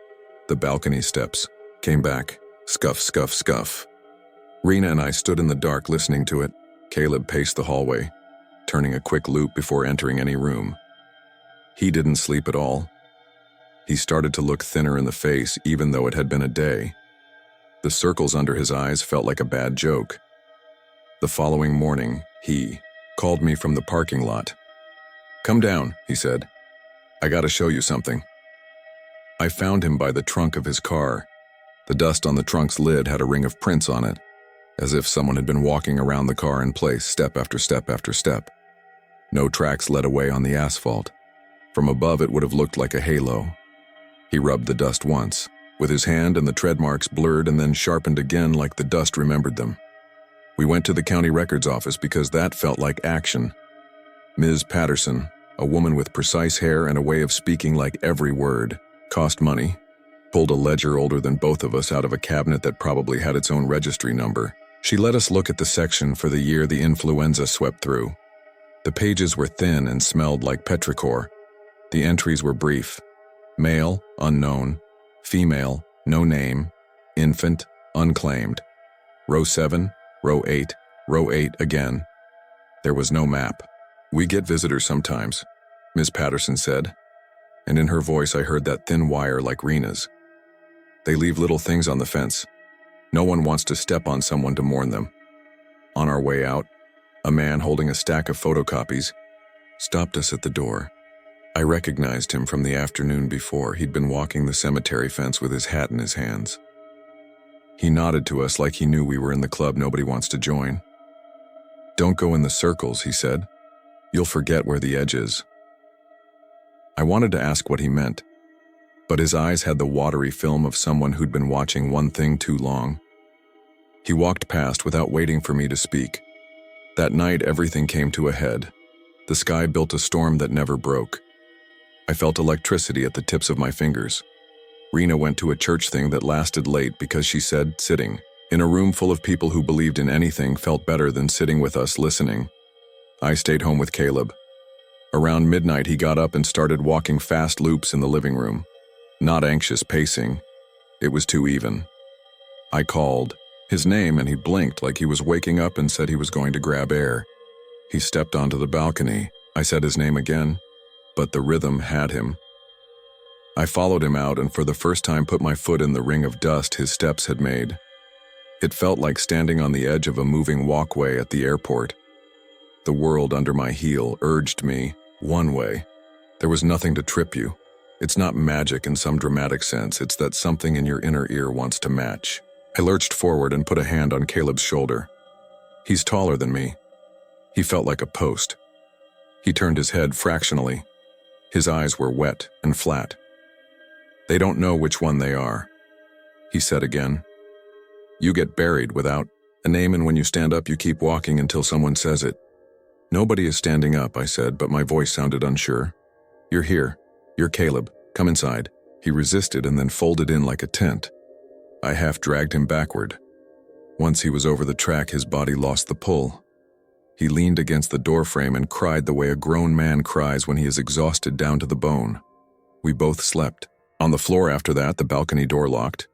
the balcony steps came back. Scuff, scuff, scuff. Rena and I stood in the dark listening to it. Caleb paced the hallway, turning a quick loop before entering any room. He didn't sleep at all. He started to look thinner in the face even though it had been a day. The circles under his eyes felt like a bad joke. The following morning, he called me from the parking lot. "Come down," he said. "I gotta show you something." I found him by the trunk of his car. The dust on the trunk's lid had a ring of prints on it, as if someone had been walking around the car in place, step after step after step. No tracks led away on the asphalt. From above, it would have looked like a halo. He rubbed the dust once, with his hand, and the tread marks blurred and then sharpened again like the dust remembered them. We went to the county records office because that felt like action. Ms. Patterson, a woman with precise hair and a way of speaking like every word, cost money, pulled a ledger older than both of us out of a cabinet that probably had its own registry number. She let us look at the section for the year the influenza swept through. The pages were thin and smelled like petrichor. The entries were brief. Male, unknown. Female, no name. Infant, unclaimed. Row 7, row 8, row 8 again. There was no map. "We get visitors sometimes," Ms. Patterson said, and in her voice I heard that thin wire like Rena's. "They leave little things on the fence. No one wants to step on someone to mourn them." On our way out, a man holding a stack of photocopies stopped us at the door. I recognized him from the afternoon before. He'd been walking the cemetery fence with his hat in his hands. He nodded to us like he knew we were in the club nobody wants to join. "Don't go in the circles," he said. "You'll forget where the edge is." I wanted to ask what he meant, but his eyes had the watery film of someone who'd been watching one thing too long. He walked past without waiting for me to speak. That night, everything came to a head. The sky built a storm that never broke. I felt electricity at the tips of my fingers. Rena went to a church thing that lasted late because she said sitting In a room full of people who believed in anything felt better than sitting with us listening. I stayed home with Caleb. Around midnight, he got up and started walking fast loops in the living room. Not anxious pacing. It was too even. I called his name and he blinked like he was waking up and said he was going to grab air. He stepped onto the balcony. I said his name again, but the rhythm had him. I followed him out and for the first time put my foot in the ring of dust his steps had made. It felt like standing on the edge of a moving walkway at the airport. The world under my heel urged me one way. There was nothing to trip you. It's not magic in some dramatic sense, it's that something in your inner ear wants to match. I lurched forward and put a hand on Caleb's shoulder. He's taller than me. He felt like a post. He turned his head fractionally. His eyes were wet and flat. They don't know which one they are, he said again. You get buried without a name, and when you stand up you keep walking until someone says it. Nobody is standing up, I said, but my voice sounded unsure. You're here. You're Caleb. Come inside. He resisted and then folded in like a tent. I half dragged him backward. Once he was over the track, his body lost the pull. He leaned against the doorframe and cried the way a grown man cries when he is exhausted down to the bone. We both slept. On the floor after that, the balcony door locked,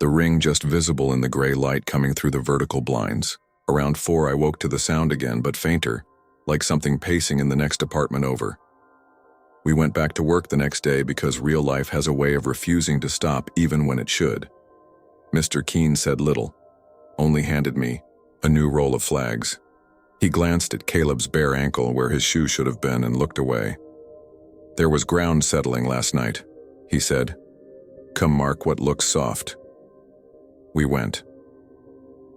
the ring just visible in the gray light coming through the vertical blinds. Around 4, I woke to the sound again, but fainter, like something pacing in the next apartment over. We went back to work the next day because real life has a way of refusing to stop even when it should. Mr. Keene said little, only handed me a new roll of flags. He glanced at Caleb's bare ankle where his shoe should have been and looked away. There was ground settling last night, he said. Come mark what looks soft. We went.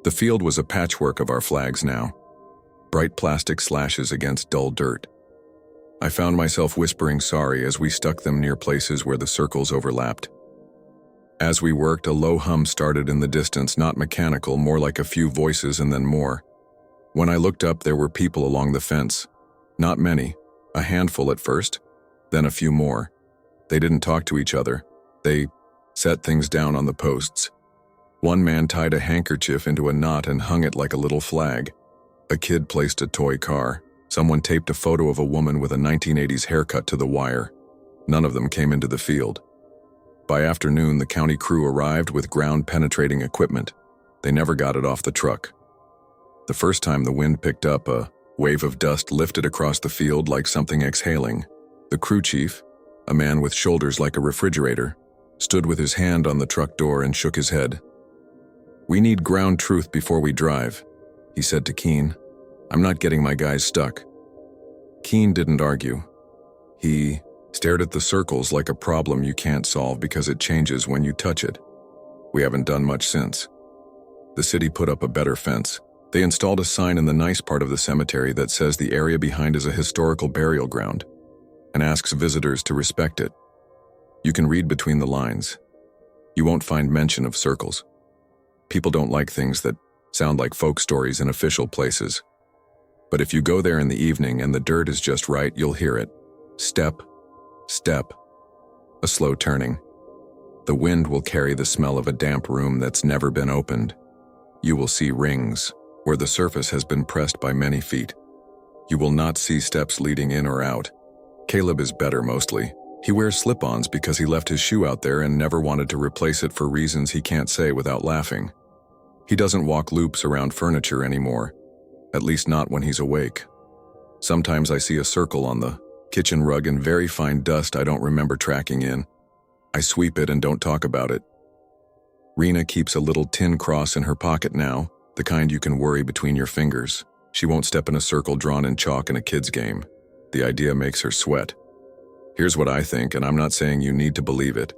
The field was a patchwork of our flags now, bright plastic slashes against dull dirt. I found myself whispering sorry as we stuck them near places where the circles overlapped. As we worked, a low hum started in the distance, not mechanical, more like a few voices and then more. When I looked up, there were people along the fence. Not many, a handful at first, then a few more. They didn't talk to each other. They set things down on the posts. One man tied a handkerchief into a knot and hung it like a little flag. A kid placed a toy car. Someone taped a photo of a woman with a 1980s haircut to the wire. None of them came into the field. By afternoon, the county crew arrived with ground-penetrating equipment. They never got it off the truck. The first time the wind picked up, a wave of dust lifted across the field like something exhaling. The crew chief, a man with shoulders like a refrigerator, stood with his hand on the truck door and shook his head. We need ground truth before we drive, he said to Keene. I'm not getting my guys stuck. Keene didn't argue. He stared at the circles like a problem you can't solve because it changes when you touch it. We haven't done much since. The city put up a better fence. They installed a sign in the nice part of the cemetery that says the area behind is a historical burial ground and asks visitors to respect it. You can read between the lines. You won't find mention of circles. People don't like things that sound like folk stories in official places. But if you go there in the evening and the dirt is just right, you'll hear it. Step, step, a slow turning. The wind will carry the smell of a damp room that's never been opened. You will see rings where the surface has been pressed by many feet. You will not see steps leading in or out. Caleb is better mostly. He wears slip-ons because he left his shoe out there and never wanted to replace it for reasons he can't say without laughing. He doesn't walk loops around furniture anymore, at least not when he's awake. Sometimes I see a circle on the kitchen rug in very fine dust I don't remember tracking in. I sweep it and don't talk about it. Rena keeps a little tin cross in her pocket now, the kind you can worry between your fingers. She won't step in a circle drawn in chalk in a kid's game. The idea makes her sweat. Here's what I think, and I'm not saying you need to believe it.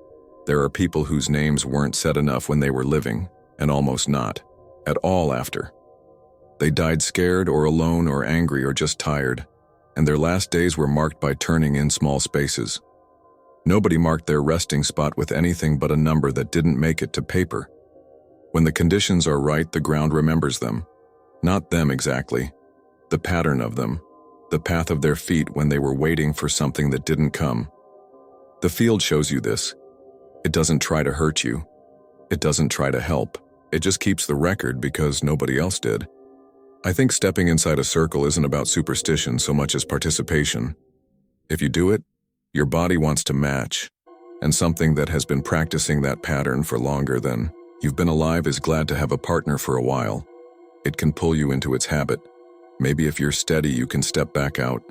There are people whose names weren't said enough when they were living, and almost not at all after. They died scared or alone or angry or just tired, and their last days were marked by turning in small spaces. Nobody marked their resting spot with anything but a number that didn't make it to paper. When the conditions are right, the ground remembers them. Not them exactly, the pattern of them, the path of their feet when they were waiting for something that didn't come. The field shows you this. It doesn't try to hurt you. It doesn't try to help. It just keeps the record because nobody else did. I think stepping inside a circle isn't about superstition so much as participation. If you do it, your body wants to match, and something that has been practicing that pattern for longer than you've been alive is glad to have a partner for a while. It can pull you into its habit. Maybe if you're steady, you can step back out.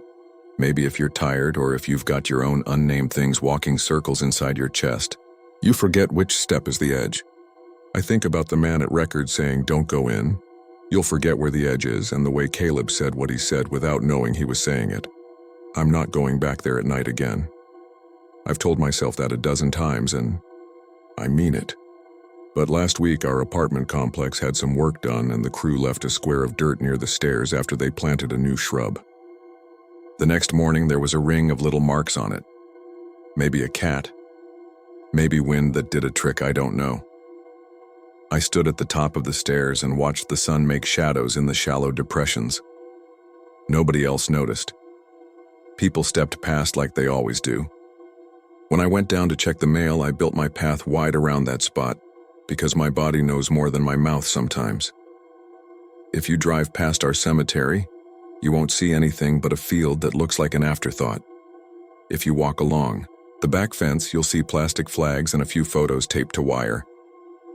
Maybe if you're tired or if you've got your own unnamed things walking circles inside your chest, you forget which step is the edge. I think about the man at record saying, "Don't go in." You'll forget where the edge is and the way Caleb said what he said without knowing he was saying it. I'm not going back there at night again. I've told myself that a dozen times and I mean it. But last week our apartment complex had some work done and the crew left a square of dirt near the stairs after they planted a new shrub. The next morning there was a ring of little marks on it. Maybe a cat. Maybe wind that did a trick, I don't know. I stood at the top of the stairs and watched the sun make shadows in the shallow depressions. Nobody else noticed. People stepped past like they always do. When I went down to check the mail, I built my path wide around that spot because my body knows more than my mouth sometimes. If you drive past our cemetery, you won't see anything but a field that looks like an afterthought. If you walk along the back fence, you'll see plastic flags and a few photos taped to wire.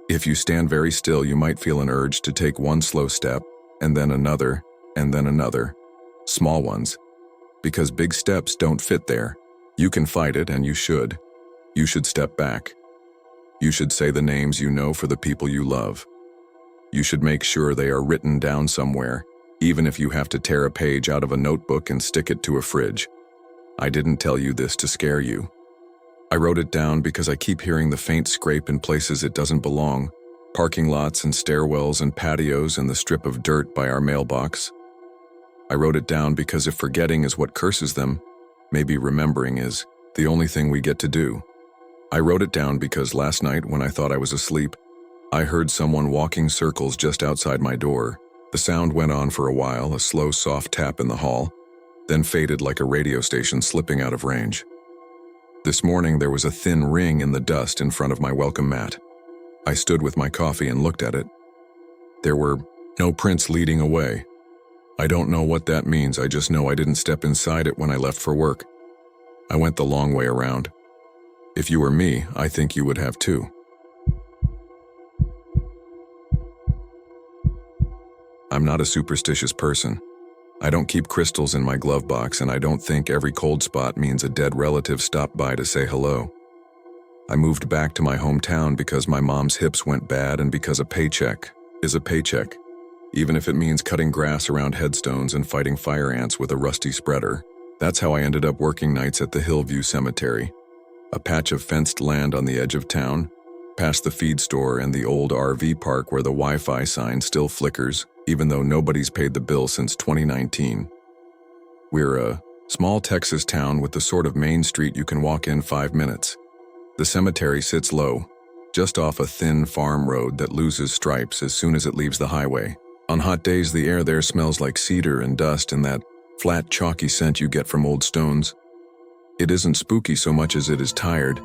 If you stand very still, you might feel an urge to take one slow step, and then another, small ones. Because big steps don't fit there. You can fight it, and you should. You should step back. You should say the names you know for the people you love. You should make sure they are written down somewhere, even if you have to tear a page out of a notebook and stick it to a fridge. I didn't tell you this to scare you. I wrote it down because I keep hearing the faint scrape in places it doesn't belong, parking lots and stairwells and patios and the strip of dirt by our mailbox. I wrote it down because if forgetting is what curses them, maybe remembering is the only thing we get to do. I wrote it down because last night when I thought I was asleep, I heard someone walking circles just outside my door. The sound went on for a while, a slow, soft tap in the hall, then faded like a radio station slipping out of range. This morning there was a thin ring in the dust in front of my welcome mat. I stood with my coffee and looked at it. There were no prints leading away. I don't know what that means, I just know I didn't step inside it when I left for work. I went the long way around. If you were me, I think you would have too. I'm not a superstitious person. I don't keep crystals in my glove box, and I don't think every cold spot means a dead relative stopped by to say hello. I moved back to my hometown because my mom's hips went bad and because a paycheck is a paycheck, even if it means cutting grass around headstones and fighting fire ants with a rusty spreader. That's how I ended up working nights at the Hillview Cemetery, a patch of fenced land on the edge of town, past the feed store and the old RV park where the Wi-Fi sign still flickers, even though nobody's paid the bill since 2019. We're a small Texas town with the sort of main street you can walk in 5 minutes. The cemetery sits low, just off a thin farm road that loses stripes as soon as it leaves the highway. On hot days, the air there smells like cedar and dust and that flat, chalky scent you get from old stones. It isn't spooky so much as it is tired,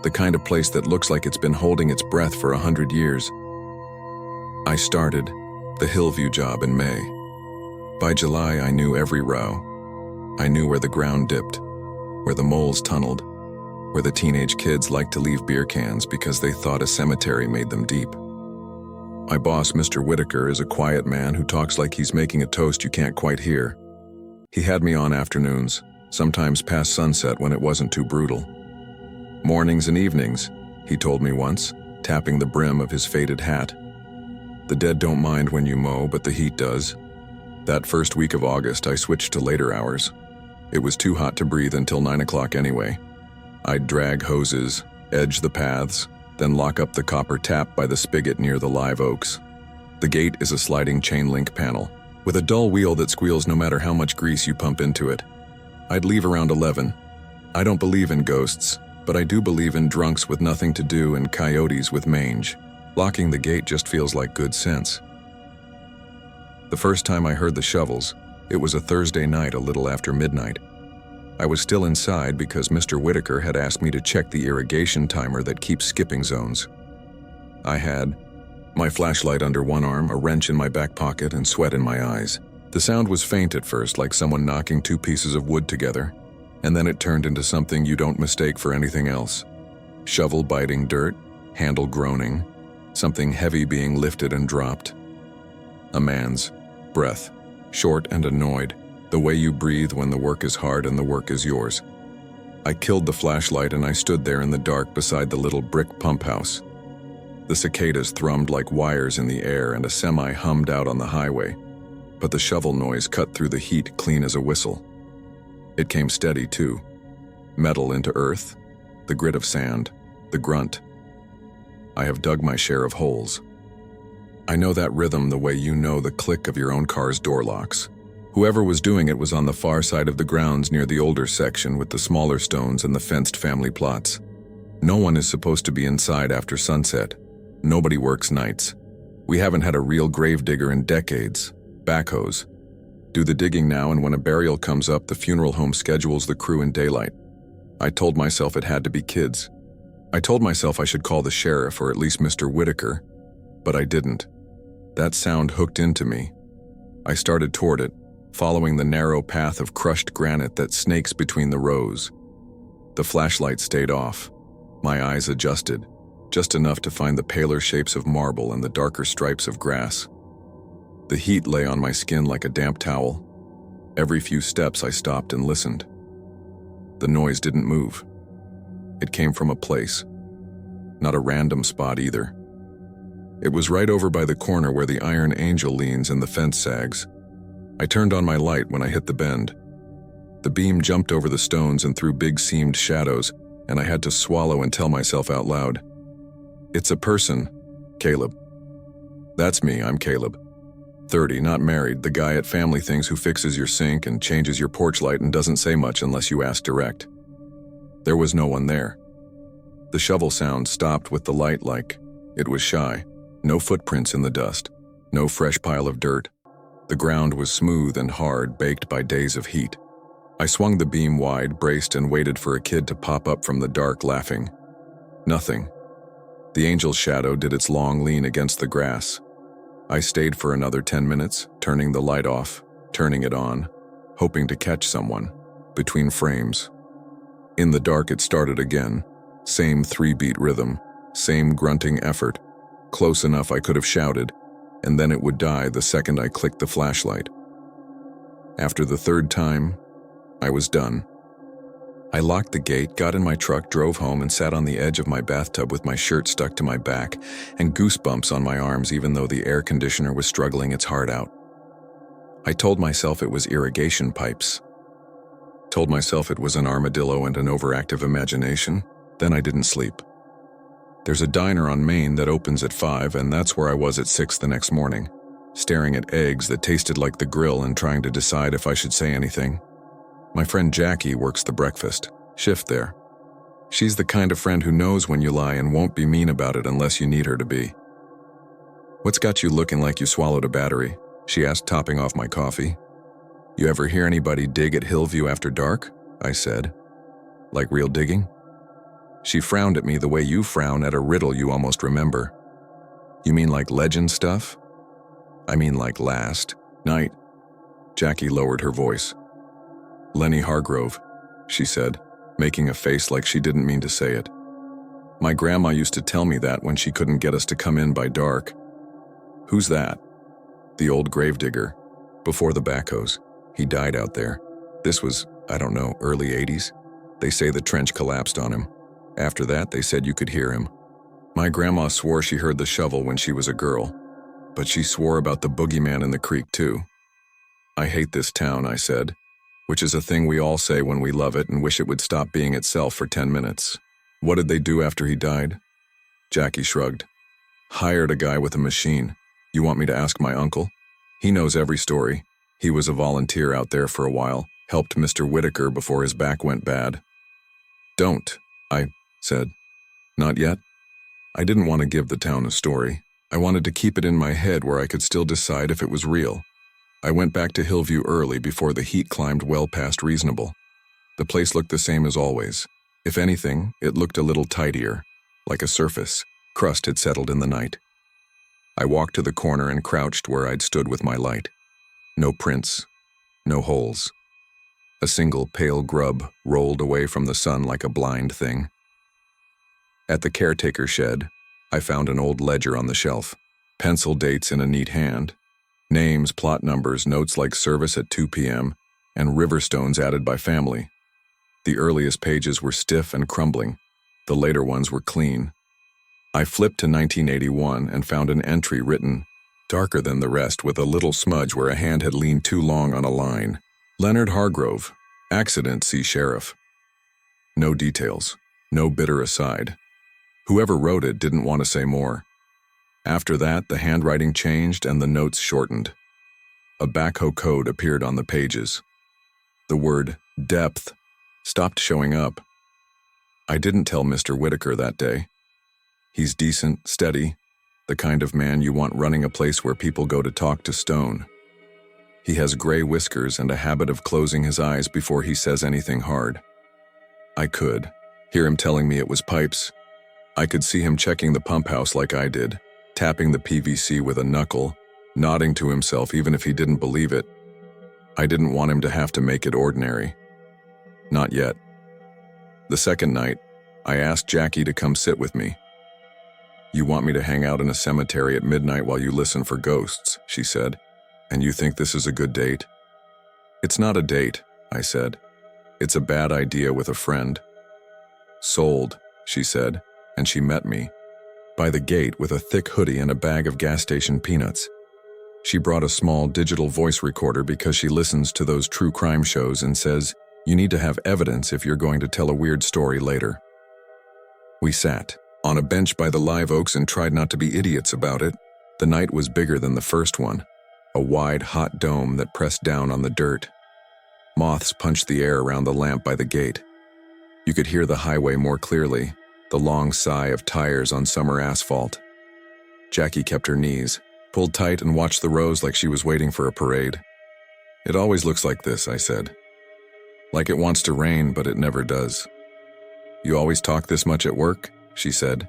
the kind of place that looks like it's been holding its breath for 100 years. I started the Hillview job in May. By July, I knew every row. I knew where the ground dipped, where the moles tunneled, where the teenage kids liked to leave beer cans because they thought a cemetery made them deep. My boss, Mr. Whitaker, is a quiet man who talks like he's making a toast you can't quite hear. He had me on afternoons, sometimes past sunset when it wasn't too brutal. Mornings and evenings, he told me once, tapping the brim of his faded hat. The dead don't mind when you mow, but the heat does. That first week of August, I switched to later hours. It was too hot to breathe until 9 o'clock anyway. I'd drag hoses, edge the paths, then lock up the copper tap by the spigot near the live oaks. The gate is a sliding chain link panel, with a dull wheel that squeals no matter how much grease you pump into it. I'd leave around 11. I don't believe in ghosts, but I do believe in drunks with nothing to do and coyotes with mange. Locking the gate just feels like good sense. The first time I heard the shovels, it was a Thursday night a little after midnight. I was still inside because Mr. Whitaker had asked me to check the irrigation timer that keeps skipping zones. I had, My flashlight under one arm, a wrench in my back pocket, and sweat in my eyes. The sound was faint at first, like someone knocking two pieces of wood together, and then it turned into something you don't mistake for anything else. Shovel biting dirt, handle groaning, something heavy being lifted and dropped. A man's breath, short and annoyed, the way you breathe when the work is hard and the work is yours. I killed the flashlight and I stood there in the dark beside the little brick pump house. The cicadas thrummed like wires in the air and a semi hummed out on the highway, but the shovel noise cut through the heat clean as a whistle. It came steady too. Metal into earth, the grit of sand, the grunt. I have dug my share of holes. I know that rhythm the way you know the click of your own car's door locks. Whoever was doing it was on the far side of the grounds near the older section with the smaller stones and the fenced family plots. No one is supposed to be inside after sunset. Nobody works nights. We haven't had a real gravedigger in decades. Backhoes. Do the digging now, and when a burial comes up, the funeral home schedules the crew in daylight. I told myself it had to be kids. I told myself I should call the sheriff or at least Mr. Whitaker, but I didn't. That sound hooked into me. I started toward it, following the narrow path of crushed granite that snakes between the rows. The flashlight stayed off. My eyes adjusted, just enough to find the paler shapes of marble and the darker stripes of grass. The heat lay on my skin like a damp towel. Every few steps I stopped and listened. The noise didn't move. It came from a place. Not a random spot either. It was right over by the corner where the iron angel leans and the fence sags. I turned on my light when I hit the bend. The beam jumped over the stones and through big seamed shadows, and I had to swallow and tell myself out loud. It's a person, Caleb. That's me, I'm Caleb. 30, not married, the guy at family things who fixes your sink and changes your porch light and doesn't say much unless you ask direct. There was no one there. The shovel sound stopped with the light like it was shy. No footprints in the dust, no fresh pile of dirt. The ground was smooth and hard, baked by days of heat. I swung the beam wide, braced, and waited for a kid to pop up from the dark, laughing. Nothing. The angel's shadow did its long lean against the grass. I stayed for another 10 minutes, turning the light off, turning it on, hoping to catch someone, between frames. In the dark it started again, same 3-beat rhythm, same grunting effort, close enough I could have shouted, and then it would die the second I clicked the flashlight. After the third time, I was done. I locked the gate, got in my truck, drove home, and sat on the edge of my bathtub with my shirt stuck to my back and goosebumps on my arms even though the air conditioner was struggling its heart out. I told myself it was irrigation pipes. Told myself it was an armadillo and an overactive imagination. Then I didn't sleep. There's a diner on Main that opens at 5, and that's where I was at 6 the next morning, staring at eggs that tasted like the grill and trying to decide if I should say anything. My friend Jackie works the breakfast shift there. She's the kind of friend who knows when you lie and won't be mean about it unless you need her to be. "What's got you looking like you swallowed a battery?" she asked, topping off my coffee. "You ever hear anybody dig at Hillview after dark?" I said. "Like real digging?" She frowned at me the way you frown at a riddle you almost remember. "You mean like legend stuff?" "I mean like last night." Jackie lowered her voice. "Lenny Hargrove," she said, making a face like she didn't mean to say it. "My grandma used to tell me that when she couldn't get us to come in by dark." "Who's that?" "The old gravedigger. Before the backhoes. He died out there. This was, I don't know, early 80s. They say the trench collapsed on him. After that, they said you could hear him. My grandma swore she heard the shovel when she was a girl, but she swore about the boogeyman in the creek too." "I hate this town," I said, which is a thing we all say when we love it and wish it would stop being itself for 10 minutes. "What did they do after he died?" Jackie shrugged. "Hired a guy with a machine. You want me to ask my uncle? He knows every story. He was a volunteer out there for a while, helped Mr. Whitaker before his back went bad." "Don't," I said. "Not yet." I didn't want to give the town a story. I wanted to keep it in my head where I could still decide if it was real. I went back to Hillview early before the heat climbed well past reasonable. The place looked the same as always. If anything, it looked a little tidier, like a surface. Crust had settled in the night. I walked to the corner and crouched where I'd stood with my light. No prints, no holes. A single pale grub rolled away from the sun like a blind thing. At the caretaker shed, I found an old ledger on the shelf, pencil dates in a neat hand, names, plot numbers, notes like service at 2 p.m., and river stones added by family. The earliest pages were stiff and crumbling. The later ones were clean. I flipped to 1981 and found an entry written, darker than the rest, with a little smudge where a hand had leaned too long on a line. Leonard Hargrove, accident, see sheriff. No details, no bitter aside. Whoever wrote it didn't want to say more. After that, the handwriting changed and the notes shortened. A backhoe code appeared on the pages. The word depth stopped showing up. I didn't tell Mr. Whitaker that day. He's decent, steady, the kind of man you want running a place where people go to talk to stone. He has gray whiskers and a habit of closing his eyes before he says anything hard. I could hear him telling me it was pipes. I could see him checking the pump house like I did, tapping the PVC with a knuckle, nodding to himself even if he didn't believe it. I didn't want him to have to make it ordinary. Not yet. The second night, I asked Jackie to come sit with me. "You want me to hang out in a cemetery at midnight while you listen for ghosts," she said, "and you think this is a good date?" "It's not a date," I said. "It's a bad idea with a friend." "Sold," she said, and she met me by the gate with a thick hoodie and a bag of gas station peanuts. She brought a small digital voice recorder because she listens to those true crime shows and says, you need to have evidence if you're going to tell a weird story later. We sat on a bench by the live oaks and tried not to be idiots about it. The night was bigger than the first one, a wide, hot dome that pressed down on the dirt. Moths punched the air around the lamp by the gate. You could hear the highway more clearly, the long sigh of tires on summer asphalt. Jackie kept her knees, pulled tight, and watched the rows like she was waiting for a parade. "It always looks like this," I said. "Like it wants to rain, but it never does." "You always talk this much at work?" she said.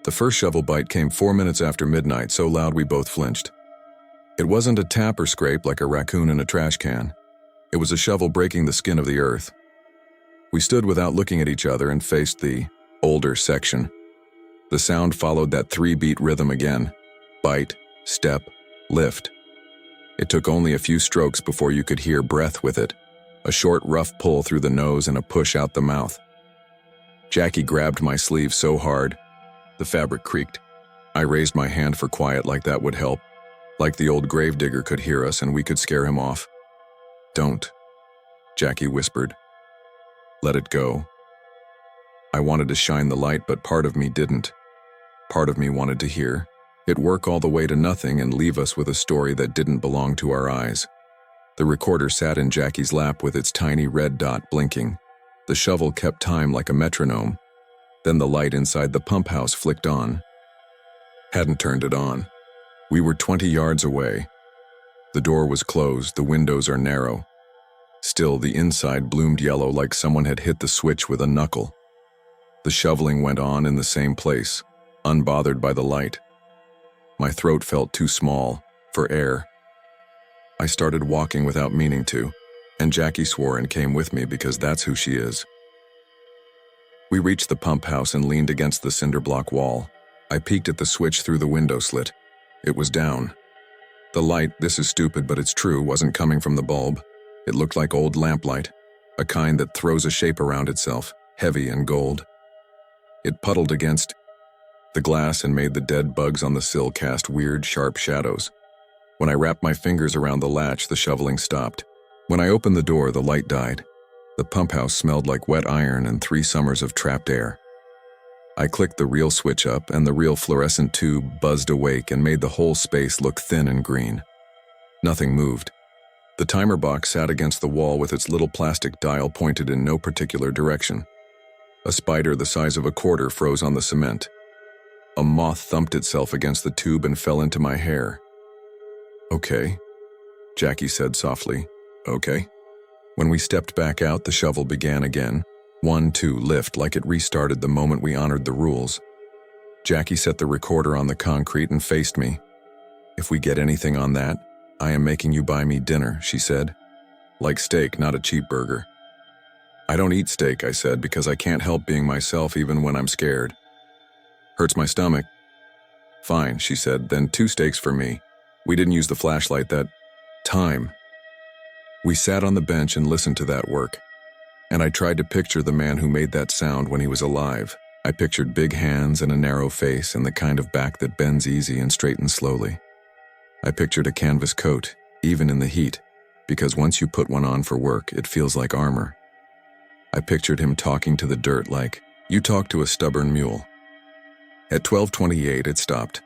The first shovel bite came 4 minutes after midnight, so loud we both flinched. It wasn't a tap or scrape like a raccoon in a trash can. It was a shovel breaking the skin of the earth. We stood without looking at each other and faced the older section. The sound followed that 3-beat rhythm again. Bite, step, lift. It took only a few strokes before you could hear breath with it. A short, rough pull through the nose and a push out the mouth. Jackie grabbed my sleeve so hard, the fabric creaked. I raised my hand for quiet, like that would help, like the old gravedigger could hear us and we could scare him off. "Don't," Jackie whispered. "Let it go." I wanted to shine the light, but part of me didn't. Part of me wanted to hear it work all the way to nothing and leave us with a story that didn't belong to our eyes. The recorder sat in Jackie's lap with its tiny red dot blinking. The shovel kept time like a metronome. Then the light inside the pump house flicked on. Hadn't turned it on. We were 20 yards away. The door was closed, the windows are narrow. Still, the inside bloomed yellow like someone had hit the switch with a knuckle. The shoveling went on in the same place, unbothered by the light. My throat felt too small for air. I started walking without meaning to, and Jackie swore and came with me because that's who she is. We reached the pump house and leaned against the cinder block wall. I peeked at the switch through the window slit. It was down. The light, this is stupid but it's true, wasn't coming from the bulb. It looked like old lamplight, a kind that throws a shape around itself, heavy and gold. It puddled against the glass and made the dead bugs on the sill cast weird, sharp shadows. When I wrapped my fingers around the latch, the shoveling stopped. When I opened the door, the light died. The pump house smelled like wet iron and 3 summers of trapped air. I clicked the real switch up, and the real fluorescent tube buzzed awake and made the whole space look thin and green. Nothing moved. The timer box sat against the wall with its little plastic dial pointed in no particular direction. A spider the size of a quarter froze on the cement. A moth thumped itself against the tube and fell into my hair. "Okay," Jackie said softly. "Okay." When we stepped back out, the shovel began again. 1, 2, lift, like it restarted the moment we honored the rules. Jackie set the recorder on the concrete and faced me, If we get anything on that, I am making you buy me dinner, she said. Like steak, not a cheap burger. I don't eat steak, I said, because I can't help being myself even when I'm scared. Hurts my stomach. Fine, she said, then 2 steaks for me. We didn't use the flashlight that time. We sat on the bench and listened to that work. And I tried to picture the man who made that sound when he was alive. I pictured big hands and a narrow face and the kind of back that bends easy and straightens slowly. I pictured a canvas coat, even in the heat, because once you put one on for work, it feels like armor. I pictured him talking to the dirt like, you talk to a stubborn mule. At 12:28, it stopped.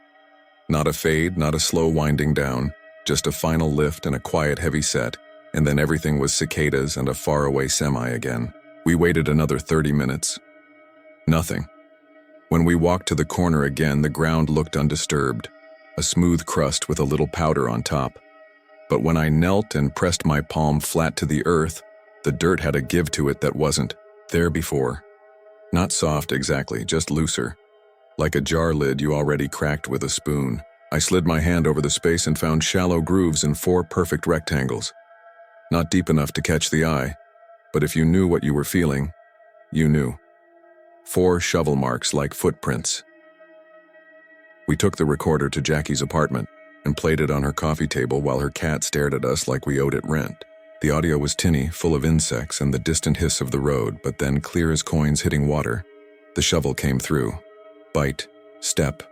Not a fade, not a slow winding down, just a final lift and a quiet heavy set, and then everything was cicadas and a faraway semi again. We waited another 30 minutes. Nothing. When we walked to the corner again, the ground looked undisturbed, a smooth crust with a little powder on top. But when I knelt and pressed my palm flat to the earth, the dirt had a give to it that wasn't there before. Not soft exactly, just looser. Like a jar lid you already cracked with a spoon. I slid my hand over the space and found shallow grooves in 4 perfect rectangles. Not deep enough to catch the eye, but if you knew what you were feeling, you knew. 4 shovel marks like footprints. We took the recorder to Jackie's apartment and played it on her coffee table while her cat stared at us like we owed it rent. The audio was tinny, full of insects and the distant hiss of the road, but then, clear as coins hitting water, the shovel came through. Bite, step,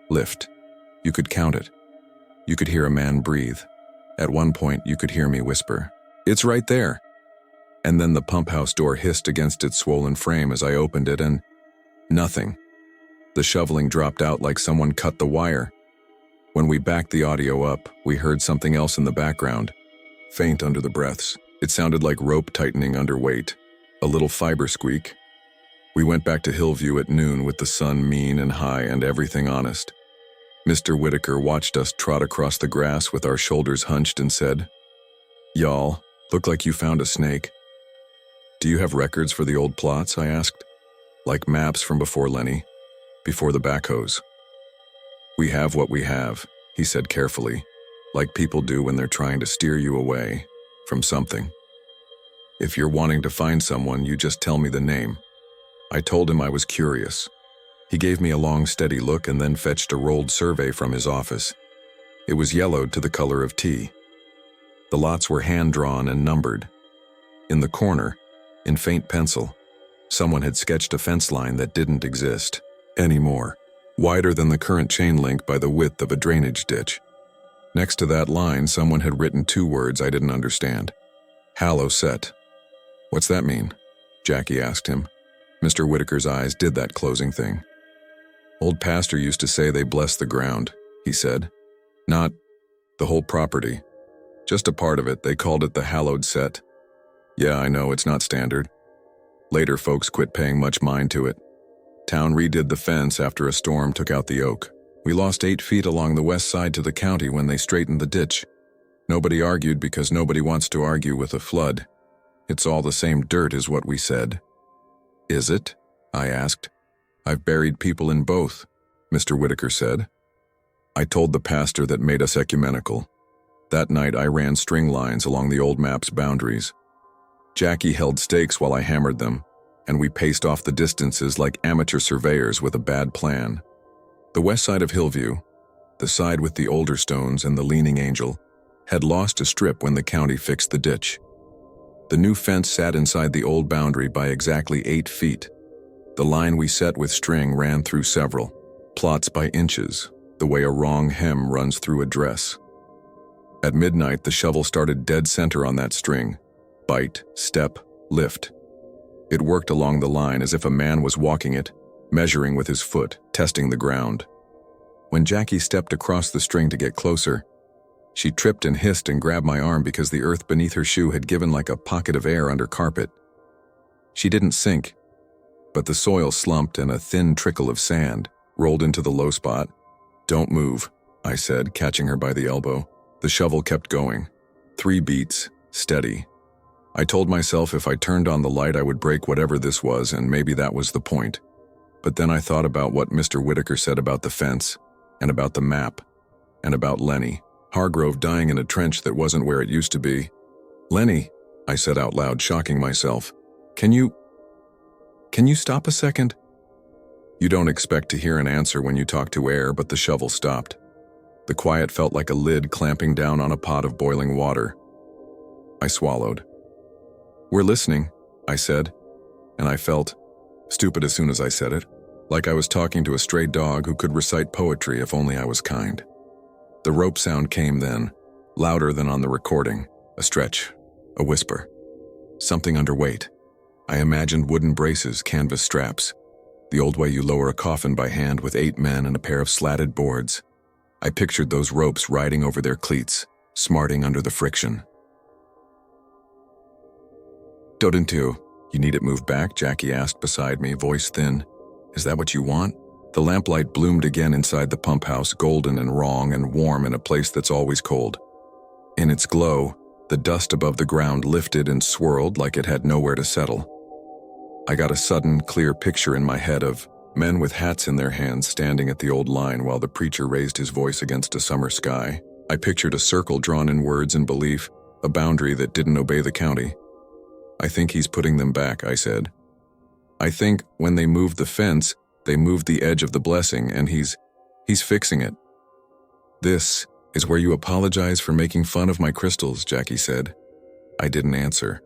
lift. You could count it. You could hear a man breathe. At one point, you could hear me whisper, "It's right there." And then the pump house door hissed against its swollen frame as I opened it and nothing. The shoveling dropped out like someone cut the wire. When we backed the audio up, we heard something else in the background, faint under the breaths. It sounded like rope tightening under weight, a little fiber squeak. We went back to Hillview at noon with the sun mean and high and everything honest. Mr. Whitaker watched us trot across the grass with our shoulders hunched and said, "Y'all, look like you found a snake." "Do you have records for the old plots?" I asked. "Like maps from before Lenny, before the backhoes?" "We have what we have," he said carefully, like people do when they're trying to steer you away from something. "If you're wanting to find someone, you just tell me the name." I told him I was curious. He gave me a long, steady look and then fetched a rolled survey from his office. It was yellowed to the color of tea. The lots were hand-drawn and numbered. In the corner, in faint pencil, someone had sketched a fence line that didn't exist anymore, wider than the current chain link by the width of a drainage ditch. Next to that line, someone had written 2 words I didn't understand. "Hallow set." "What's that mean?" Jackie asked him. Mr. Whitaker's eyes did that closing thing. "Old pastor used to say they bless the ground," he said. "Not the whole property. Just a part of it. They called it the hallowed set." "Yeah, I know, it's not standard. Later folks quit paying much mind to it. Town redid the fence after a storm took out the oak. We lost 8 feet along the west side to the county when they straightened the ditch. Nobody argued because nobody wants to argue with a flood. It's all the same dirt is what we said." "Is it?" I asked. "I've buried people in both," Mr. Whitaker said. I told the pastor that made us ecumenical. That night I ran string lines along the old map's boundaries. Jackie held stakes while I hammered them, and we paced off the distances like amateur surveyors with a bad plan. The west side of Hillview, the side with the older stones and the leaning angel, had lost a strip when the county fixed the ditch. The new fence sat inside the old boundary by exactly 8 feet. The line we set with string ran through several plots by inches, the way a wrong hem runs through a dress. At midnight, the shovel started dead center on that string. Bite, step, lift. It worked along the line as if a man was walking it, measuring with his foot, testing the ground. When Jackie stepped across the string to get closer, she tripped and hissed and grabbed my arm because the earth beneath her shoe had given like a pocket of air under carpet. She didn't sink, but the soil slumped and a thin trickle of sand rolled into the low spot. "Don't move," I said, catching her by the elbow. The shovel kept going. 3 beats, steady. I told myself if I turned on the light I would break whatever this was, and maybe that was the point. But then I thought about what Mr. Whitaker said about the fence, and about the map, and about Lenny Hargrove dying in a trench that wasn't where it used to be. "Lenny," I said out loud, shocking myself. Can you stop a second?" You don't expect to hear an answer when you talk to air, but the shovel stopped. The quiet felt like a lid clamping down on a pot of boiling water. I swallowed. "We're listening," I said, and I felt stupid as soon as I said it, like I was talking to a stray dog who could recite poetry if only I was kind. The rope sound came then, louder than on the recording, a stretch, a whisper, something underweight. I imagined wooden braces, canvas straps, the old way you lower a coffin by hand with 8 men and a pair of slatted boards. I pictured those ropes riding over their cleats, smarting under the friction. "Don't you need it moved back?" Jackie asked beside me, voice thin. "Is that what you want?" The lamplight bloomed again inside the pump house, golden and wrong and warm in a place that's always cold. In its glow, the dust above the ground lifted and swirled like it had nowhere to settle. I got a sudden, clear picture in my head of men with hats in their hands standing at the old line while the preacher raised his voice against a summer sky. I pictured a circle drawn in words and belief, a boundary that didn't obey the county. "I think he's putting them back," I said. "I think when they moved the fence, they moved the edge of the blessing, and he's fixing it." "This is where you apologize for making fun of my crystals," Jackie said. I didn't answer.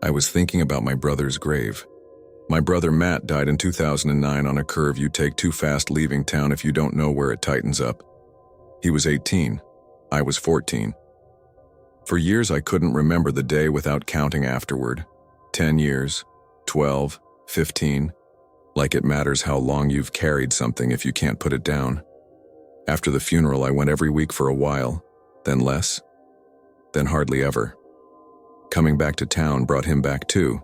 I was thinking about my brother's grave. My brother Matt died in 2009 on a curve you take too fast leaving town if you don't know where it tightens up. He was 18. I was 14. For years I couldn't remember the day without counting afterward. 10 years, 12, 15. Like it matters how long you've carried something if you can't put it down. After the funeral, I went every week for a while, then less, then hardly ever. Coming back to town brought him back too.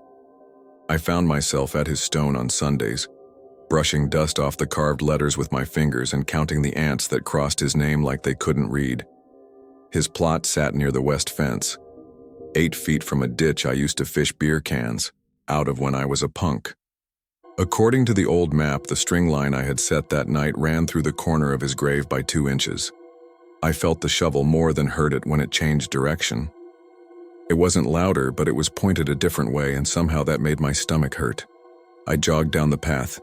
I found myself at his stone on Sundays, brushing dust off the carved letters with my fingers and counting the ants that crossed his name like they couldn't read. His plot sat near the west fence, 8 feet from a ditch I used to fish beer cans out of when I was a punk. According to the old map, the string line I had set that night ran through the corner of his grave by 2 inches. I felt the shovel more than heard it when it changed direction. It wasn't louder, but it was pointed a different way, and somehow that made my stomach hurt. I jogged down the path.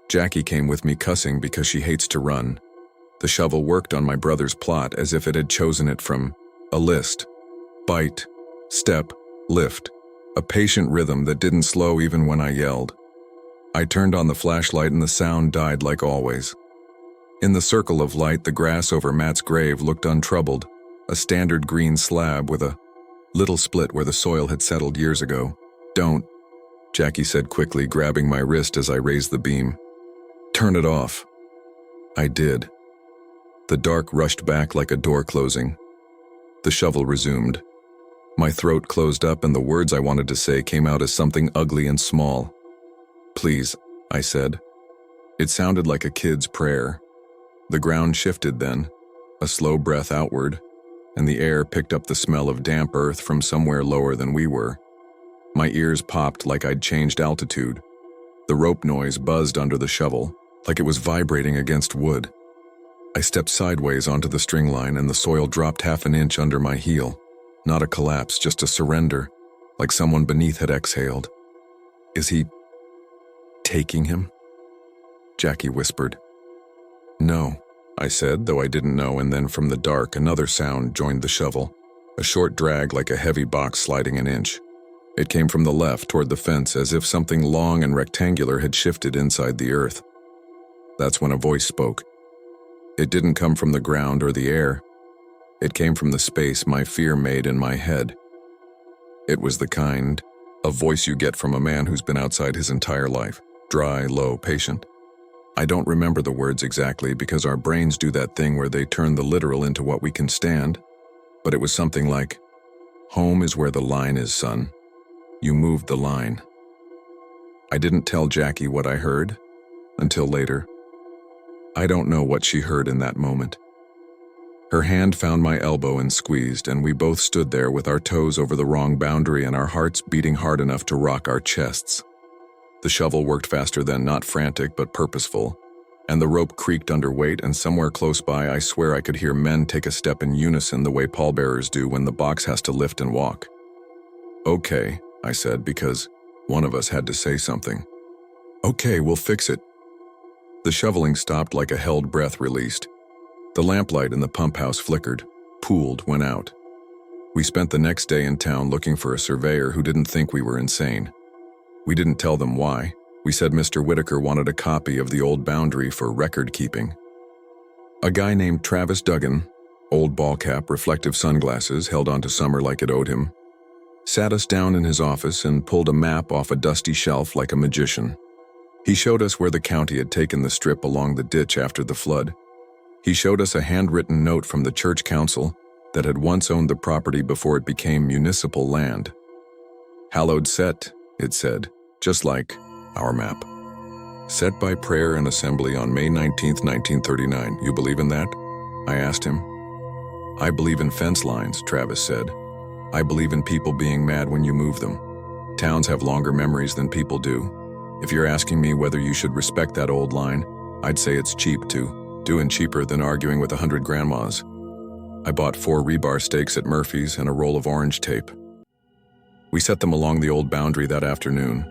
Jackie came with me, cussing because she hates to run. The shovel worked on my brother's plot as if it had chosen it from a list. Bite, step, lift. A patient rhythm that didn't slow even when I yelled. I turned on the flashlight and the sound died like always. In the circle of light, the grass over Matt's grave looked untroubled, a standard green slab with a little split where the soil had settled years ago. "Don't," Jackie said quickly, grabbing my wrist as I raised the beam. "Turn it off." I did. The dark rushed back like a door closing. The shovel resumed. My throat closed up and the words I wanted to say came out as something ugly and small. "Please," I said. It sounded like a kid's prayer. The ground shifted then, a slow breath outward, and the air picked up the smell of damp earth from somewhere lower than we were. My ears popped like I'd changed altitude. The rope noise buzzed under the shovel, like it was vibrating against wood. I stepped sideways onto the string line and the soil dropped half an inch under my heel. Not a collapse, just a surrender, like someone beneath had exhaled. "Is he taking him?" Jackie whispered. "No," I said, though I didn't know, and then from the dark another sound joined the shovel, a short drag like a heavy box sliding an inch. It came from the left toward the fence, as if something long and rectangular had shifted inside the earth. That's when a voice spoke. It didn't come from the ground or the air. It came from the space my fear made in my head. It was the kind of voice you get from a man who's been outside his entire life. Dry, low, patient. I don't remember the words exactly because our brains do that thing where they turn the literal into what we can stand, but it was something like, "Home is where the line is, son. You moved the line." I didn't tell Jackie what I heard until later. I don't know what she heard in that moment. Her hand found my elbow and squeezed, and we both stood there with our toes over the wrong boundary and our hearts beating hard enough to rock our chests. The shovel worked faster then, not frantic but purposeful, and the rope creaked under weight, and somewhere close by I swear I could hear men take a step in unison the way pallbearers do when the box has to lift and walk. "Okay," I said, because one of us had to say something. "Okay, we'll fix it." The shoveling stopped like a held breath released. The lamplight in the pump house flickered, pooled, went out. We spent the next day in town looking for a surveyor who didn't think we were insane. We didn't tell them why. We said Mr. Whitaker wanted a copy of the old boundary for record keeping. A guy named Travis Duggan, old ball cap, reflective sunglasses, held on to summer like it owed him, sat us down in his office and pulled a map off a dusty shelf like a magician. He showed us where the county had taken the strip along the ditch after the flood. He showed us a handwritten note from the church council that had once owned the property before it became municipal land. "Hallowed set," it said, just like our map. "Set by prayer and assembly on May 19th, 1939. You believe in that?" I asked him. "I believe in fence lines," Travis said. "I believe in people being mad when you move them. Towns have longer memories than people do. If you're asking me whether you should respect that old line, I'd say it's cheap to do, and cheaper than arguing with 100 grandmas." I bought 4 rebar stakes at Murphy's and a roll of orange tape. We set them along the old boundary that afternoon.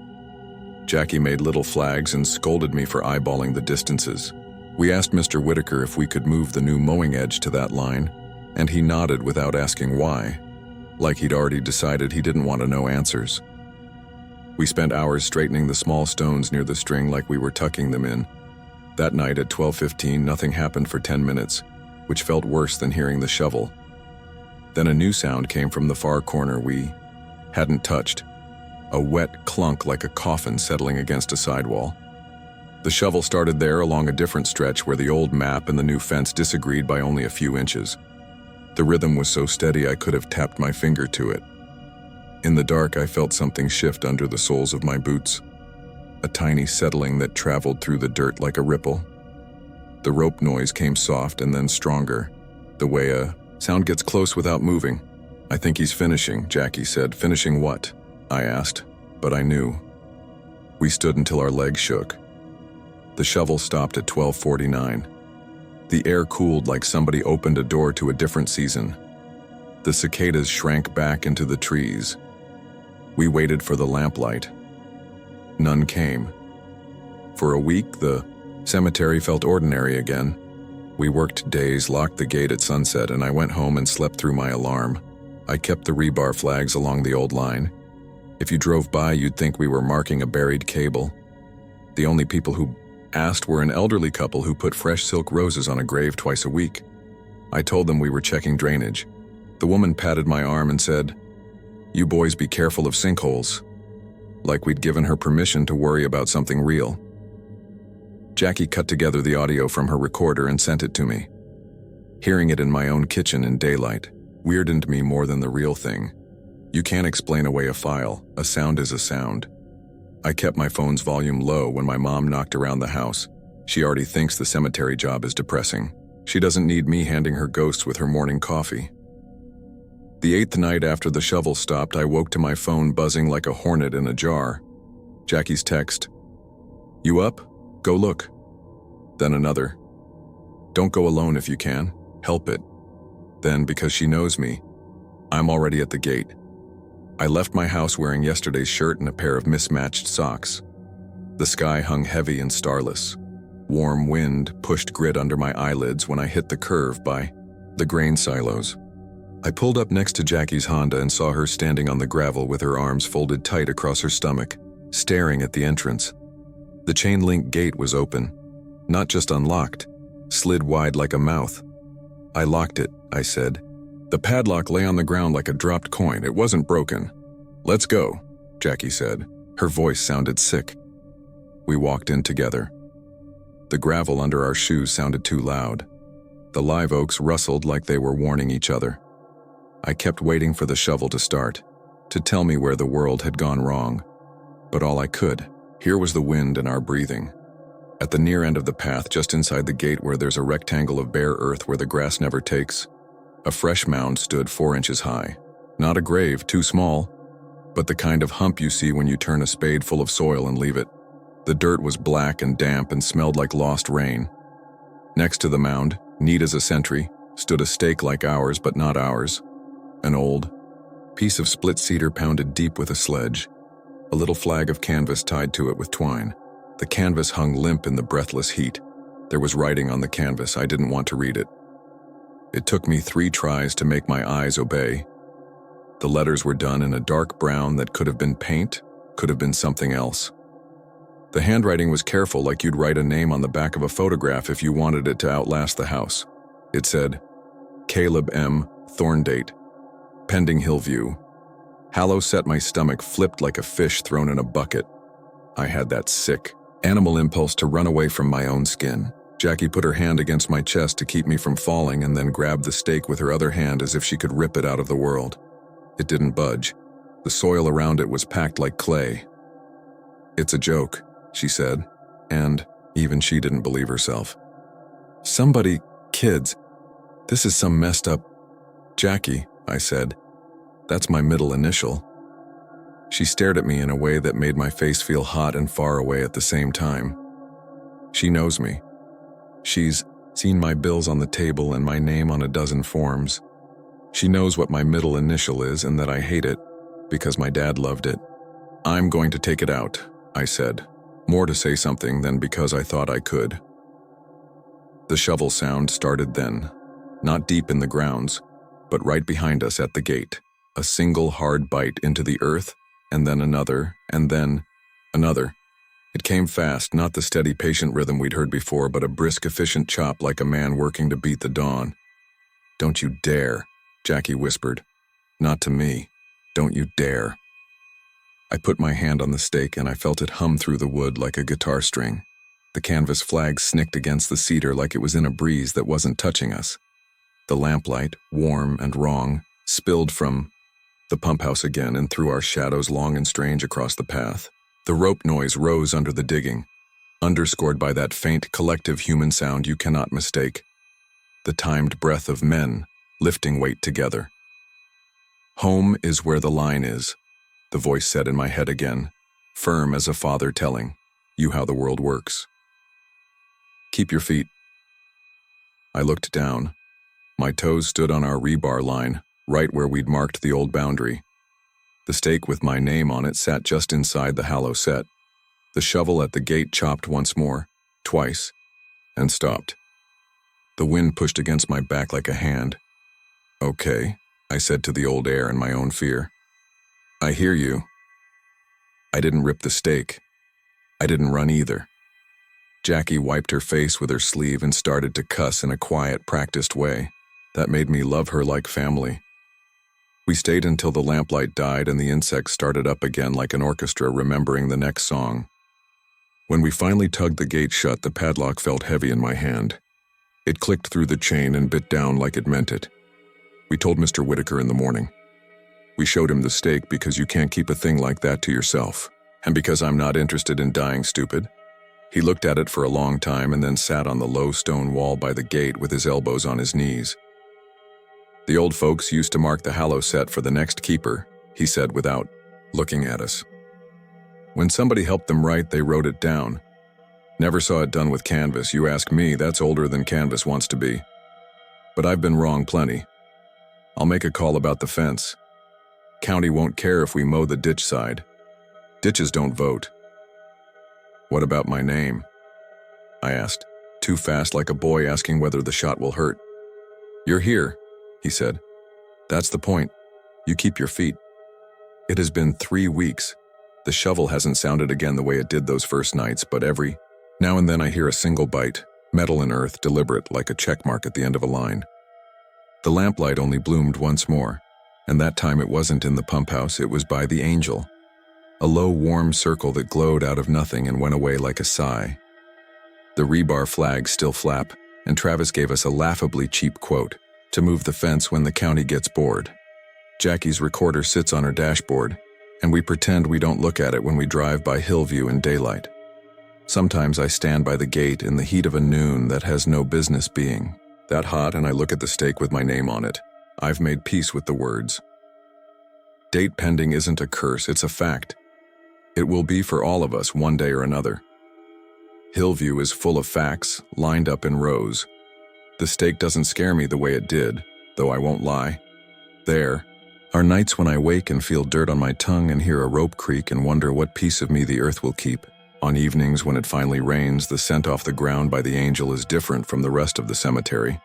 Jackie made little flags and scolded me for eyeballing the distances. We asked Mr. Whitaker if we could move the new mowing edge to that line, and he nodded without asking why, like he'd already decided he didn't want to know answers. We spent hours straightening the small stones near the string like we were tucking them in. That night at 12:15, nothing happened for 10 minutes, which felt worse than hearing the shovel. Then a new sound came from the far corner we hadn't touched, a wet clunk like a coffin settling against a sidewall. The shovel started there along a different stretch where the old map and the new fence disagreed by only a few inches. The rhythm was so steady I could have tapped my finger to it. In the dark, I felt something shift under the soles of my boots, a tiny settling that traveled through the dirt like a ripple. The rope noise came soft and then stronger, the way a sound gets close without moving. "I think he's finishing," Jackie said. "Finishing what?" I asked, but I knew. We stood until our legs shook. The shovel stopped at 12:49. The air cooled like somebody opened a door to a different season. The cicadas shrank back into the trees. We waited for the lamplight. None came. For a week, the cemetery felt ordinary again. We worked days, locked the gate at sunset, and I went home and slept through my alarm. I kept the rebar flags along the old line. If you drove by, you'd think we were marking a buried cable. The only people who asked were an elderly couple who put fresh silk roses on a grave twice a week. I told them we were checking drainage. The woman patted my arm and said, "You boys be careful of sinkholes," like we'd given her permission to worry about something real. Jackie cut together the audio from her recorder and sent it to me. Hearing it in my own kitchen in daylight weirded me more than the real thing. You can't explain away a file. A sound is a sound. I kept my phone's volume low when my mom knocked around the house. She already thinks the cemetery job is depressing. She doesn't need me handing her ghosts with her morning coffee. The 8th night after the shovel stopped, I woke to my phone buzzing like a hornet in a jar. Jackie's text, "You up? Go look." Then another, "Don't go alone if you can. Help it." Then, because she knows me, I'm already at the gate. I left my house wearing yesterday's shirt and a pair of mismatched socks. The sky hung heavy and starless. Warm wind pushed grit under my eyelids when I hit the curve by the grain silos. I pulled up next to Jackie's Honda and saw her standing on the gravel with her arms folded tight across her stomach, staring at the entrance. The chain-link gate was open, not just unlocked, slid wide like a mouth. "I locked it," I said. The padlock lay on the ground like a dropped coin. It wasn't broken. "Let's go," Jackie said. Her voice sounded sick. We walked in together. The gravel under our shoes sounded too loud. The live oaks rustled like they were warning each other. I kept waiting for the shovel to start, to tell me where the world had gone wrong. But all I could hear was the wind and our breathing. At the near end of the path, just inside the gate where there's a rectangle of bare earth where the grass never takes, a fresh mound stood 4 inches high. Not a grave, too small, but the kind of hump you see when you turn a spade full of soil and leave it. The dirt was black and damp and smelled like lost rain. Next to the mound, neat as a sentry, stood a stake like ours but not ours. An old piece of split cedar pounded deep with a sledge. A little flag of canvas tied to it with twine. The canvas hung limp in the breathless heat. There was writing on the canvas. I didn't want to read it. It took me 3 tries to make my eyes obey. The letters were done in a dark brown that could have been paint, could have been something else. The handwriting was careful, like you'd write a name on the back of a photograph if you wanted it to outlast the house. It said, Caleb M. Thorndate, pending Hillview. Hallow set my stomach flipped like a fish thrown in a bucket. I had that sick, animal impulse to run away from my own skin. Jackie put her hand against my chest to keep me from falling and then grabbed the stake with her other hand as if she could rip it out of the world. It didn't budge. The soil around it was packed like clay. It's a joke, she said, and even she didn't believe herself. Somebody, kids, this is some messed up. Jackie, I said, that's my middle initial. She stared at me in a way that made my face feel hot and far away at the same time. She knows me. She's seen my bills on the table and my name on a dozen forms. She knows what my middle initial is and that I hate it because my dad loved it. I'm going to take it out, I said, more to say something than because I thought I could. The shovel sound started then, not deep in the grounds, but right behind us at the gate. A single hard bite into the earth, and then another, and then another. It came fast, not the steady, patient rhythm we'd heard before, but a brisk, efficient chop like a man working to beat the dawn. Don't you dare, Jackie whispered. Not to me. Don't you dare. I put my hand on the stake and I felt it hum through the wood like a guitar string. The canvas flag snicked against the cedar like it was in a breeze that wasn't touching us. The lamplight, warm and wrong, spilled from the pump house again and threw our shadows long and strange across the path. The rope noise rose under the digging, underscored by that faint collective human sound you cannot mistake. The timed breath of men lifting weight together. Home is where the line is, the voice said in my head again, firm as a father telling you how the world works. Keep your feet. I looked down. My toes stood on our rebar line, right where we'd marked the old boundary. The stake with my name on it sat just inside the Hallow set. The shovel at the gate chopped once more, twice, and stopped. The wind pushed against my back like a hand. Okay, I said to the old air in my own fear. I hear you. I didn't rip the stake. I didn't run either. Jackie wiped her face with her sleeve and started to cuss in a quiet, practiced way. That made me love her like family. We stayed until the lamplight died and the insects started up again like an orchestra remembering the next song. When we finally tugged the gate shut, the padlock felt heavy in my hand. It clicked through the chain and bit down like it meant it. We told Mr. Whitaker in the morning. We showed him the stake because you can't keep a thing like that to yourself, and because I'm not interested in dying stupid. He looked at it for a long time and then sat on the low stone wall by the gate with his elbows on his knees. The old folks used to mark the Hallow set for the next keeper, he said without looking at us. When somebody helped them write, they wrote it down. Never saw it done with canvas. You ask me, that's older than canvas wants to be. But I've been wrong plenty. I'll make a call about the fence. County won't care if we mow the ditch side. Ditches don't vote. What about my name? I asked, too fast like a boy asking whether the shot will hurt. You're here, he said. That's the point. You keep your feet. It has been 3 weeks. The shovel hasn't sounded again the way it did those first nights, but every now and then I hear a single bite, metal and earth, deliberate like a check mark at the end of a line. The lamplight only bloomed once more, and that time it wasn't in the pump house, it was by the Angel. A low, warm circle that glowed out of nothing and went away like a sigh. The rebar flags still flap, and Travis gave us a laughably cheap quote, to move the fence when the county gets bored. Jackie's recorder sits on her dashboard, and we pretend we don't look at it when we drive by Hillview in daylight. Sometimes I stand by the gate in the heat of a noon that has no business being that hot, and I look at the stake with my name on it. I've made peace with the words. Date pending isn't a curse, it's a fact. It will be for all of us one day or another. Hillview is full of facts, lined up in rows. The stake doesn't scare me the way it did, though I won't lie. There are nights when I wake and feel dirt on my tongue and hear a rope creak and wonder what piece of me the earth will keep. On evenings when it finally rains, the scent off the ground by the angel is different from the rest of the cemetery.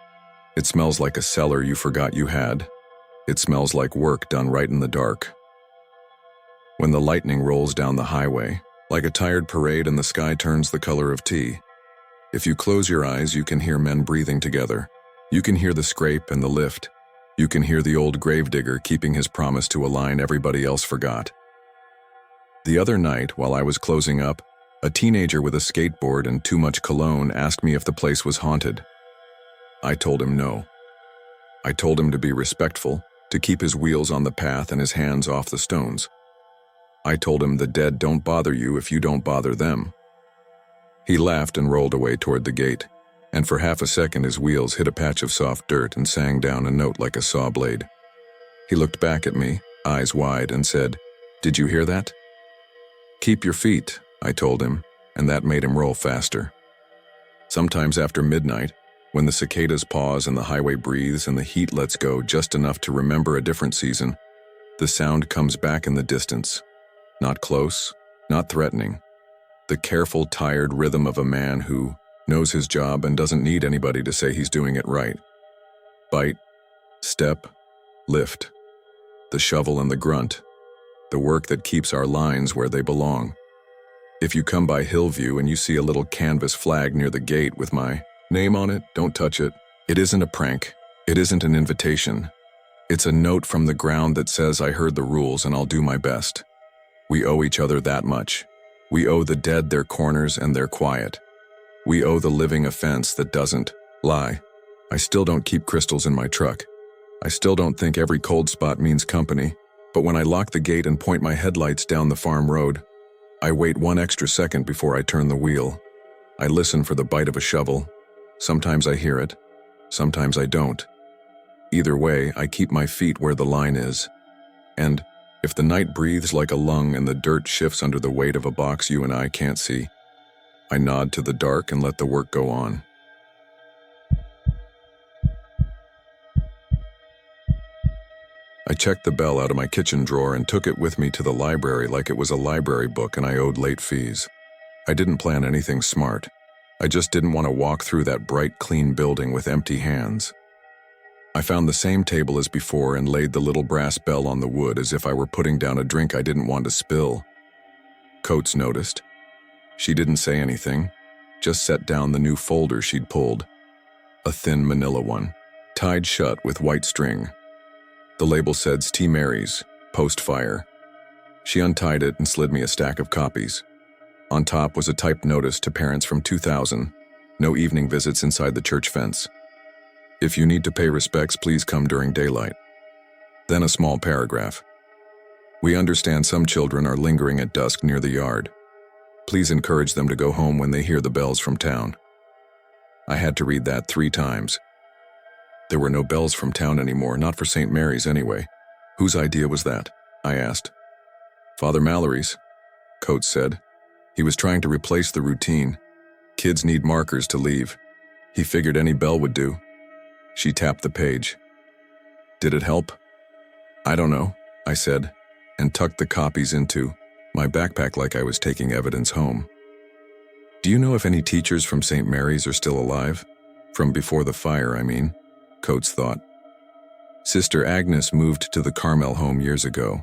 It smells like a cellar you forgot you had. It smells like work done right in the dark. When the lightning rolls down the highway, like a tired parade and the sky turns the color of tea, if you close your eyes, you can hear men breathing together. You can hear the scrape and the lift. You can hear the old gravedigger keeping his promise to a line everybody else forgot. The other night, while I was closing up, a teenager with a skateboard and too much cologne asked me if the place was haunted. I told him no. I told him to be respectful, to keep his wheels on the path and his hands off the stones. I told him the dead don't bother you if you don't bother them. He laughed and rolled away toward the gate, and for half a second his wheels hit a patch of soft dirt and sang down a note like a saw blade. He looked back at me, eyes wide, and said, "Did you hear that?" "Keep your feet," I told him, and that made him roll faster. Sometimes after midnight, when the cicadas pause and the highway breathes and the heat lets go just enough to remember a different season, the sound comes back in the distance. Not close, not threatening. The careful, tired rhythm of a man who knows his job and doesn't need anybody to say he's doing it right. Bite, step, lift. The shovel and the grunt. The work that keeps our lines where they belong. If you come by Hillview and you see a little canvas flag near the gate with my name on it, don't touch it. It isn't a prank. It isn't an invitation. It's a note from the ground that says I heard the rules and I'll do my best. We owe each other that much. We owe the dead their corners and their quiet. We owe the living a fence that doesn't lie. I still don't keep crystals in my truck. I still don't think every cold spot means company. But when I lock the gate and point my headlights down the farm road, I wait 1 extra second before I turn the wheel. I listen for the bite of a shovel. Sometimes I hear it. Sometimes I don't. Either way, I keep my feet where the line is. And if the night breathes like a lung and the dirt shifts under the weight of a box you and I can't see, I nod to the dark and let the work go on. I checked the bell out of my kitchen drawer and took it with me to the library like it was a library book and I owed late fees. I didn't plan anything smart. I just didn't want to walk through that bright, clean building with empty hands. I found the same table as before and laid the little brass bell on the wood as if I were putting down a drink I didn't want to spill. Coates noticed. She didn't say anything, just set down the new folder she'd pulled. A thin manila one, tied shut with white string. The label said St. Mary's, post-fire. She untied it and slid me a stack of copies. On top was a typed notice to parents from 2000, no evening visits inside the church fence. If you need to pay respects, please come during daylight. Then a small paragraph. We understand some children are lingering at dusk near the yard. Please encourage them to go home when they hear the bells from town. I had to read that 3 times. There were no bells from town anymore, not for St. Mary's anyway. Whose idea was that? I asked. Father Mallory's, Coates said. He was trying to replace the routine. Kids need markers to leave. He figured any bell would do. She tapped the page. Did it help? I don't know, I said, and tucked the copies into my backpack like I was taking evidence home. Do you know if any teachers from St. Mary's are still alive? From before the fire, I mean, Coates thought. Sister Agnes moved to the Carmel home years ago.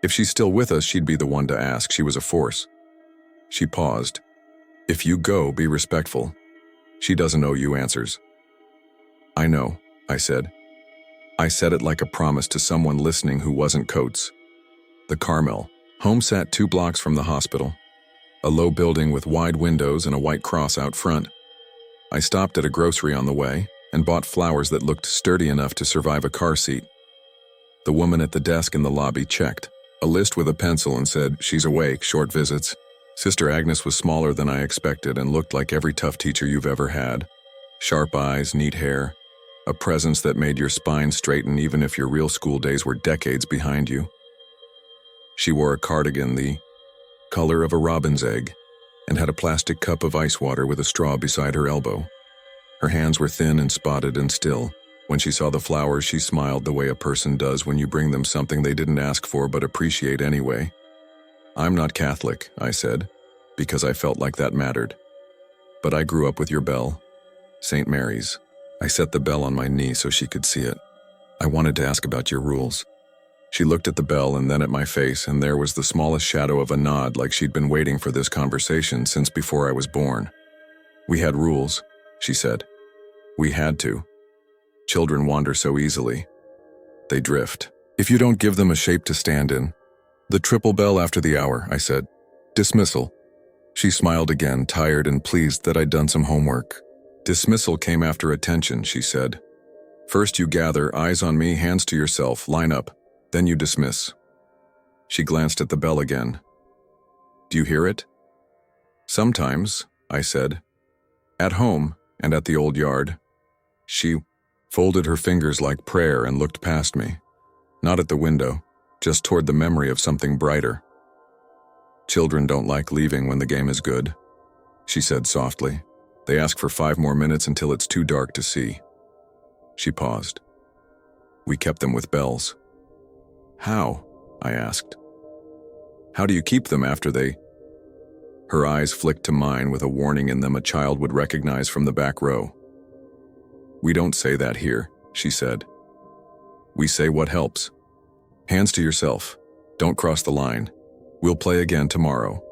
If she's still with us, she'd be the one to ask. She was a force. She paused. If you go, be respectful. She doesn't owe you answers. I know, I said. I said it like a promise to someone listening who wasn't Coates. The Carmel home sat 2 blocks from the hospital. A low building with wide windows and a white cross out front. I stopped at a grocery on the way and bought flowers that looked sturdy enough to survive a car seat. The woman at the desk in the lobby checked a list with a pencil and said, "She's awake, short visits." Sister Agnes was smaller than I expected and looked like every tough teacher you've ever had. Sharp eyes, neat hair, a presence that made your spine straighten even if your real school days were decades behind you. She wore a cardigan the color of a robin's egg. and had a plastic cup of ice water with a straw beside her elbow. Her hands were thin and spotted and still. When she saw the flowers, she smiled the way a person does when you bring them something they didn't ask for but appreciate anyway. "I'm not Catholic," I said, because I felt like that mattered. "But I grew up with your bell, St. Mary's." I set the bell on my knee so she could see it. "I wanted to ask about your rules." She looked at the bell and then at my face, and there was the smallest shadow of a nod, like she'd been waiting for this conversation since before I was born. "We had rules," she said. "We had to. Children wander so easily. They drift. If you don't give them a shape to stand in." "The triple bell after the hour," I said. "Dismissal." She smiled again, tired and pleased that I'd done some homework. "Dismissal came after attention," she said. "First you gather, eyes on me, hands to yourself, line up. Then you dismiss." She glanced at the bell again. "Do you hear it?" "Sometimes," I said. "At home and at the old yard." She folded her fingers like prayer and looked past me. Not at the window, just toward the memory of something brighter. "Children don't like leaving when the game is good," she said softly. "They ask for 5 more minutes until it's too dark to see." She paused. "We kept them with bells." "How?" I asked. "How do you keep them after they—" Her eyes flicked to mine with a warning in them a child would recognize from the back row. "We don't say that here," she said. "We say what helps. Hands to yourself. Don't cross the line. We'll play again tomorrow."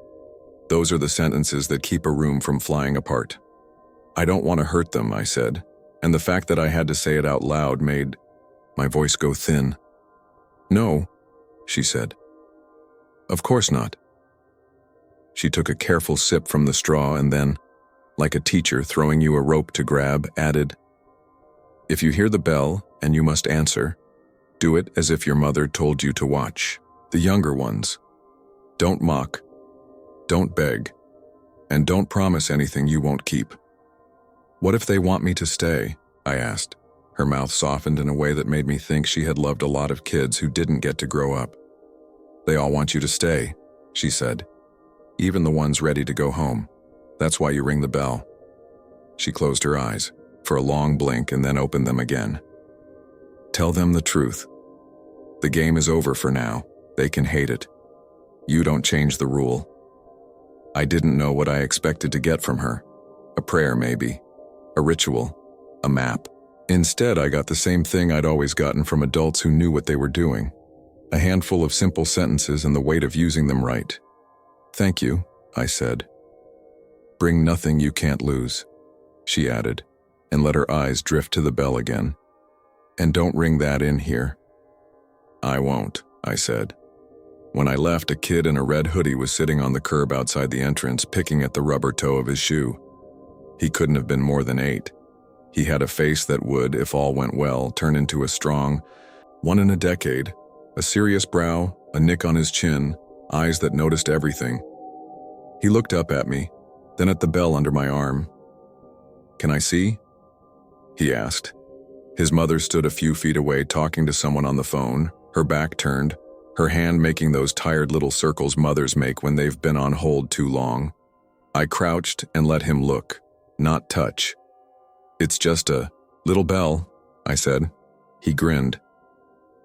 Those are the sentences that keep a room from flying apart. "I don't want to hurt them," I said, and the fact that I had to say it out loud made my voice go thin. "No," she said. "Of course not." She took a careful sip from the straw and then, like a teacher throwing you a rope to grab, added, "If you hear the bell and you must answer, do it as if your mother told you to watch. The younger ones. Don't mock, don't beg, and don't promise anything you won't keep." "What if they want me to stay?" I asked. Her mouth softened in a way that made me think she had loved a lot of kids who didn't get to grow up. "They all want you to stay," she said. "Even the ones ready to go home. That's why you ring the bell." She closed her eyes for a long blink and then opened them again. "Tell them the truth. The game is over for now. They can hate it. You don't change the rule." I didn't know what I expected to get from her. A prayer, maybe. A ritual. A map. Instead, I got the same thing I'd always gotten from adults who knew what they were doing. A handful of simple sentences and the weight of using them right. "Thank you," I said. "Bring nothing you can't lose," she added, and let her eyes drift to the bell again. "And don't ring that in here." "I won't," I said. When I left, a kid in a red hoodie was sitting on the curb outside the entrance, picking at the rubber toe of his shoe. He couldn't have been more than 8. He had a face that would, if all went well, turn into a strong one in a decade. A serious brow, a nick on his chin, eyes that noticed everything. He looked up at me, then at the bell under my arm. "Can I see?" he asked. His mother stood a few feet away talking to someone on the phone, her back turned, her hand making those tired little circles mothers make when they've been on hold too long. I crouched and let him look, not touch. "It's just a little bell," I said. He grinned.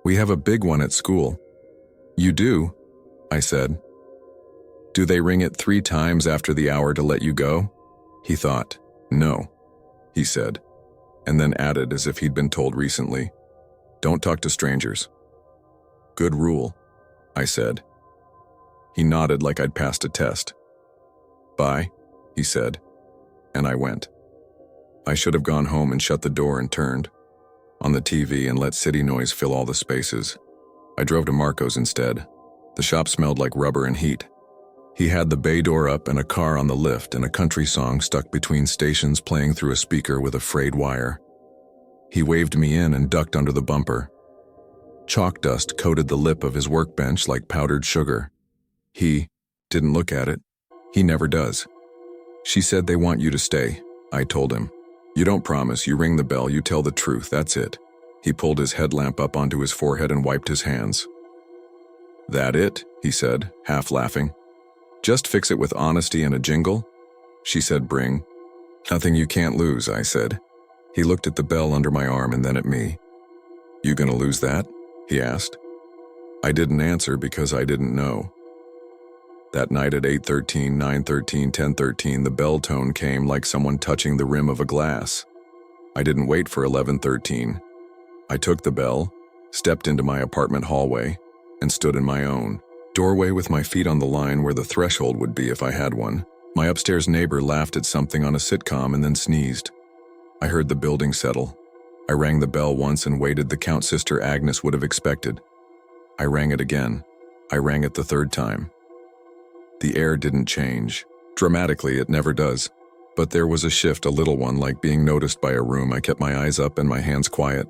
"We have a big one at school." "You do?" I said. "Do they ring it 3 times after the hour to let you go?" He thought. "No," he said, and then added as if he'd been told recently, "Don't talk to strangers." "Good rule," I said. He nodded like I'd passed a test. "Bye," he said, and I went. I should have gone home and shut the door and turned on the TV and let city noise fill all the spaces. I drove to Marco's instead. The shop smelled like rubber and heat. He had the bay door up and a car on the lift and a country song stuck between stations playing through a speaker with a frayed wire. He waved me in and ducked under the bumper. Chalk dust coated the lip of his workbench like powdered sugar. He didn't look at it. He never does. "She said they want you to stay," I told him. "You don't promise, you ring the bell, you tell the truth, that's it." He pulled his headlamp up onto his forehead and wiped his hands. "That it?" he said, half laughing. Just fix it with honesty and a jingle? She said, bring. Nothing you can't lose, I said. He looked at the bell under my arm and then at me. You gonna lose that? He asked. I didn't answer because I didn't know. That night at 8:13, 9:13, 10:13, the bell tone came like someone touching the rim of a glass. I didn't wait for 11:13. I took the bell, stepped into my apartment hallway, and stood in my own doorway with my feet on the line where the threshold would be if I had one. My upstairs neighbor laughed at something on a sitcom and then sneezed. I heard the building settle. I rang the bell once and waited the count Sister Agnes would have expected. I rang it again. I rang it the third time. The air didn't change. Dramatically, it never does. But there was a shift, a little one, like being noticed by a room. I kept my eyes up and my hands quiet.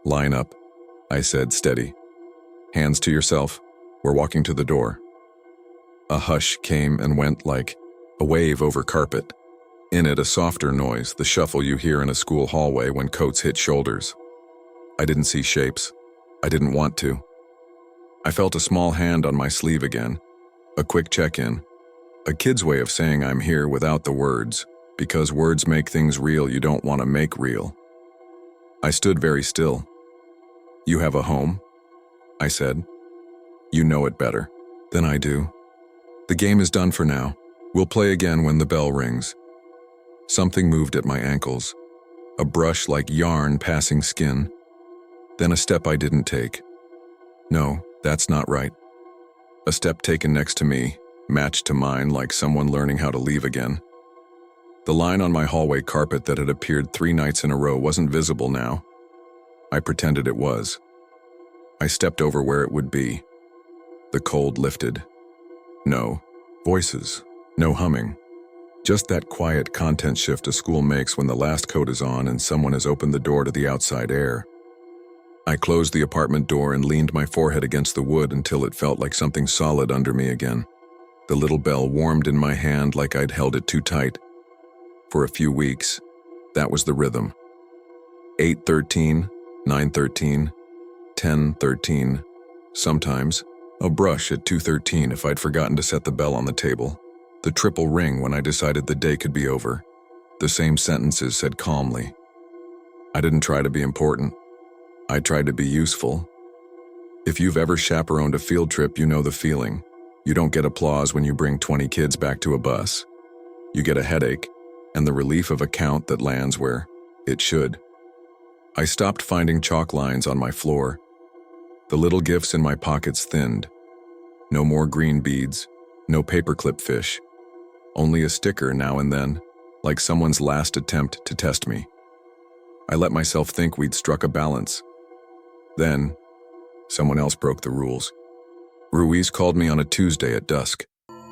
Line up, I said, steady. Hands to yourself. We're walking to the door. A hush came and went like a wave over carpet. In it, a softer noise, the shuffle you hear in a school hallway when coats hit shoulders. I didn't see shapes. I didn't want to. I felt a small hand on my sleeve again. A quick check-in. A kid's way of saying I'm here without the words, because words make things real you don't want to make real. I stood very still. You have a home? I said. You know it better than I do. The game is done for now. We'll play again when the bell rings. Something moved at my ankles. A brush like yarn passing skin. Then a step I didn't take. No, that's not right. A step taken next to me, matched to mine like someone learning how to leave again. The line on my hallway carpet that had appeared 3 nights in a row wasn't visible now. I pretended it was. I stepped over where it would be. The cold lifted. No voices, no humming. Just that quiet content shift a school makes when the last coat is on and someone has opened the door to the outside air. I closed the apartment door and leaned my forehead against the wood until it felt like something solid under me again. The little bell warmed in my hand like I'd held it too tight. For a few weeks, that was the rhythm. 8:13, 9:13, 10:13. Sometimes, a brush at 2:13 if I'd forgotten to set the bell on the table. The triple ring when I decided the day could be over. The same sentences said calmly. I didn't try to be important. I tried to be useful. If you've ever chaperoned a field trip, you know the feeling. You don't get applause when you bring 20 kids back to a bus. You get a headache and the relief of a count that lands where it should. I stopped finding chalk lines on my floor. The little gifts in my pockets thinned. No more green beads, no paperclip fish. Only a sticker now and then, like someone's last attempt to test me. I let myself think we'd struck a balance. Then, someone else broke the rules. Ruiz called me on a Tuesday at dusk.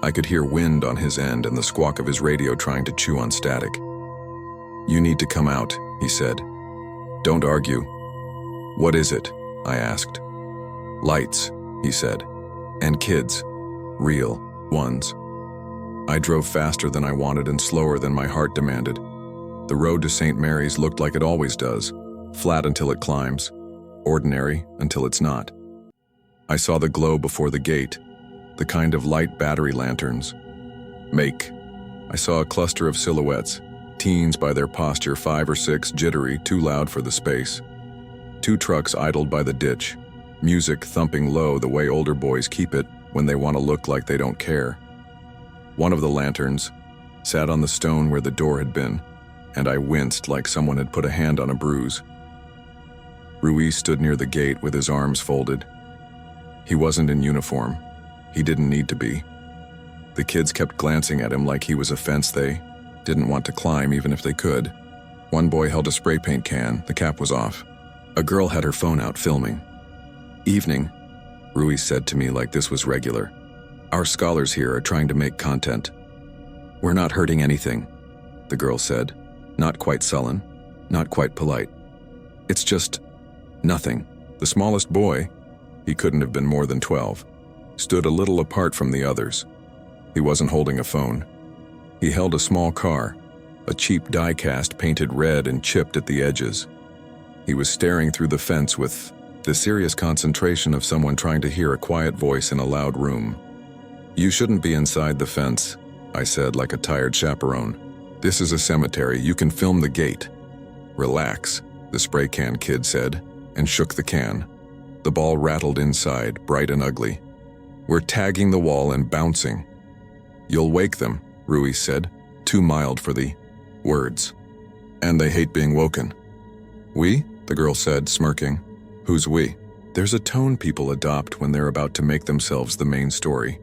I could hear wind on his end and the squawk of his radio trying to chew on static. You need to come out, he said. Don't argue. What is it? I asked. Lights, he said. And kids. Real ones. I drove faster than I wanted and slower than my heart demanded. The road to St. Mary's looked like it always does, flat until it climbs, ordinary until it's not. I saw the glow before the gate, the kind of light battery lanterns. I saw a cluster of silhouettes, teens by their posture, 5 or 6, jittery, too loud for the space. 2 trucks idled by the ditch, music thumping low the way older boys keep it when they want to look like they don't care. One of the lanterns sat on the stone where the door had been, and I winced like someone had put a hand on a bruise. Ruiz stood near the gate with his arms folded. He wasn't in uniform. He didn't need to be. The kids kept glancing at him like he was a fence they didn't want to climb even if they could. One boy held a spray paint can, the cap was off. A girl had her phone out filming. Evening, Ruiz said to me like this was regular. Our scholars here are trying to make content. We're not hurting anything, the girl said, not quite sullen, not quite polite. It's just nothing. The smallest boy, he couldn't have been more than 12, stood a little apart from the others. He wasn't holding a phone. He held a small car, a cheap die-cast painted red and chipped at the edges. He was staring through the fence with the serious concentration of someone trying to hear a quiet voice in a loud room. You shouldn't be inside the fence, I said like a tired chaperone. This is a cemetery, you can film the gate. Relax, the spray can kid said, and shook the can. The ball rattled inside, bright and ugly. We're tagging the wall and bouncing. You'll wake them, Rui said, too mild for the words. And they hate being woken. We? The girl said, smirking. Who's we? There's a tone people adopt when they're about to make themselves the main story.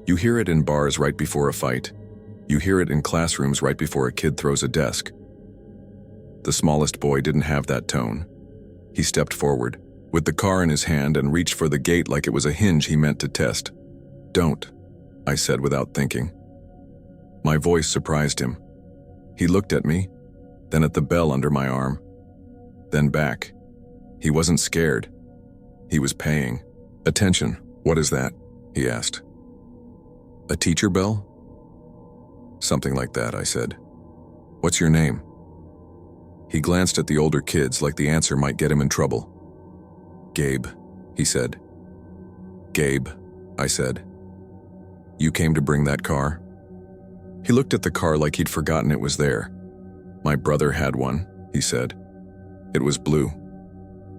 You hear it in bars right before a fight. You hear it in classrooms right before a kid throws a desk. The smallest boy didn't have that tone. He stepped forward, with the car in his hand, and reached for the gate like it was a hinge he meant to test. Don't, I said without thinking. My voice surprised him. He looked at me, then at the bell under my arm, then back. He wasn't scared. He was paying attention. What is that? He asked. A teacher bell? Something like that, I said. What's your name? He glanced at the older kids like the answer might get him in trouble. Gabe, he said. Gabe, I said. You came to bring that car? He looked at the car like he'd forgotten it was there. My brother had one, he said. It was blue.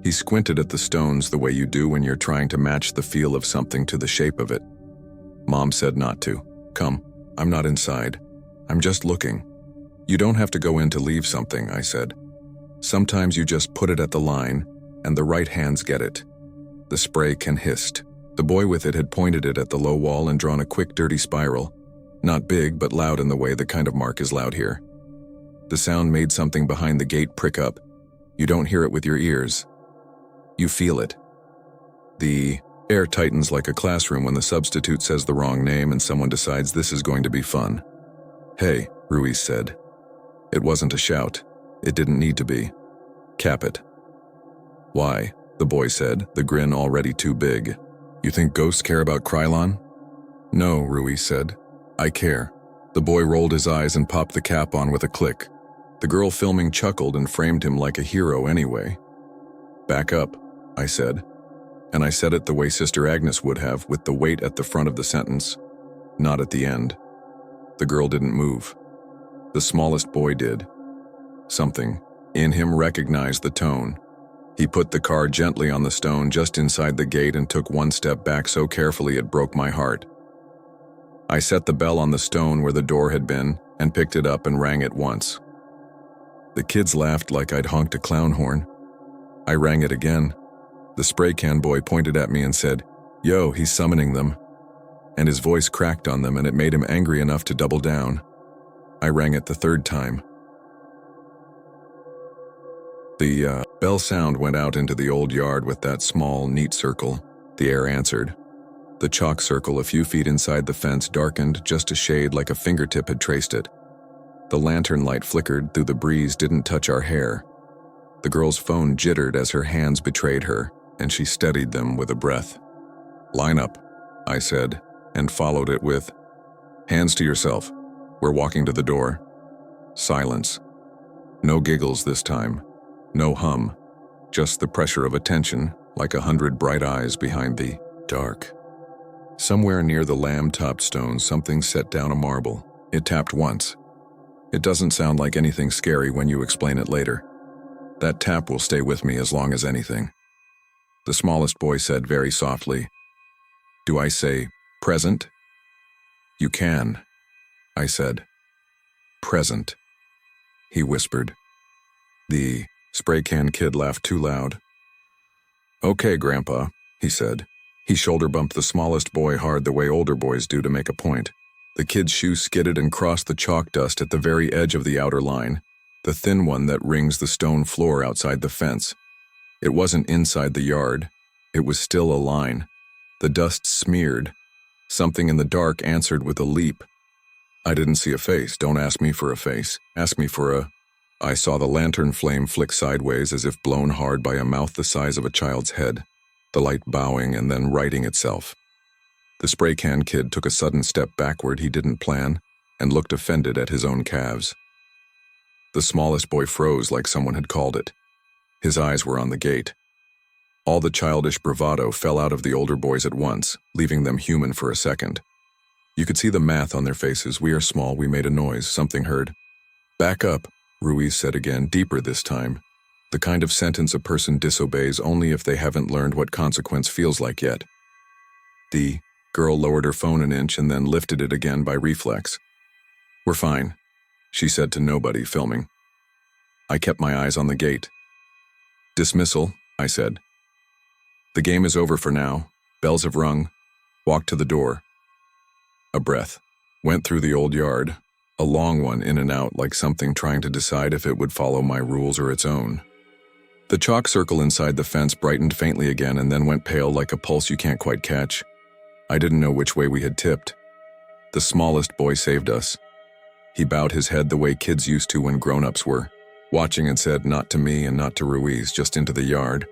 He squinted at the stones the way you do when you're trying to match the feel of something to the shape of it. Mom said not to. Come, I'm not inside. I'm just looking. You don't have to go in to leave something, I said. Sometimes you just put it at the line, and the right hands get it. The spray can hissed. The boy with it had pointed it at the low wall and drawn a quick, dirty spiral. Not big, but loud in the way the kind of mark is loud here. The sound made something behind the gate prick up. You don't hear it with your ears. You feel it. The air tightens like a classroom when the substitute says the wrong name and someone decides this is going to be fun. Hey, Ruiz said. It wasn't a shout. It didn't need to be. Cap it. Why? The boy said, the grin already too big. You think ghosts care about Krylon? No, Ruiz said. I care. The boy rolled his eyes and popped the cap on with a click. The girl filming chuckled and framed him like a hero anyway. Back up, I said. And I said it the way Sister Agnes would have, with the weight at the front of the sentence, not at the end. The girl didn't move. The smallest boy did. Something in him recognized the tone. He put the car gently on the stone just inside the gate and took one step back so carefully it broke my heart. I set the bell on the stone where the door had been and picked it up and rang it once. The kids laughed like I'd honked a clown horn. I rang it again. The spray can boy pointed at me and said, "Yo, he's summoning them." And his voice cracked on them and it made him angry enough to double down. I rang it the third time. The bell sound went out into the old yard with that small, neat circle. The air answered. The chalk circle a few feet inside the fence darkened just a shade like a fingertip had traced it. The lantern light flickered through the breeze didn't touch our hair. The girl's phone jittered as her hands betrayed her, and she steadied them with a breath. "Line up," I said, and followed it with, "Hands to yourself. We're walking to the door." Silence. No giggles this time. No hum. Just the pressure of attention, like 100 bright eyes behind the dark. Somewhere near the lamb-topped stone, something set down a marble. It tapped once. It doesn't sound like anything scary when you explain it later. That tap will stay with me as long as anything. The smallest boy said very softly, "Do I say present?" "You can," I said. "Present," he whispered. The spray can kid laughed too loud. "Okay, Grandpa," he said. He shoulder bumped the smallest boy hard the way older boys do to make a point. The kid's shoe skidded and crossed the chalk dust at the very edge of the outer line, the thin one that rings the stone floor outside the fence. It wasn't inside the yard. It was still a line. The dust smeared. Something in the dark answered with a leap. I didn't see a face. Don't ask me for a face. Ask me for a... I saw the lantern flame flick sideways as if blown hard by a mouth the size of a child's head, the light bowing and then righting itself. The spray can kid took a sudden step backward he didn't plan and looked offended at his own calves. The smallest boy froze like someone had called it. His eyes were on the gate. All the childish bravado fell out of the older boys at once, leaving them human for a second. You could see the math on their faces. We are small, we made a noise, something heard. Back up, Ruiz said again, deeper this time. The kind of sentence a person disobeys only if they haven't learned what consequence feels like yet. The girl lowered her phone an inch and then lifted it again by reflex. We're fine, she said to nobody filming. I kept my eyes on the gate. Dismissal, I said. The game is over for now. Bells have rung. Walked to the door. A breath. Went through the old yard. A long one in and out, like something trying to decide if it would follow my rules or its own. The chalk circle inside the fence brightened faintly again and then went pale like a pulse you can't quite catch. I didn't know which way we had tipped. The smallest boy saved us. He bowed his head the way kids used to when grown-ups were, watching and said not to me and not to Ruiz, just into the yard.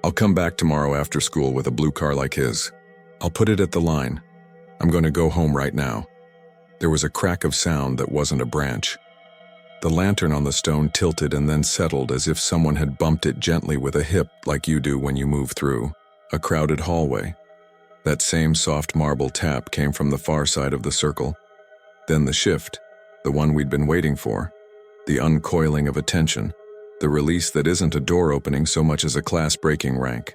I'll come back tomorrow after school with a blue car like his. I'll put it at the line. I'm going to go home right now. There was a crack of sound that wasn't a branch. The lantern on the stone tilted and then settled as if someone had bumped it gently with a hip like you do when you move through a crowded hallway. That same soft marble tap came from the far side of the circle. Then the shift, the one we'd been waiting for, the uncoiling of attention, the release that isn't a door opening so much as a class-breaking rank.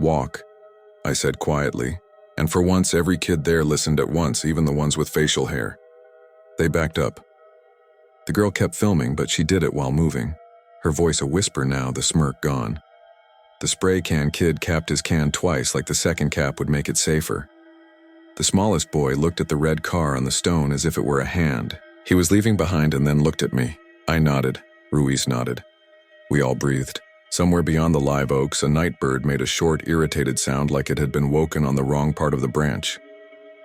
Walk, I said quietly, and for once every kid there listened at once, even the ones with facial hair. They backed up. The girl kept filming, but she did it while moving, her voice a whisper now, the smirk gone. The spray can kid capped his can twice like the second cap would make it safer. The smallest boy looked at the red car on the stone as if it were a hand. He was leaving behind and then looked at me. I nodded. Ruiz nodded. We all breathed. Somewhere beyond the live oaks, a nightbird made a short, irritated sound like it had been woken on the wrong part of the branch.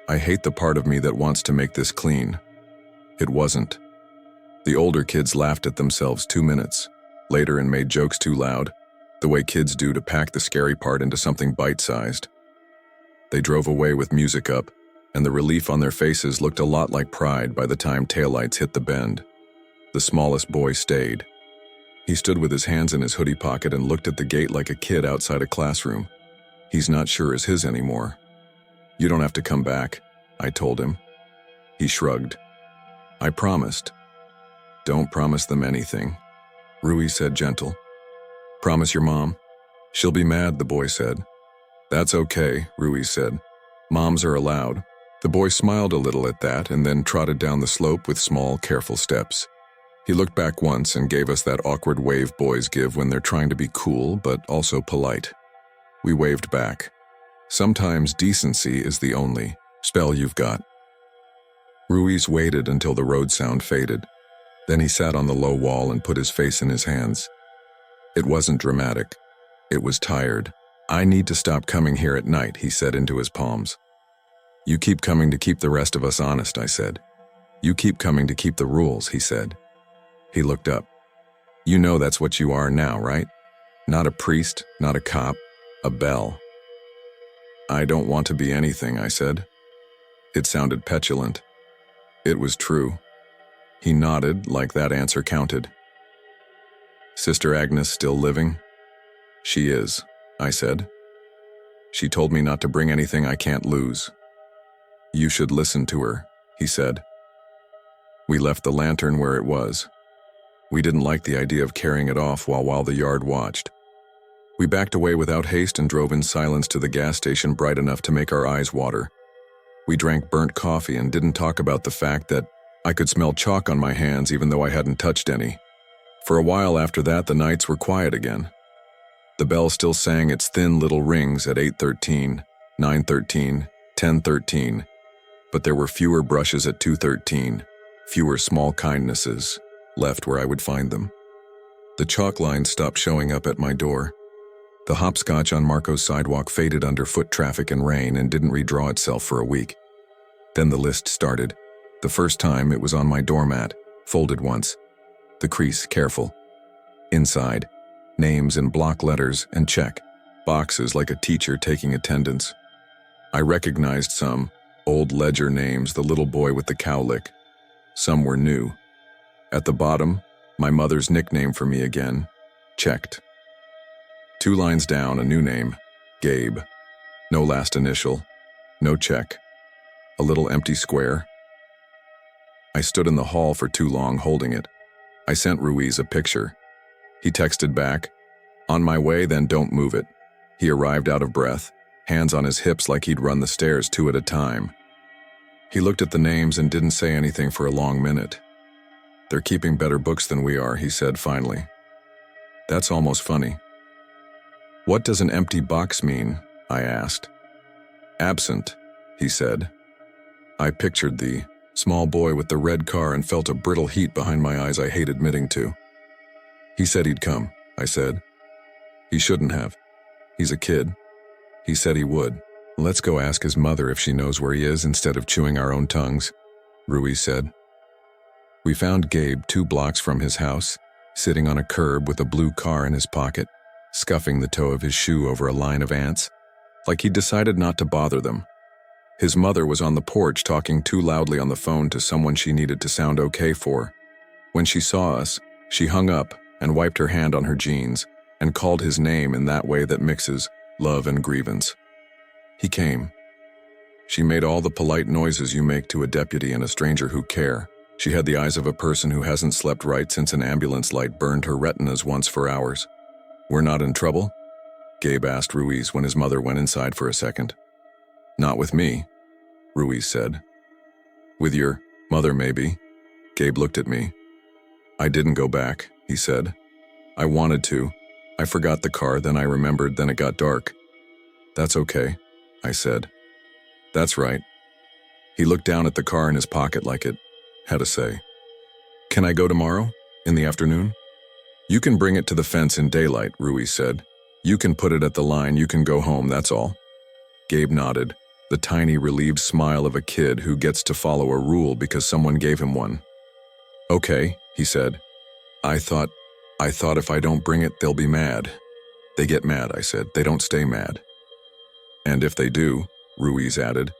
I hate the part of me that wants to make this clean. It wasn't. The older kids laughed at themselves 2 minutes later and made jokes too loud, the way kids do to pack the scary part into something bite-sized. They drove away with music up, and the relief on their faces looked a lot like pride by the time taillights hit the bend. The smallest boy stayed. He stood with his hands in his hoodie pocket and looked at the gate like a kid outside a classroom. He's not sure it's his anymore. You don't have to come back, I told him. He shrugged. I promised. Don't promise them anything, Ruiz said gentle. Promise your mom? She'll be mad, the boy said. That's okay, Ruiz said. Moms are allowed. The boy smiled a little at that and then trotted down the slope with small, careful steps. He looked back once and gave us that awkward wave boys give when they're trying to be cool but also polite. We waved back. Sometimes decency is the only spell you've got. Ruiz waited until the road sound faded. Then he sat on the low wall and put his face in his hands. It wasn't dramatic. It was tired. I need to stop coming here at night, he said into his palms. You keep coming to keep the rest of us honest, I said. You keep coming to keep the rules, he said. He looked up. You know that's what you are now, right? Not a priest, not a cop, a bell. I don't want to be anything, I said. It sounded petulant. It was true. He nodded like that answer counted. Sister Agnes still living? She is, I said. She told me not to bring anything I can't lose. You should listen to her, he said. We left the lantern where it was. We didn't like the idea of carrying it off while the yard watched. We backed away without haste and drove in silence to the gas station bright enough to make our eyes water. We drank burnt coffee and didn't talk about the fact that I could smell chalk on my hands even though I hadn't touched any. For a while after that, the nights were quiet again. The bell still sang its thin little rings at 8:13, 9:13, 10:13, but there were fewer brushes at 2:13, fewer small kindnesses left where I would find them. The chalk lines stopped showing up at my door. The hopscotch on Marco's sidewalk faded under foot traffic and rain and didn't redraw itself for a week. Then the list started. The first time it was on my doormat, folded once. The crease careful. Inside, names in block letters and check, boxes like a teacher taking attendance. I recognized some, old ledger names, the little boy with the cowlick. Some were new. At the bottom, my mother's nickname for me again, checked. 2 lines down, a new name, Gabe. No last initial, no check. a little empty square. I stood in the hall for too long holding it. I sent Ruiz a picture. He texted back, "On my way, then don't move it." He arrived out of breath, hands on his hips like he'd run the stairs 2 at a time. He looked at the names and didn't say anything for a long minute. "They're keeping better books than we are," he said finally. "That's almost funny." "What does an empty box mean?" I asked. "Absent," he said. I pictured the small boy with the red car and felt a brittle heat behind my eyes I hate admitting to. "He said he'd come," I said. "He shouldn't have. He's a kid. He said he would." "Let's go ask his mother if she knows where he is instead of chewing our own tongues," Ruiz said. We found Gabe 2 blocks from his house, sitting on a curb with a blue car in his pocket, scuffing the toe of his shoe over a line of ants, like he'd decided not to bother them. His mother was on the porch talking too loudly on the phone to someone she needed to sound okay for. When she saw us, she hung up and wiped her hand on her jeans and called his name in that way that mixes love and grievance. He came. She made all the polite noises you make to a deputy and a stranger who care. She had the eyes of a person who hasn't slept right since an ambulance light burned her retinas once for hours. "We're not in trouble?" Gabe asked Ruiz when his mother went inside for a second. "Not with me," Ruiz said. "With your mother, maybe." Gabe looked at me. "I didn't go back," he said. "I wanted to. I forgot the car, then I remembered, then it got dark." "That's okay," I said. "That's right." He looked down at the car in his pocket like it had a say. "Can I go tomorrow? In the afternoon?" "You can bring it to the fence in daylight," Ruiz said. "You can put it at the line, you can go home, that's all." Gabe nodded, the tiny relieved smile of a kid who gets to follow a rule because someone gave him one. "Okay," he said. I thought if I don't bring it, they'll be mad." "They get mad," I said. "They don't stay mad." "And if they do," Ruiz added,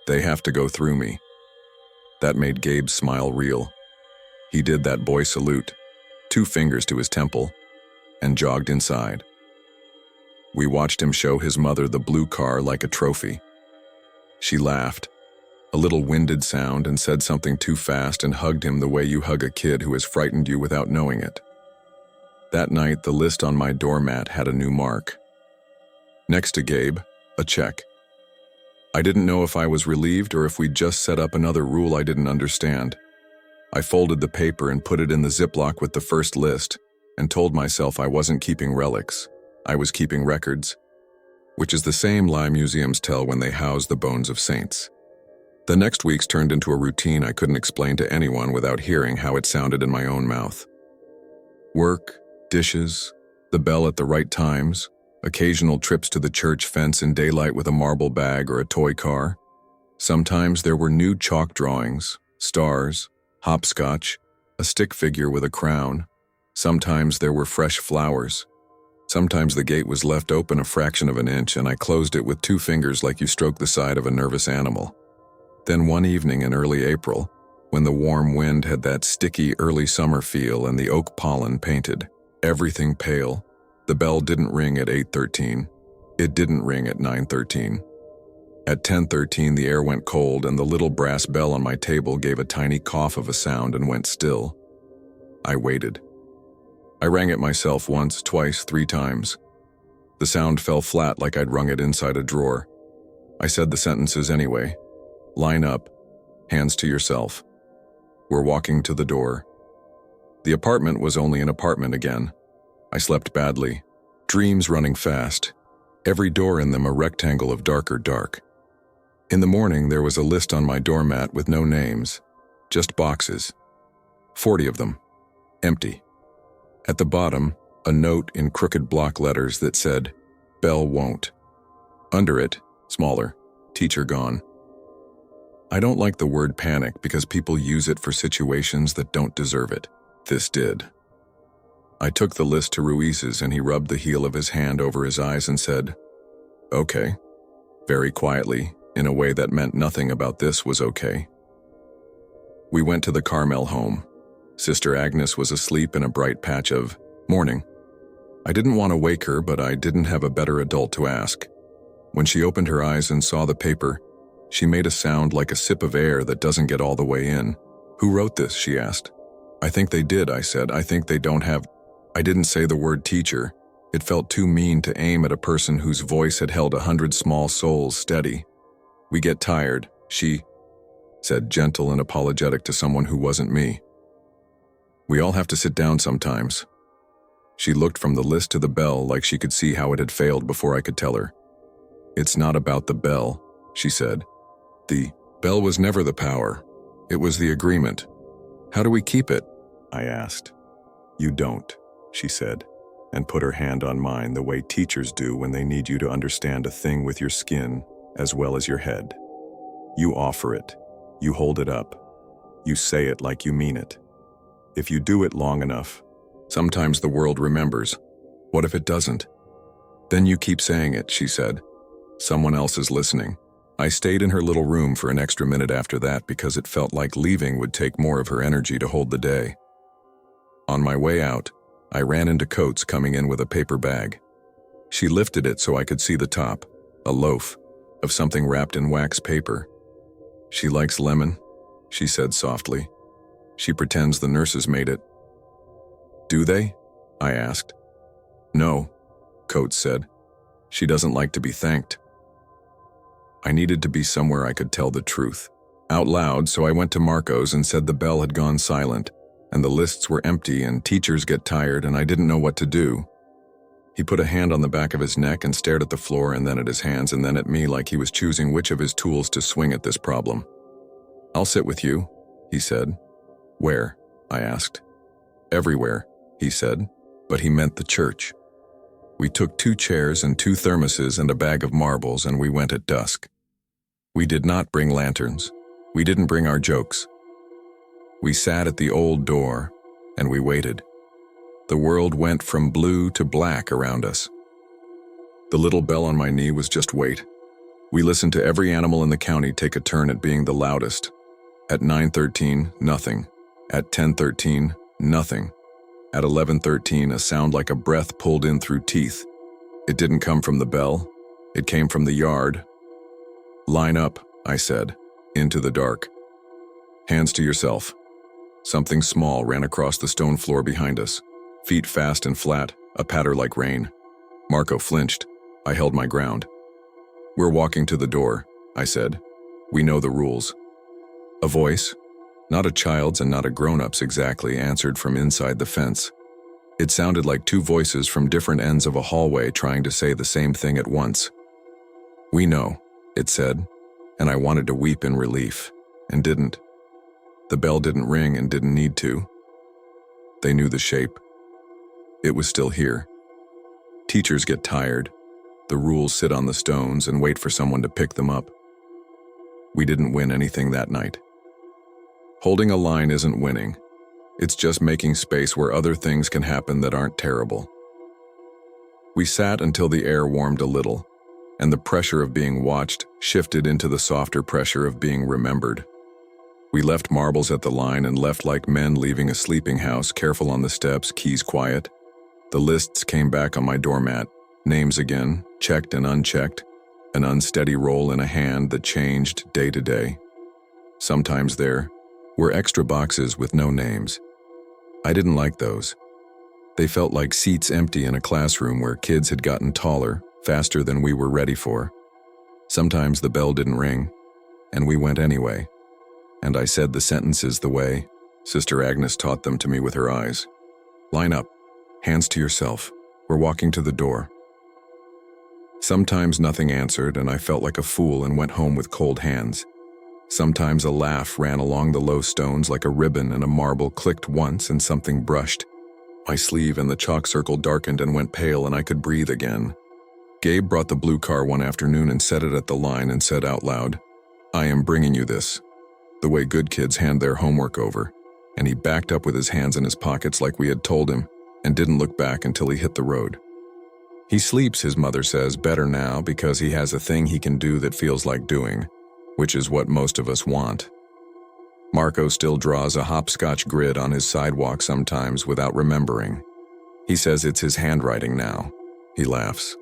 "they have to go through me." That made Gabe's smile real. He did that boy salute, 2 fingers to his temple, and jogged inside. We watched him show his mother the blue car like a trophy. She laughed, a little winded sound, and said something too fast and hugged him the way you hug a kid who has frightened you without knowing it. That night, the list on my doormat had a new mark. Next to Gabe, a check. I didn't know if I was relieved or if we'd just set up another rule I didn't understand. I folded the paper and put it in the Ziploc with the first list and told myself I wasn't keeping relics. I was keeping records, which is the same lie museums tell when they house the bones of saints. The next weeks turned into a routine I couldn't explain to anyone without hearing how it sounded in my own mouth. Work, dishes, the bell at the right times, occasional trips to the church fence in daylight with a marble bag or a toy car. Sometimes there were new chalk drawings, stars, hopscotch, a stick figure with a crown. Sometimes there were fresh flowers. Sometimes the gate was left open a fraction of an inch and I closed it with 2 fingers like you stroke the side of a nervous animal. Then one evening in early April, when the warm wind had that sticky early summer feel and the oak pollen painted everything pale, the bell didn't ring at 8:13. It didn't ring at 9:13. At 10:13 the air went cold and the little brass bell on my table gave a tiny cough of a sound and went still. I waited. I rang it myself once, twice, 3 times. The sound fell flat like I'd rung it inside a drawer. I said the sentences anyway. Line up, hands to yourself. We're walking to the door. The apartment was only an apartment again. I slept badly, dreams running fast, every door in them a rectangle of darker dark. In the morning there was a list on my doormat with no names, just boxes. 40 of them, empty. At the bottom, a note in crooked block letters that said, "Bell won't." Under it, smaller, "Teacher gone." I don't like the word panic because people use it for situations that don't deserve it. This did. I took the list to Ruiz's and he rubbed the heel of his hand over his eyes and said, "Okay," very quietly, in a way that meant nothing about this was okay. We went to the Carmel home. Sister Agnes was asleep in a bright patch of morning. I didn't want to wake her, but I didn't have a better adult to ask. When she opened her eyes and saw the paper, She made a sound like a sip of air that doesn't get all the way in. "Who wrote this?" she asked. "I think they did," I said. "I think they don't have—" I didn't say the word teacher. It felt too mean to aim at a person whose voice had held 100 small souls steady. "We get tired," she said, gentle and apologetic to someone who wasn't me. "We all have to sit down sometimes." She looked from the list to the bell like she could see how it had failed before I could tell her. "It's not about the bell," she said. "The bell was never the power. It was the agreement. How do we keep it?" I asked. "You don't," she said, and put her hand on mine the way teachers do when they need you to understand a thing with your skin as well as your head. "You offer it. You hold it up. You say it like you mean it. If you do it long enough, sometimes the world remembers. What if it doesn't? Then you keep saying it," she said. "Someone else is listening." I stayed in her little room for an extra minute after that because it felt like leaving would take more of her energy to hold the day. On my way out, I ran into Coates coming in with a paper bag. She lifted it so I could see the top, a loaf, of something wrapped in wax paper. "She likes lemon," she said softly. "She pretends the nurses made it." "Do they?" I asked. "No," Coates said. "She doesn't like to be thanked." I needed to be somewhere I could tell the truth out loud, so I went to Marco's and said the bell had gone silent, and the lists were empty and teachers get tired and I didn't know what to do. He put a hand on the back of his neck and stared at the floor and then at his hands and then at me like he was choosing which of his tools to swing at this problem. "I'll sit with you," he said. "Where?" I asked. "Everywhere," he said, but he meant the church. We took 2 chairs and 2 thermoses and a bag of marbles and we went at dusk. We did not bring lanterns. We didn't bring our jokes. We sat at the old door and we waited. The world went from blue to black around us. The little bell on my knee was just wait. We listened to every animal in the county take a turn at being the loudest. At 9:13, nothing. At 10:13, nothing. At 11:13, a sound like a breath pulled in through teeth. It didn't come from the bell. It came from the yard. "Line up," I said, into the dark. "Hands to yourself." Something small ran across the stone floor behind us. Feet fast and flat, a patter like rain. Marco flinched. I held my ground. "We're walking to the door," I said. "We know the rules." A voice, not a child's and not a grown-up's exactly, answered from inside the fence. It sounded like 2 voices from different ends of a hallway trying to say the same thing at once. "We know," it said, and I wanted to weep in relief, and didn't. The bell didn't ring and didn't need to. They knew the shape. It was still here. Teachers get tired. The rules sit on the stones and wait for someone to pick them up. We didn't win anything that night. Holding a line isn't winning. It's just making space where other things can happen that aren't terrible. We sat until the air warmed a little, and the pressure of being watched shifted into the softer pressure of being remembered. We left marbles at the line and left like men leaving a sleeping house, careful on the steps, keys quiet. The lists came back on my doormat, names again, checked and unchecked, an unsteady roll in a hand that changed day to day. Sometimes there were extra boxes with no names. I didn't like those. They felt like seats empty in a classroom where kids had gotten taller, faster than we were ready for. Sometimes the bell didn't ring, and we went anyway. And I said the sentences the way Sister Agnes taught them to me with her eyes. "Line up. Hands to yourself. We're walking to the door." Sometimes nothing answered, and I felt like a fool and went home with cold hands. Sometimes a laugh ran along the low stones like a ribbon, and a marble clicked once and something brushed my sleeve, and the chalk circle darkened and went pale, and I could breathe again. Gabe brought the blue car one afternoon and set it at the line and said out loud, "I am bringing you this," the way good kids hand their homework over, and he backed up with his hands in his pockets like we had told him, and didn't look back until he hit the road. He sleeps, his mother says, better now because he has a thing he can do that feels like doing, which is what most of us want. Marco still draws a hopscotch grid on his sidewalk sometimes without remembering. He says it's his handwriting now. He laughs.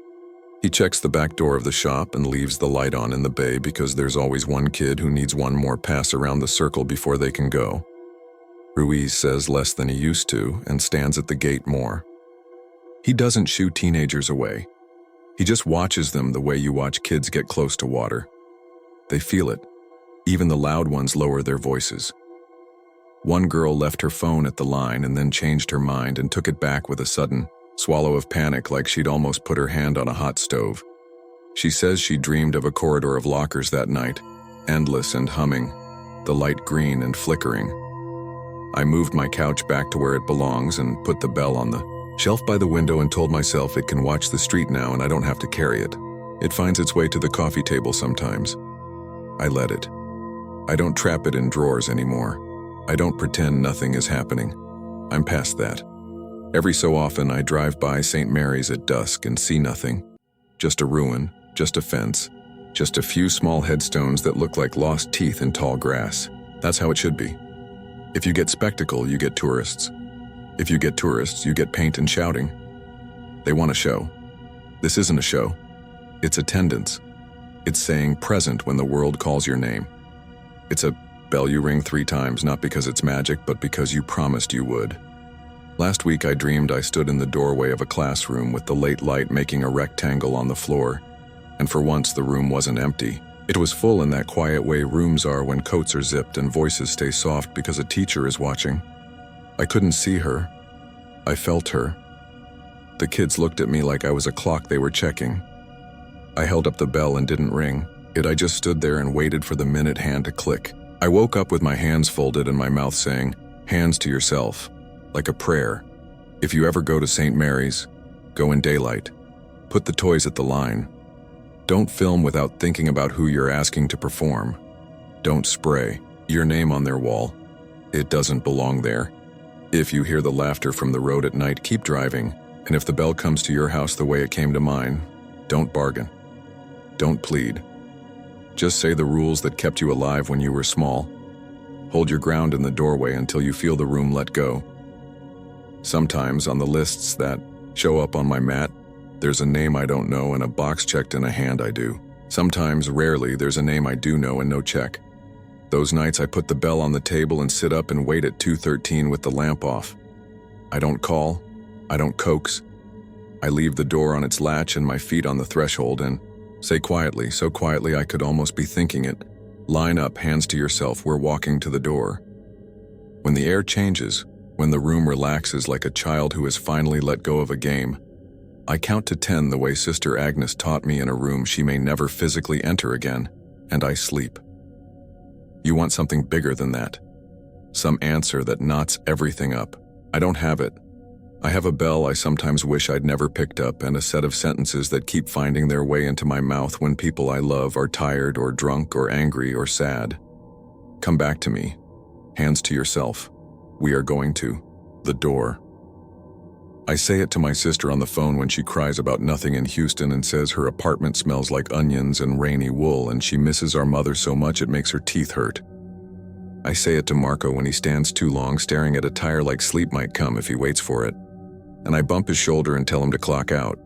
He checks the back door of the shop and leaves the light on in the bay because there's always one kid who needs one more pass around the circle before they can go. Ruiz says less than he used to and stands at the gate more. He doesn't shoo teenagers away. He just watches them the way you watch kids get close to water. They feel it. Even the loud ones lower their voices. One girl left her phone at the line and then changed her mind and took it back with a sudden swallow of panic, like she'd almost put her hand on a hot stove. She says she dreamed of a corridor of lockers that night, endless and humming, the light green and flickering. I moved my couch back to where it belongs and put the bell on the shelf by the window and told myself it can watch the street now and I don't have to carry it. It finds its way to the coffee table sometimes. I let it. I don't trap it in drawers anymore. I don't pretend nothing is happening. I'm past that. Every so often I drive by St. Mary's at dusk and see nothing. Just a ruin, just a fence, just a few small headstones that look like lost teeth in tall grass. That's how it should be. If you get spectacle, you get tourists. If you get tourists, you get paint and shouting. They want a show. This isn't a show. It's attendance. It's saying present when the world calls your name. It's a bell you ring 3 times, not because it's magic, but because you promised you would. Last week I dreamed I stood in the doorway of a classroom with the late light making a rectangle on the floor, and for once the room wasn't empty. It was full in that quiet way rooms are when coats are zipped and voices stay soft because a teacher is watching. I couldn't see her. I felt her. The kids looked at me like I was a clock they were checking. I held up the bell and didn't ring. I just stood there and waited for the minute hand to click. I woke up with my hands folded and my mouth saying, "Hands to yourself," like a prayer. If you ever go to St. Mary's, go in daylight. Put the toys at the line. Don't film without thinking about who you're asking to perform. Don't spray your name on their wall. It doesn't belong there. If you hear the laughter from the road at night, keep driving. And if the bell comes to your house the way it came to mine, don't bargain. Don't plead. Just say the rules that kept you alive when you were small. Hold your ground in the doorway until you feel the room let go. Sometimes on the lists that show up on my mat, there's a name I don't know and a box checked in a hand I do. Sometimes, rarely, there's a name I do know and no check. Those nights I put the bell on the table and sit up and wait at 2:13 with the lamp off. I don't call. I don't coax. I leave the door on its latch and my feet on the threshold and say quietly, so quietly I could almost be thinking it, "Line up, hands to yourself, we're walking to the door." When the air changes, when the room relaxes like a child who has finally let go of a game, I count to 10 the way Sister Agnes taught me in a room she may never physically enter again, and I sleep. You want something bigger than that. Some answer that knots everything up. I don't have it. I have a bell I sometimes wish I'd never picked up and a set of sentences that keep finding their way into my mouth when people I love are tired or drunk or angry or sad. Come back to me. Hands to yourself. We are going to the door. I say it to my sister on the phone when she cries about nothing in Houston and says her apartment smells like onions and rainy wool and she misses our mother so much it makes her teeth hurt. I say it to Marco when he stands too long staring at a tire like sleep might come if he waits for it. And I bump his shoulder and tell him to clock out.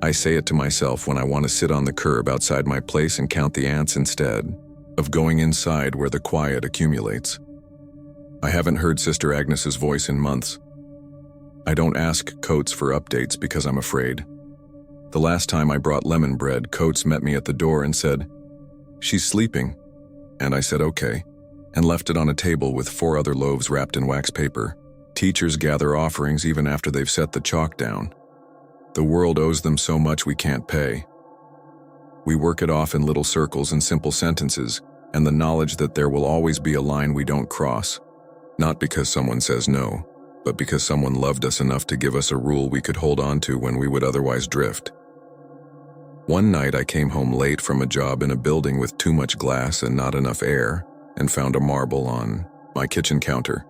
I say it to myself when I want to sit on the curb outside my place and count the ants instead of going inside where the quiet accumulates. I haven't heard Sister Agnes's voice in months. I don't ask Coates for updates because I'm afraid. The last time I brought lemon bread, Coates met me at the door and said, "She's sleeping." And I said, "Okay," and left it on a table with 4 other loaves wrapped in wax paper. Teachers gather offerings even after they've set the chalk down. The world owes them so much we can't pay. We work it off in little circles and simple sentences, and the knowledge that there will always be a line we don't cross. Not because someone says no, but because someone loved us enough to give us a rule we could hold on to when we would otherwise drift. One night I came home late from a job in a building with too much glass and not enough air, and found a marble on my kitchen counter.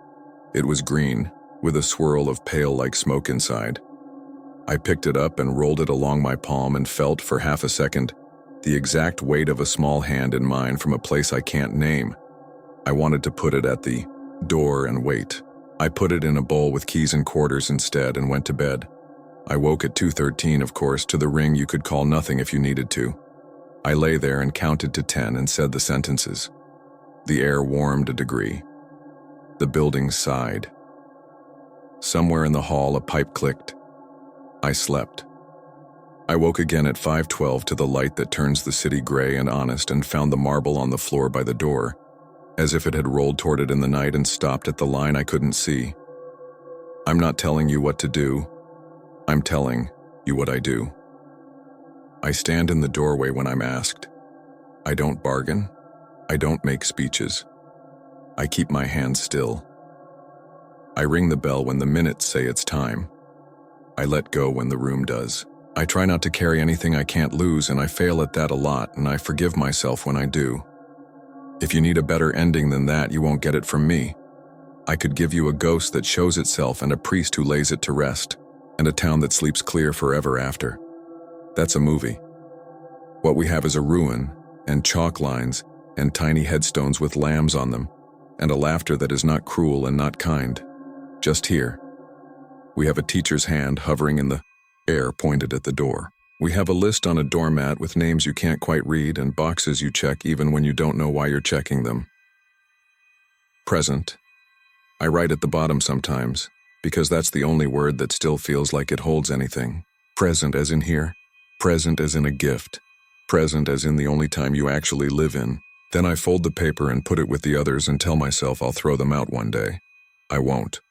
It was green, with a swirl of pale-like smoke inside. I picked it up and rolled it along my palm and felt, for half a second, the exact weight of a small hand in mine from a place I can't name. I wanted to put it at the door and wait. I put it in a bowl with keys and quarters instead and went to bed. I woke at 2:13, of course, to the ring you could call nothing if you needed to. I lay there and counted to 10 and said the sentences. The air warmed a degree. The building sighed. Somewhere in the hall, a pipe clicked. I slept. I woke again at 5:12 to the light that turns the city gray and honest and found the marble on the floor by the door, as if it had rolled toward it in the night and stopped at the line I couldn't see. I'm not telling you what to do. I'm telling you what I do. I stand in the doorway when I'm asked. I don't bargain. I don't make speeches. I keep my hands still. I ring the bell when the minutes say it's time. I let go when the room does. I try not to carry anything I can't lose, and I fail at that a lot, and I forgive myself when I do. If you need a better ending than that, you won't get it from me. I could give you a ghost that shows itself and a priest who lays it to rest, and a town that sleeps clear forever after. That's a movie. What we have is a ruin, and chalk lines, and tiny headstones with lambs on them, and a laughter that is not cruel and not kind. Just here. We have a teacher's hand hovering in the air pointed at the door. We have a list on a doormat with names you can't quite read and boxes you check even when you don't know why you're checking them. Present. I write at the bottom sometimes, because that's the only word that still feels like it holds anything. Present as in here. Present as in a gift. Present as in the only time you actually live in. Then I fold the paper and put it with the others and tell myself I'll throw them out one day. I won't.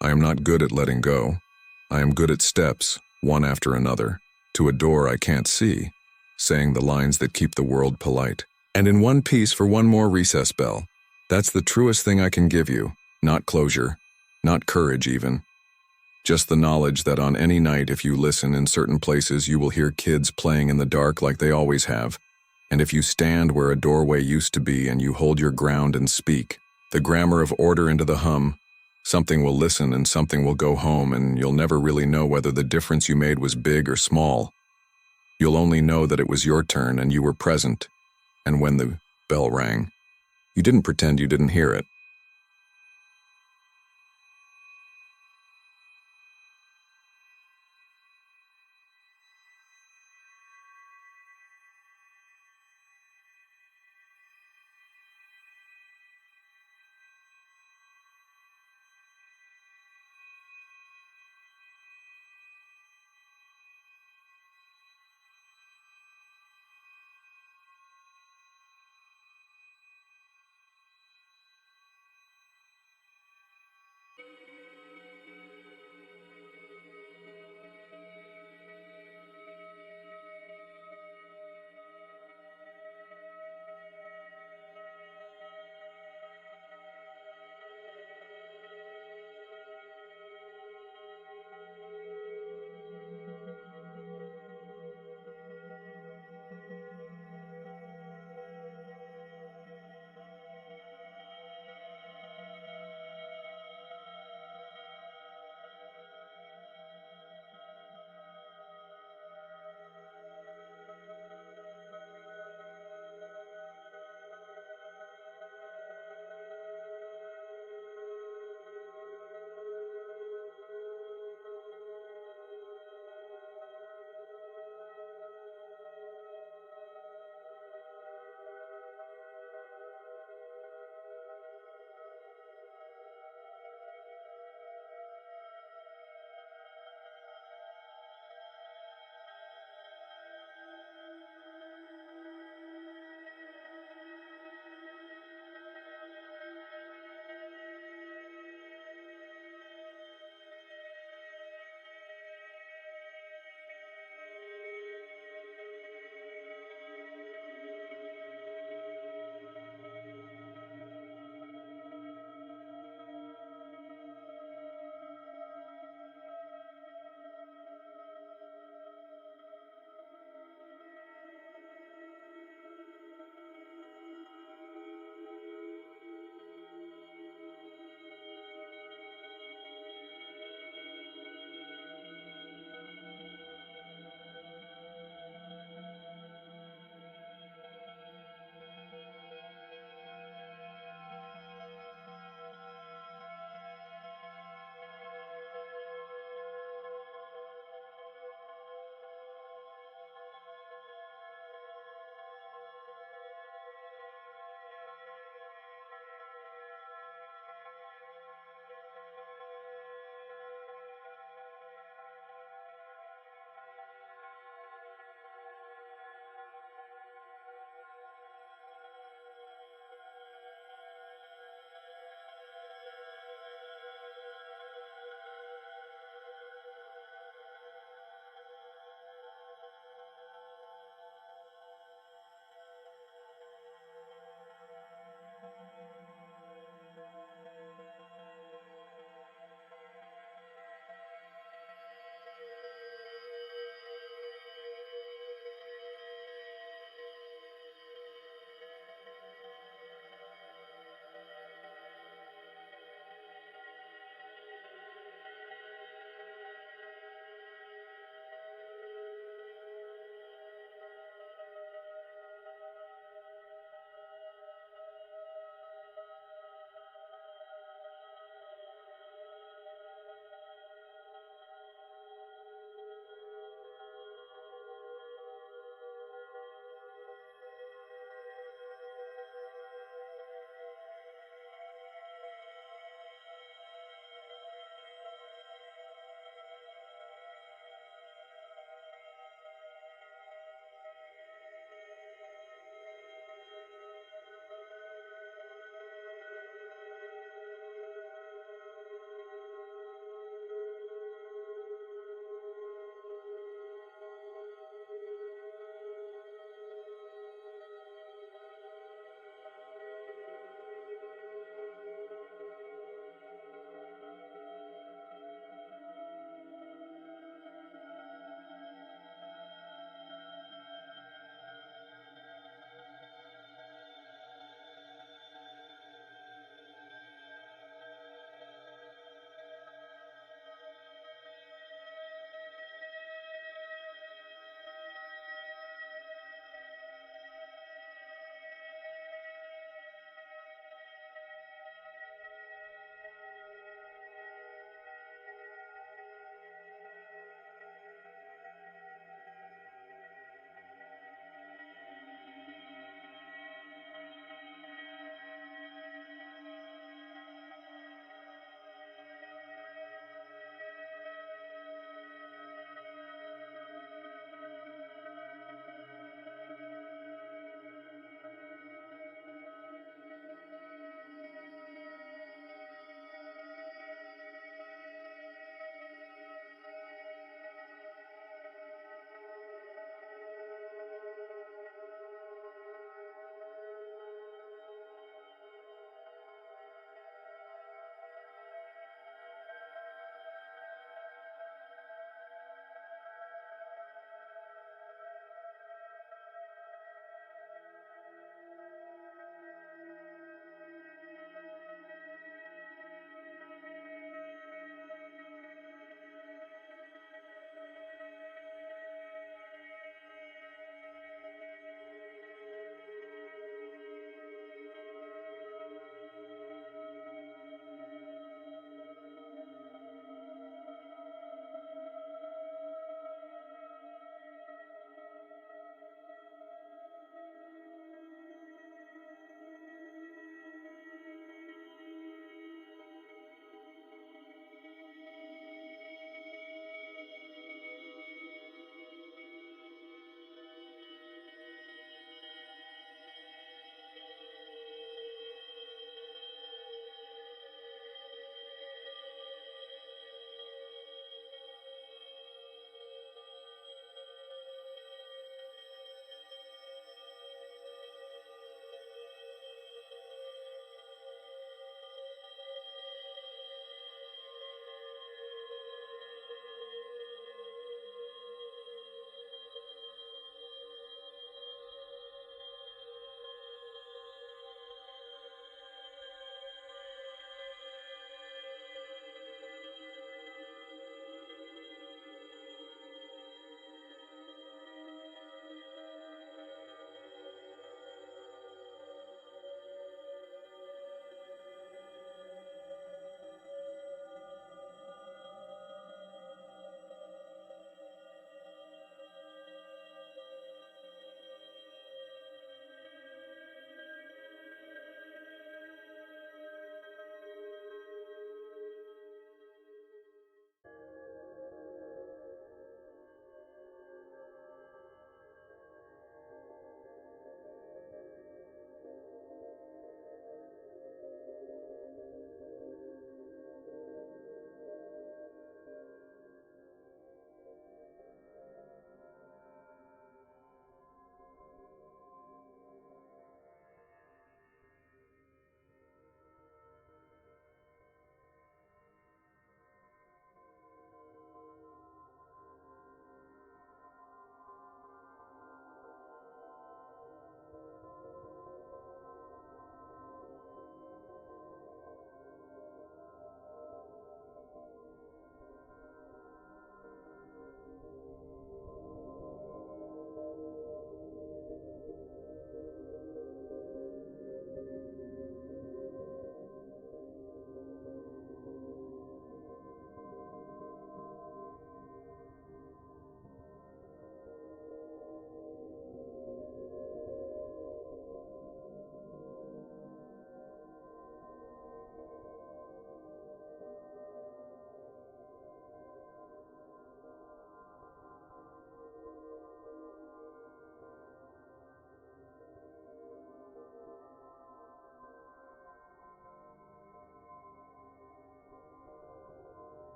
I am not good at letting go. I am good at steps, one after another, to a door I can't see, saying the lines that keep the world polite. And in one piece for one more recess bell. That's the truest thing I can give you, not closure, not courage even. Just the knowledge that on any night if you listen in certain places you will hear kids playing in the dark like they always have, and if you stand where a doorway used to be and you hold your ground and speak, the grammar of order into the hum, something will listen and something will go home, and you'll never really know whether the difference you made was big or small. You'll only know that it was your turn and you were present, and when the bell rang, you didn't pretend you didn't hear it.